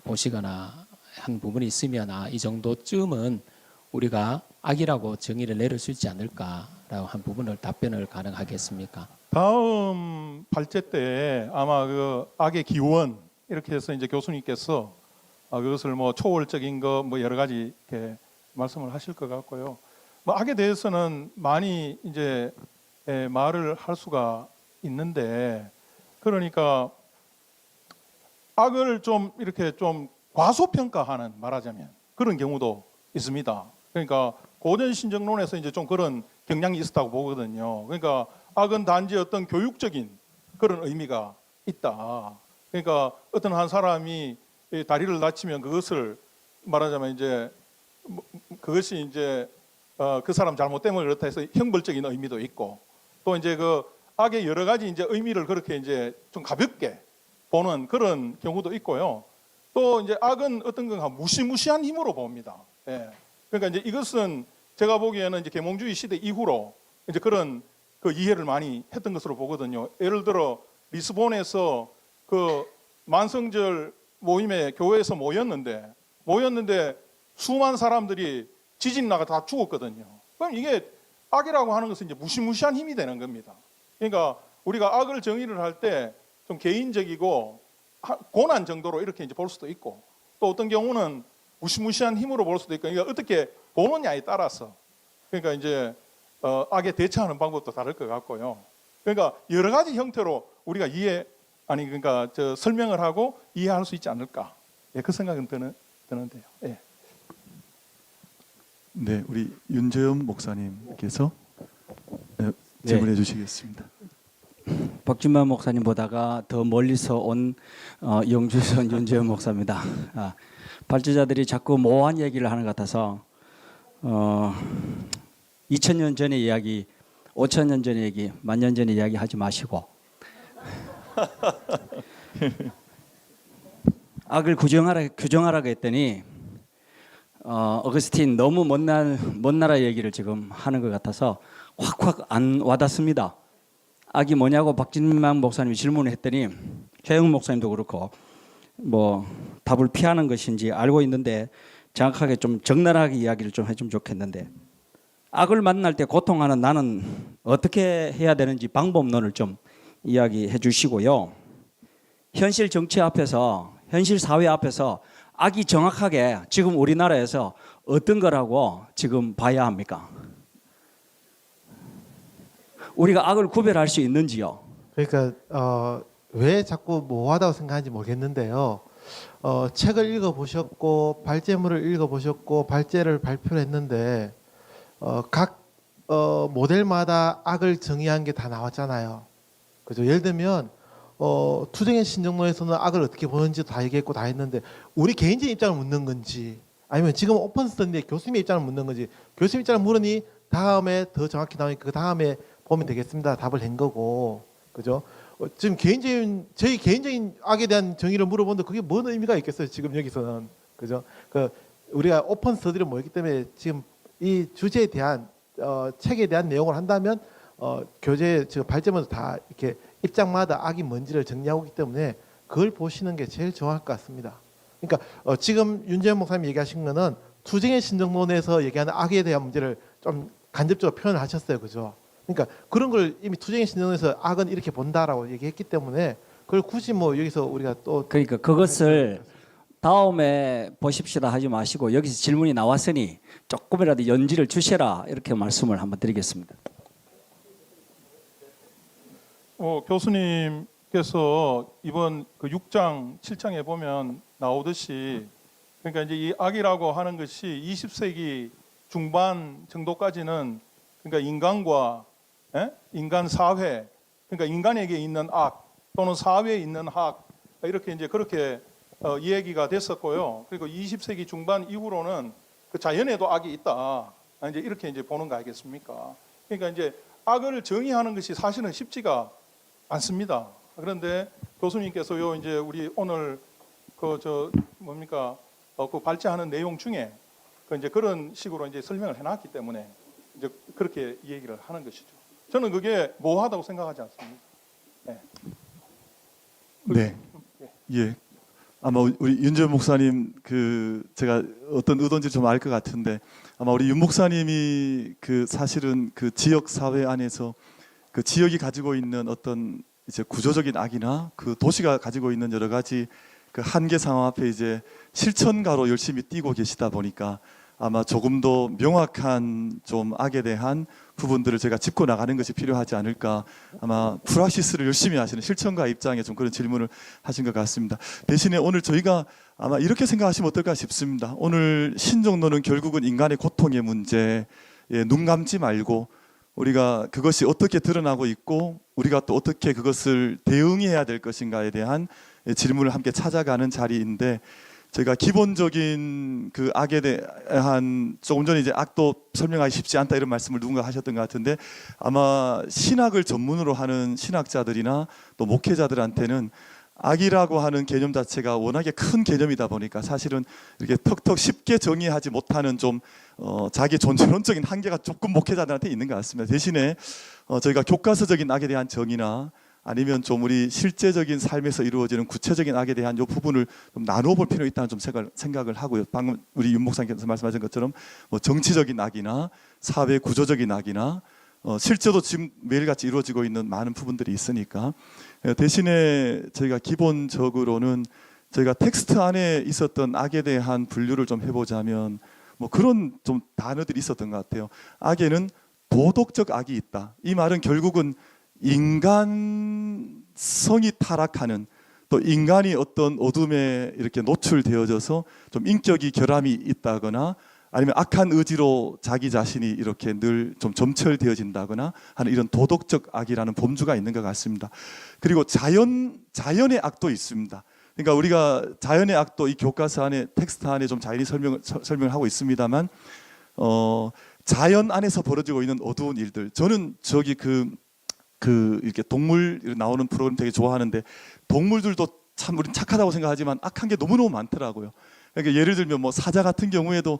보시거나 한 부분이 있으면 이 정도쯤은 우리가 악이라고 정의를 내릴 수 있지 않을까라고 한 부분을 답변을 가능하겠습니까? 다음 발제 때 아마 그 악의 기원 이렇게 해서 이제 교수님께서 그것을 뭐 초월적인 거 뭐 여러 가지 이렇게 말씀을 하실 것 같고요. 뭐 악에 대해서는 많이 이제 말을 할 수가 있는데 그러니까 악을 좀 이렇게 좀 과소평가하는 말하자면 그런 경우도 있습니다. 그러니까 고전 신정론에서 이제 좀 그런 경향이 있었다고 보거든요. 그러니까 악은 단지 어떤 교육적인 그런 의미가 있다. 그러니까 어떤 한 사람이 다리를 다치면 그것을 말하자면 이제 그것이 이제 그 사람 잘못 때문에 그렇다 해서 형벌적인 의미도 있고 또 이제 그 악의 여러 가지 이제 의미를 그렇게 이제 좀 가볍게 보는 그런 경우도 있고요. 또 이제 악은 어떤 건가 무시무시한 힘으로 봅니다. 예. 그러니까 이제 이것은 제가 보기에는 이제 계몽주의 시대 이후로 이제 그런 그 이해를 많이 했던 것으로 보거든요. 예를 들어 리스본에서 그 만성절 모임에 교회에서 모였는데 수많은 사람들이 지진 나가 다 죽었거든요. 그럼 이게 악이라고 하는 것은 이제 무시무시한 힘이 되는 겁니다. 그러니까 우리가 악을 정의를 할 때 좀 개인적이고 고난 정도로 이렇게 이제 볼 수도 있고 또 어떤 경우는 무시무시한 힘으로 볼 수도 있고 그러니까 어떻게 보느냐에 따라서 그러니까 이제 악에 대처하는 방법도 다를 것 같고요. 그러니까 여러 가지 형태로 우리가 그러니까 설명을 하고 이해할 수 있지 않을까. 예, 그 생각은 드는데요. 예. 네, 우리 윤재현 목사님께서 질문해 주시겠습니다. 박준만 목사님보다가 더 멀리서 온 영주선 윤재현 목사입니다. 발제자들이 자꾸 모호한 얘기를 하는 것 같아서 2000년 전의 이야기, 5000년 전의 얘기, 10,000년 전의 이야기 하지 마시고 악을 규정하라고 했더니 어거스틴 너무 먼 나라 얘기를 지금 하는 것 같아서 확확 안 와닿습니다. 악이 뭐냐고 박진만 목사님이 질문을 했더니 최영 목사님도 그렇고 뭐 답을 피하는 것인지 알고 있는데 정확하게 좀 적나라하게 이야기를 좀 해주면 좋겠는데, 악을 만날 때 고통하는 나는 어떻게 해야 되는지 방법론을 좀 이야기해 주시고요. 현실 정치 앞에서, 현실 사회 앞에서 악이 정확하게 지금 우리나라에서 어떤 거라고 지금 봐야 합니까? 우리가 악을 구별할 수 있는지요? 그러니까 왜 자꾸 모호하다고 생각하는지 모르겠는데요. 책을 읽어보셨고 발제물을 읽어보셨고 발제를 발표를 했는데 각 모델마다 악을 정의한 게 다 나왔잖아요. 그죠? 예를 들면 투쟁의 신정론에서는 악을 어떻게 보는지 다 얘기했고 다 했는데 우리 개인적인 입장을 묻는 건지 아니면 지금 오픈 스터디인데 교수님의 입장을 묻는 건지, 교수님 입장을 물으니 다음에 더 정확히 나오니까 그 다음에 보면 되겠습니다. 답을 한 거고, 그죠? 지금 저희 개인적인 악에 대한 정의를 물어보는데 그게 뭔 의미가 있겠어요? 지금 여기서는, 그죠? 우리가 오픈 스터디를 모였기 때문에 지금 이 주제에 대한 책에 대한 내용을 한다면 교재 지금 발제문도 다 이렇게 입장마다 악이 뭔지를 정리하고 있기 때문에 그걸 보시는 게 제일 정확할 것 같습니다. 그러니까 지금 윤재현 목사님 얘기하신 거는 투쟁의 신정론에서 얘기하는 악에 대한 문제를 좀 간접적으로 표현을 하셨어요, 그죠? 그러니까 그런 걸 이미 투쟁의 신정론에서 악은 이렇게 본다라고 얘기했기 때문에 그걸 굳이 뭐 여기서 우리가 또 그러니까 그것을 다음에 보십시다 하지 마시고 여기서 질문이 나왔으니 조금이라도 연지를 주셔라, 이렇게 말씀을 한번 드리겠습니다. 교수님께서 이번 그 6장, 7장에 보면 나오듯이, 그러니까 이제 이 악이라고 하는 것이 20세기 중반 정도까지는 그러니까 인간과 인간 사회, 그러니까 인간에게 있는 악 또는 사회에 있는 악, 이렇게 이제 그렇게 이야기가 됐었고요. 그리고 20세기 중반 이후로는 그 자연에도 악이 있다, 이제 이렇게 이제 보는 거 아니겠습니까? 그러니까 이제 악을 정의하는 것이 사실은 쉽지가 않습니다. 그런데 교수님께서요, 이제 우리 오늘 그 발제하는 내용 중에 이제 그런 식으로 이제 설명을 해놨기 때문에 이제 그렇게 얘기를 하는 것이죠. 저는 그게 모호하다고 생각하지 않습니다. 네. 예. 아마 우리 윤재현 목사님 제가 어떤 의도인지 좀 알 것 같은데, 아마 우리 윤 목사님이 사실은 그 지역 사회 안에서 그 지역이 가지고 있는 어떤 이제 구조적인 악이나 그 도시가 가지고 있는 여러 가지 그 한계 상황 앞에 이제 실천가로 열심히 뛰고 계시다 보니까 아마 조금 더 명확한 좀 악에 대한 부분들을 제가 짚고 나가는 것이 필요하지 않을까. 아마 프라시스를 열심히 하시는 실천가 입장에 좀 그런 질문을 하신 것 같습니다. 대신에 오늘 저희가 아마 이렇게 생각하시면 어떨까 싶습니다. 오늘 신정론은 결국은 인간의 고통의 문제에 눈 감지 말고 우리가 그것이 어떻게 드러나고 있고 우리가 또 어떻게 그것을 대응해야 될 것인가에 대한 질문을 함께 찾아가는 자리인데, 저희가 기본적인 그 악에 대한, 조금 전에 이제 악도 설명하기 쉽지 않다 이런 말씀을 누군가 하셨던 것 같은데, 아마 신학을 전문으로 하는 신학자들이나 또 목회자들한테는 악이라고 하는 개념 자체가 워낙에 큰 개념이다 보니까 사실은 이렇게 턱턱 쉽게 정의하지 못하는 좀 자기 존재론적인 한계가 조금 목회자들한테 있는 것 같습니다. 대신에 저희가 교과서적인 악에 대한 정의나 아니면 좀 우리 실제적인 삶에서 이루어지는 구체적인 악에 대한 이 부분을 좀 나누어 볼 필요가 있다는 좀 생각을 하고요. 방금 우리 윤 목사님께서 말씀하신 것처럼 뭐 정치적인 악이나 사회 구조적인 악이나 실제로 지금 매일같이 이루어지고 있는 많은 부분들이 있으니까, 대신에 저희가 기본적으로는 저희가 텍스트 안에 있었던 악에 대한 분류를 좀 해보자면 뭐 그런 좀 단어들이 있었던 것 같아요. 악에는 도덕적 악이 있다. 이 말은 결국은 인간성이 타락하는, 또 인간이 어떤 어둠에 이렇게 노출되어져서 좀 인격이 결함이 있다거나 아니면 악한 의지로 자기 자신이 이렇게 늘 좀 점철되어진다거나 하는 이런 도덕적 악이라는 범주가 있는 것 같습니다. 그리고 자연의 악도 있습니다. 그러니까 우리가 자연의 악도 이 교과서 안에 텍스트 안에 좀 자연히 설명을 하고 있습니다만, 자연 안에서 벌어지고 있는 어두운 일들, 저는 저기 이렇게 동물 나오는 프로그램 되게 좋아하는데, 동물들도 참 우리는 착하다고 생각하지만 악한 게 너무너무 많더라고요. 그러니까 예를 들면 뭐 사자 같은 경우에도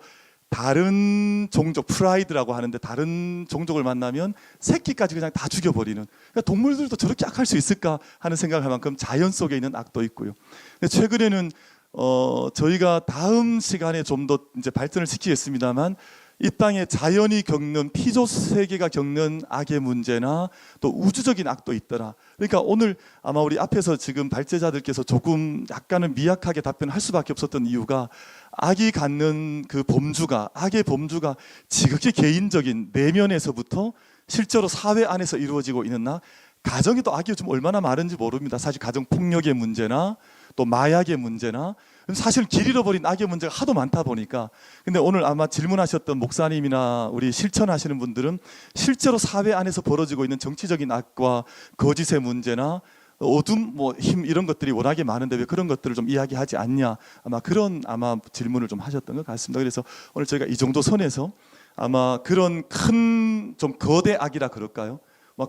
다른 종족 프라이드라고 하는데 다른 종족을 만나면 새끼까지 그냥 다 죽여버리는, 그러니까 동물들도 저렇게 악할 수 있을까 하는 생각을 할 만큼 자연 속에 있는 악도 있고요. 근데 최근에는 저희가 다음 시간에 좀 더 이제 발전을 시키겠습니다만 이 땅에 자연이 겪는 피조 세계가 겪는 악의 문제나 또 우주적인 악도 있더라. 그러니까 오늘 아마 우리 앞에서 지금 발제자들께서 조금 약간은 미약하게 답변할 수밖에 없었던 이유가 악이 갖는 그 범주가, 악의 범주가 지극히 개인적인 내면에서부터 실제로 사회 안에서 이루어지고 있는 가정이 또 악이 좀 얼마나 많은지 모릅니다. 사실 가정 폭력의 문제나 또 마약의 문제나 사실 길 잃어버린 악의 문제가 하도 많다 보니까, 근데 오늘 아마 질문하셨던 목사님이나 우리 실천하시는 분들은 실제로 사회 안에서 벌어지고 있는 정치적인 악과 거짓의 문제나 어둠, 힘 이런 것들이 워낙에 많은데 왜 그런 것들을 좀 이야기하지 않냐, 아마 그런 질문을 좀 하셨던 것 같습니다. 그래서 오늘 저희가 이 정도 선에서 아마 그런 큰 좀 거대 악이라 그럴까요?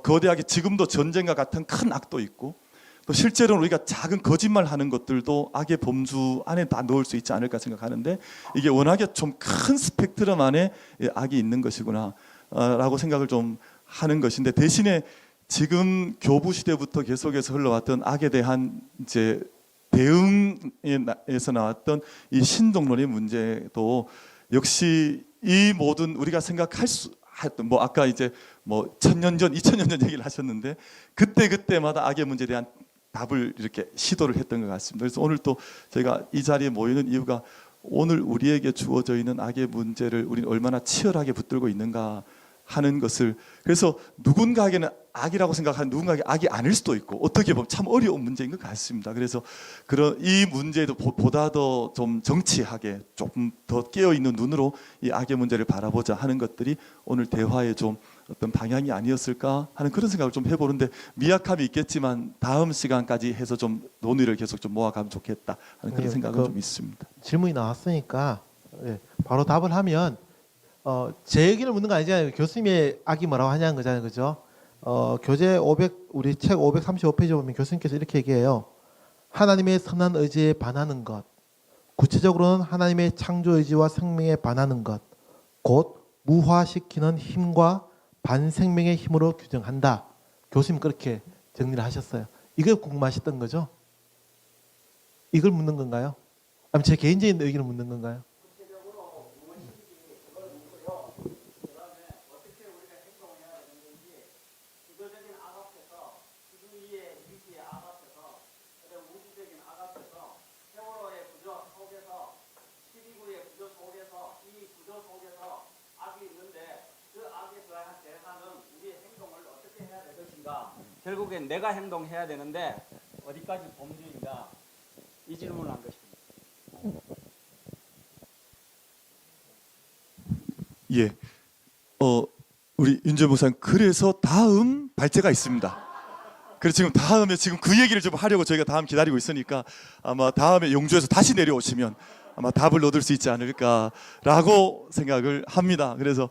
거대 악이 지금도 전쟁과 같은 큰 악도 있고 또 실제로는 우리가 작은 거짓말하는 것들도 악의 범주 안에 다 넣을 수 있지 않을까 생각하는데, 이게 워낙에 좀 큰 스펙트럼 안에 악이 있는 것이구나 라고 생각을 좀 하는 것인데, 대신에 지금 교부 시대부터 계속해서 흘러왔던 악에 대한 이제 대응에서 나왔던 이 신종론의 문제도 역시 이 모든 우리가 생각할 수 했던 아까 이제 1000년 전, 2000년 전 얘기를 하셨는데 그때마다 악의 문제에 대한 답을 이렇게 시도를 했던 것 같습니다. 그래서 오늘 또 저희가 이 자리에 모이는 이유가 오늘 우리에게 주어져 있는 악의 문제를 우리는 얼마나 치열하게 붙들고 있는가 하는 것을, 그래서 누군가에게는 악이라고 생각하는 누군가에게 악이 아닐 수도 있고 어떻게 보면 참 어려운 문제인 것 같습니다. 그래서 이 문제도 보다 더 좀 정치하게 조금 더 깨어있는 눈으로 이 악의 문제를 바라보자 하는 것들이 오늘 대화의 좀 어떤 방향이 아니었을까 하는 그런 생각을 좀 해보는데, 미약함이 있겠지만 다음 시간까지 해서 좀 논의를 계속 좀 모아가면 좋겠다 하는 그런 생각은 좀 있습니다. 질문이 나왔으니까 바로 답을 하면 제 얘기를 묻는 거 아니잖아요. 교수님의 악이 뭐라고 하냐는 거잖아요, 그죠? 교재 500 우리 책 535페이지 보면 교수님께서 이렇게 얘기해요. 하나님의 선한 의지에 반하는 것, 구체적으로는 하나님의 창조 의지와 생명에 반하는 것, 곧 무화시키는 힘과 반생명의 힘으로 규정한다. 교수님 그렇게 정리를 하셨어요. 이걸 궁금하셨던 거죠? 이걸 묻는 건가요? 아니면 제 개인적인 의견을 묻는 건가요? 결국엔 내가 행동해야 되는데 어디까지 범죄인가, 이 질문을 한 것입니다. 예, 우리 윤재 목사님, 그래서 다음 발제가 있습니다. 그래서 지금 다음에 그 얘기를 좀 하려고 저희가 다음 기다리고 있으니까 아마 다음에 용주에서 다시 내려오시면 아마 답을 얻을 수 있지 않을까라고 생각을 합니다. 그래서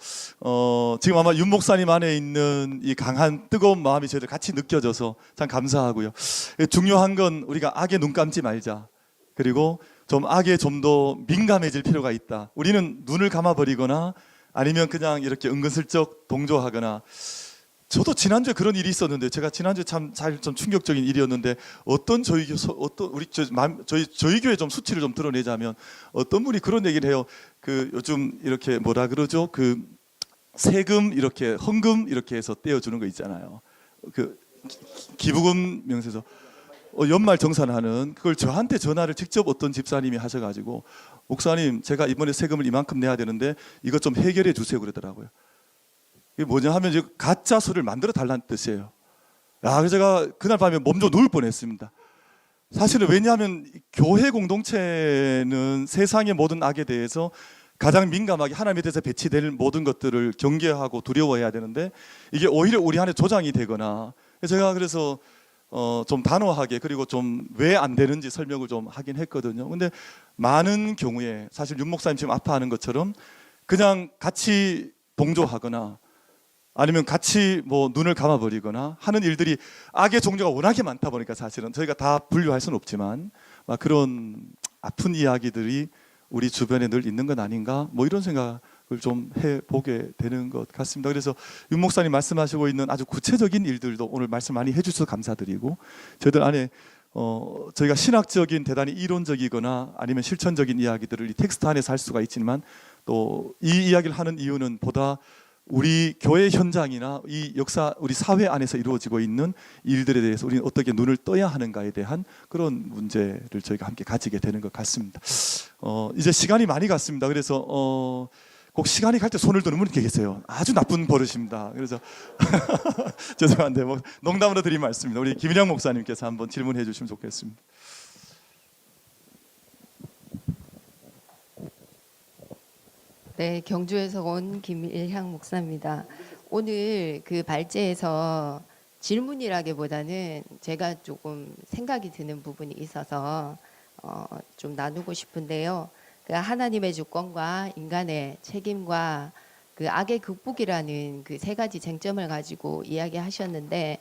지금 아마 윤 목사님 안에 있는 이 강한 뜨거운 마음이 저희들 같이 느껴져서 참 감사하고요. 중요한 건 우리가 악에 눈 감지 말자. 그리고 좀 악에 좀 더 민감해질 필요가 있다. 우리는 눈을 감아버리거나 아니면 그냥 이렇게 은근슬쩍 동조하거나, 저도 지난주에 그런 일이 있었는데, 제가 지난주에 좀 충격적인 일이었는데, 저희 교회 좀 수치를 좀 드러내자면 어떤 분이 그런 얘기를 해요. 요즘 이렇게 뭐라 그러죠? 세금 이렇게 헌금 이렇게 해서 떼어주는 거 있잖아요. 기부금 명세서 연말 정산하는 그걸 저한테 전화를 직접 어떤 집사님이 하셔가지고, 목사님 제가 이번에 세금을 이만큼 내야 되는데 이것 좀 해결해 주세요 그러더라고요. 이게 뭐냐 하면 이제 가짜 수를 만들어 달라는 뜻이에요. 그래서 제가 그날 밤에 몸 좀 누울 뻔했습니다. 사실은 왜냐하면 교회 공동체는 세상의 모든 악에 대해서 가장 민감하게 하나님에 대해서 배치될 모든 것들을 경계하고 두려워해야 되는데, 이게 오히려 우리 안에 조장이 되거나, 제가 그래서 좀 단호하게, 그리고 좀 왜 안 되는지 설명을 좀 하긴 했거든요. 근데 많은 경우에 사실 윤 목사님 지금 아파하는 것처럼 그냥 같이 동조하거나 아니면 같이 눈을 감아버리거나 하는 일들이, 악의 종류가 워낙에 많다 보니까 사실은 저희가 다 분류할 수는 없지만 그런 아픈 이야기들이 우리 주변에 늘 있는 건 아닌가 뭐 이런 생각을 좀 해보게 되는 것 같습니다. 그래서 윤 목사님 말씀하시고 있는 아주 구체적인 일들도 오늘 말씀 많이 해주셔서 감사드리고 저희들 안에 저희가 신학적인 대단히 이론적이거나 아니면 실천적인 이야기들을 이 텍스트 안에서 할 수가 있지만 또 이 이야기를 하는 이유는 보다 우리 교회 현장이나 이 역사 우리 사회 안에서 이루어지고 있는 일들에 대해서 우리는 어떻게 눈을 떠야 하는가에 대한 그런 문제를 저희가 함께 가지게 되는 것 같습니다. 이제 시간이 많이 갔습니다. 그래서 꼭 시간이 갈 때 손을 드는 분이 계세요. 아주 나쁜 버릇입니다. 그래서 죄송한데 뭐 농담으로 드린 말씀입니다. 우리 김일영 목사님께서 한번 질문해 주시면 좋겠습니다. 네, 경주에서 온 김일향 목사입니다. 오늘 그 발제에서 질문이라기보다는 제가 조금 생각이 드는 부분이 있어서 좀 나누고 싶은데요. 그 하나님의 주권과 인간의 책임과 그 악의 극복이라는 그 세 가지 쟁점을 가지고 이야기하셨는데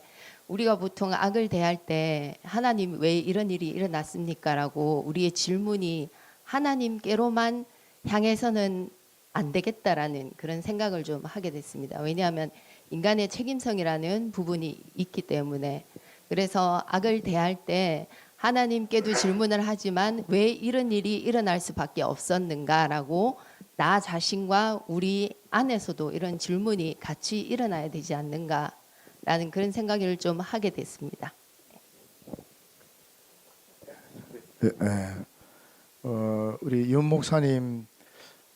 우리가 보통 악을 대할 때 하나님 왜 이런 일이 일어났습니까라고 우리의 질문이 하나님께로만 향해서는 안 되겠다라는 그런 생각을 좀 하게 됐습니다. 왜냐하면 인간의 책임성이라는 부분이 있기 때문에 그래서 악을 대할 때 하나님께도 질문을 하지만 왜 이런 일이 일어날 수밖에 없었는가라고 나 자신과 우리 안에서도 이런 질문이 같이 일어나야 되지 않는가라는 그런 생각을 좀 하게 됐습니다. 우리 윤 목사님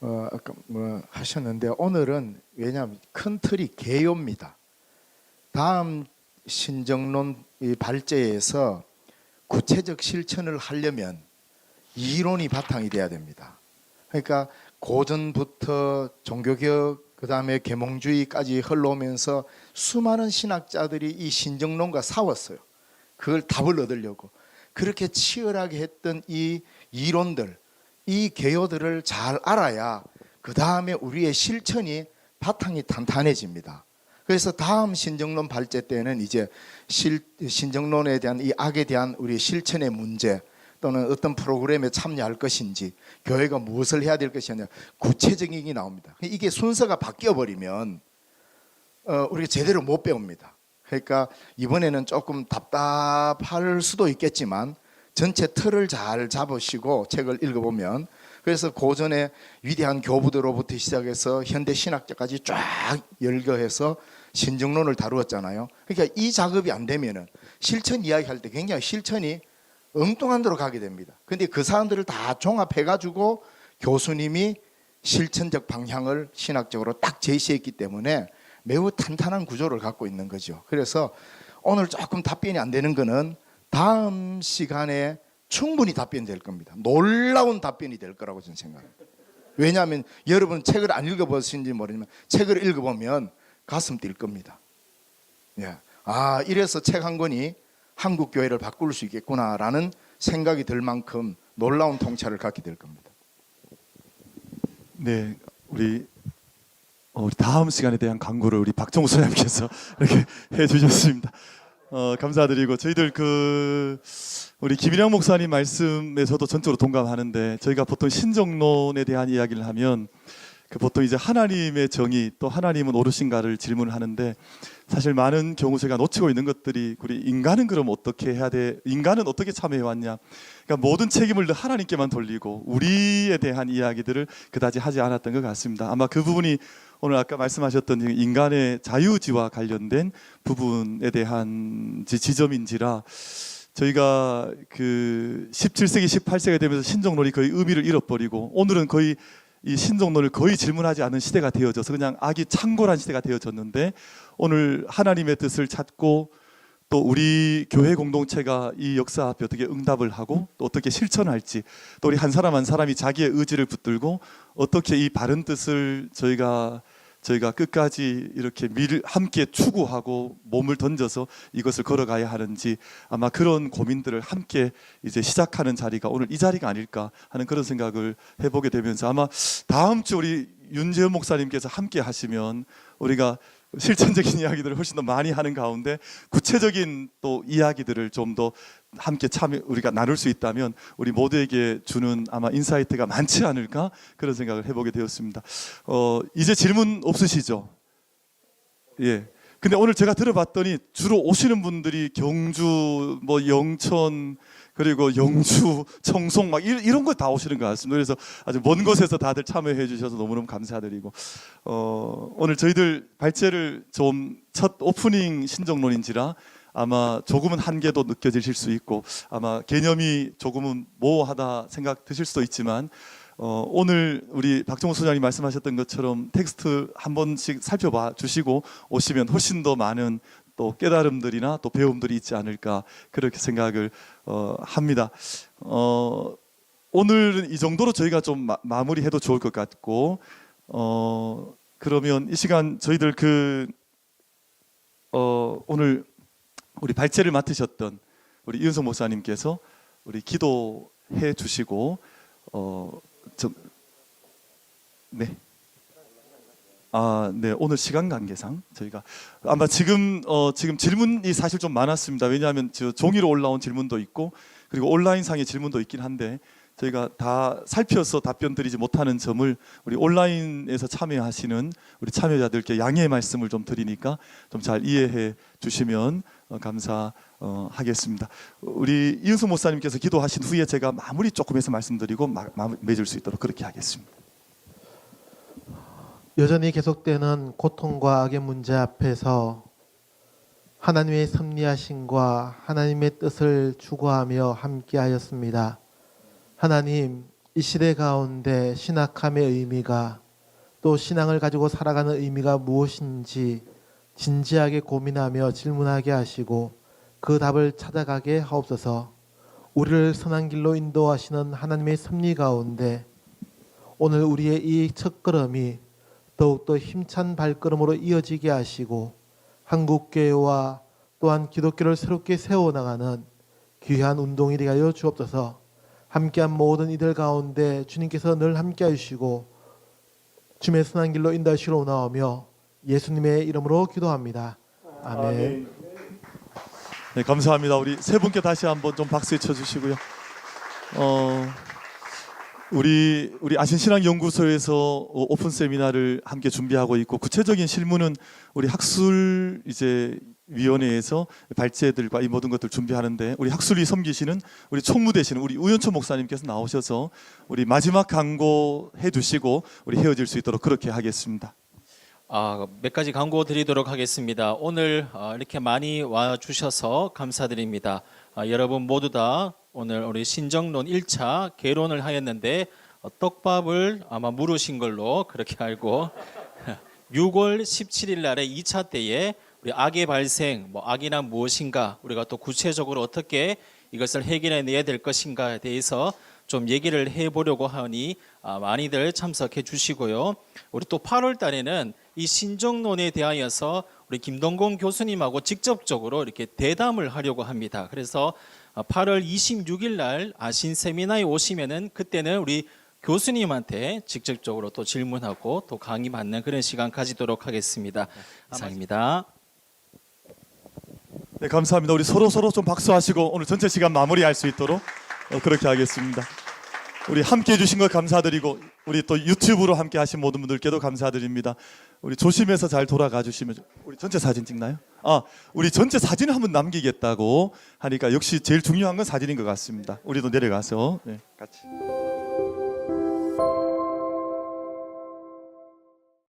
아까 뭐 하셨는데 오늘은 왜냐하면 큰 틀이 개요입니다. 다음 신정론 이 발제에서 구체적 실천을 하려면 이론이 바탕이 돼야 됩니다. 그러니까 고전부터 종교개혁 그다음에 계몽주의까지 흘러오면서 수많은 신학자들이 이 신정론과 싸웠어요. 그걸 답을 얻으려고 그렇게 치열하게 했던 이 이론들 이 개요들을 잘 알아야 그 다음에 우리의 실천이 바탕이 탄탄해집니다. 그래서 다음 신정론 발제 때는 이제 신정론에 대한 이 악에 대한 우리 실천의 문제 또는 어떤 프로그램에 참여할 것인지 교회가 무엇을 해야 될 것이냐 구체적인 게 나옵니다. 이게 순서가 바뀌어 버리면 우리가 제대로 못 배웁니다. 그러니까 이번에는 조금 답답할 수도 있겠지만 전체 틀을 잘 잡으시고 책을 읽어보면 그래서 고전의 위대한 교부들로부터 시작해서 현대 신학자까지 쫙 열거해서 신정론을 다루었잖아요. 그러니까 이 작업이 안 되면은 실천 이야기할 때 굉장히 실천이 엉뚱한 데로 가게 됩니다. 근데 그 사람들을 다 종합해가지고 교수님이 실천적 방향을 신학적으로 딱 제시했기 때문에 매우 탄탄한 구조를 갖고 있는 거죠. 그래서 오늘 조금 답변이 안 되는 거는 다음 시간에 충분히 답변이 될 겁니다. 놀라운 답변이 될 거라고 저는 생각합니다. 왜냐하면 여러분 책을 안 읽어보신지 모르지만 책을 읽어보면 가슴 뛸 겁니다. 예. 아 이래서 책 한 권이 한국 교회를 바꿀 수 있겠구나라는 생각이 들 만큼 놀라운 통찰을 갖게 될 겁니다. 네, 우리 다음 시간에 대한 광고를 우리 박정우 소장님께서 이렇게 해주셨습니다. 감사드리고 저희들 우리 김일영 목사님 말씀에서도 전적으로 동감하는데 저희가 보통 신정론에 대한 이야기를 하면 보통 이제 하나님의 정의 또 하나님은 옳으신가를 질문을 하는데 사실 많은 경우 저희가 놓치고 있는 것들이 우리 인간은 그럼 어떻게 해야 돼? 인간은 어떻게 참여해 왔냐? 그러니까 모든 책임을 하나님께만 돌리고 우리에 대한 이야기들을 그다지 하지 않았던 것 같습니다. 아마 그 부분이 오늘 아까 말씀하셨던 인간의 자유의지와 관련된 부분에 대한 지점인지라 저희가 17세기, 18세기 되면서 신정론이 거의 의미를 잃어버리고 오늘은 거의 이 신정론을 거의 질문하지 않은 시대가 되어져서 그냥 악이 창궐한 시대가 되어졌는데 오늘 하나님의 뜻을 찾고 또 우리 교회 공동체가 이 역사 앞에 어떻게 응답을 하고 또 어떻게 실천할지 또 우리 한 사람 한 사람이 자기의 의지를 붙들고 어떻게 이 바른 뜻을 저희가 끝까지 이렇게 함께 추구하고 몸을 던져서 이것을 걸어가야 하는지 아마 그런 고민들을 함께 이제 시작하는 자리가 오늘 이 자리가 아닐까 하는 그런 생각을 해보게 되면서 아마 다음 주 우리 윤재현 목사님께서 함께 하시면 우리가 실천적인 이야기들을 훨씬 더 많이 하는 가운데 구체적인 또 이야기들을 좀 더 함께 우리가 나눌 수 있다면 우리 모두에게 주는 아마 인사이트가 많지 않을까 그런 생각을 해보게 되었습니다. 이제 질문 없으시죠? 예. 근데 오늘 제가 들어봤더니 주로 오시는 분들이 경주, 뭐 영천, 그리고 영주, 청송 막 이런 거 다 오시는 것 같습니다. 그래서 아주 먼 곳에서 다들 참여해 주셔서 너무너무 감사드리고 오늘 저희들 발제를 좀 첫 오프닝 신정론인지라 아마 조금은 한계도 느껴지실 수 있고 아마 개념이 조금은 모호하다 생각 드실 수도 있지만 오늘 우리 박정호 소장님 말씀하셨던 것처럼 텍스트 한 번씩 살펴봐 주시고 오시면 훨씬 더 많은 또 깨달음들이나 또 배움들이 있지 않을까 그렇게 생각을 합니다. 오늘은 이 정도로 저희가 좀 마무리해도 좋을 것 같고 그러면 이 시간 저희들 오늘 우리 발제를 맡으셨던 우리 이은성 목사님께서 우리 기도해 주시고 네. 네. 오늘 시간 관계상 저희가 아마 지금 질문이 사실 좀 많았습니다. 왜냐하면 종이로 올라온 질문도 있고 그리고 온라인상의 질문도 있긴 한데 저희가 다 살펴서 답변 드리지 못하는 점을 우리 온라인에서 참여하시는 우리 참여자들께 양해의 말씀을 좀 드리니까 좀 잘 이해해 주시면 감사하겠습니다. 우리 이은수 목사님께서 기도하신 후에 제가 마무리 조금 해서 말씀드리고 맺을 수 있도록 그렇게 하겠습니다. 여전히 계속되는 고통과 악의 문제 앞에서 하나님의 섭리하심과 하나님의 뜻을 추구하며 함께하였습니다. 하나님, 이 시대 가운데 신학함의 의미가 또 신앙을 가지고 살아가는 의미가 무엇인지 진지하게 고민하며 질문하게 하시고 그 답을 찾아가게 하옵소서. 우리를 선한 길로 인도하시는 하나님의 섭리 가운데 오늘 우리의 이 첫걸음이 더욱더 힘찬 발걸음으로 이어지게 하시고 한국교회와 또한 기독교를 새롭게 세워나가는 귀한 운동이 되게 하여 주옵소서. 함께한 모든 이들 가운데 주님께서 늘 함께 해주시고 주님의 선한 길로 인도하시러 나오며 예수님의 이름으로 기도합니다. 아멘. 네, 감사합니다. 우리 세 분께 다시 한번 좀 박수해 쳐주시고요. 우리 아신신앙연구소에서 오픈 세미나를 함께 준비하고 있고 구체적인 실무는 우리 학술 위원회에서 발제들과 이 모든 것들 준비하는데 우리 학술위 섬기시는 우리 총무 되시는 우리 우연초 목사님께서 나오셔서 우리 마지막 강고 해주시고 우리 헤어질 수 있도록 그렇게 하겠습니다. 몇 가지 광고 드리도록 하겠습니다. 오늘 이렇게 많이 와주셔서 감사드립니다. 여러분 모두 다 오늘 우리 신정론 1차 개론을 하였는데 떡밥을 아마 물으신 걸로 그렇게 알고 6월 17일 날에 2차 때에 우리 악의 발생, 악이란 무엇인가, 우리가 또 구체적으로 어떻게 이것을 해결해내야 될 것인가에 대해서 좀 얘기를 해보려고 하니 많이들 참석해 주시고요. 우리 또 8월 달에는 이 신정론에 대하여서 우리 김동건 교수님하고 직접적으로 이렇게 대담을 하려고 합니다. 그래서 8월 26일 날 아신 세미나에 오시면은 그때는 우리 교수님한테 직접적으로 또 질문하고 또 강의 받는 그런 시간 가지도록 하겠습니다. 이상입니다. 네, 감사합니다. 우리 서로 좀 박수하시고 오늘 전체 시간 마무리할 수 있도록 그렇게 하겠습니다. 우리 함께 해주신 것 감사드리고 우리 또 유튜브로 함께 하신 모든 분들께도 감사드립니다. 우리 조심해서 잘 돌아가 주시면 우리 전체 사진 찍나요? 우리 전체 사진을 한번 남기겠다고 하니까 역시 제일 중요한 건 사진인 것 같습니다. 우리도 내려가서 같이.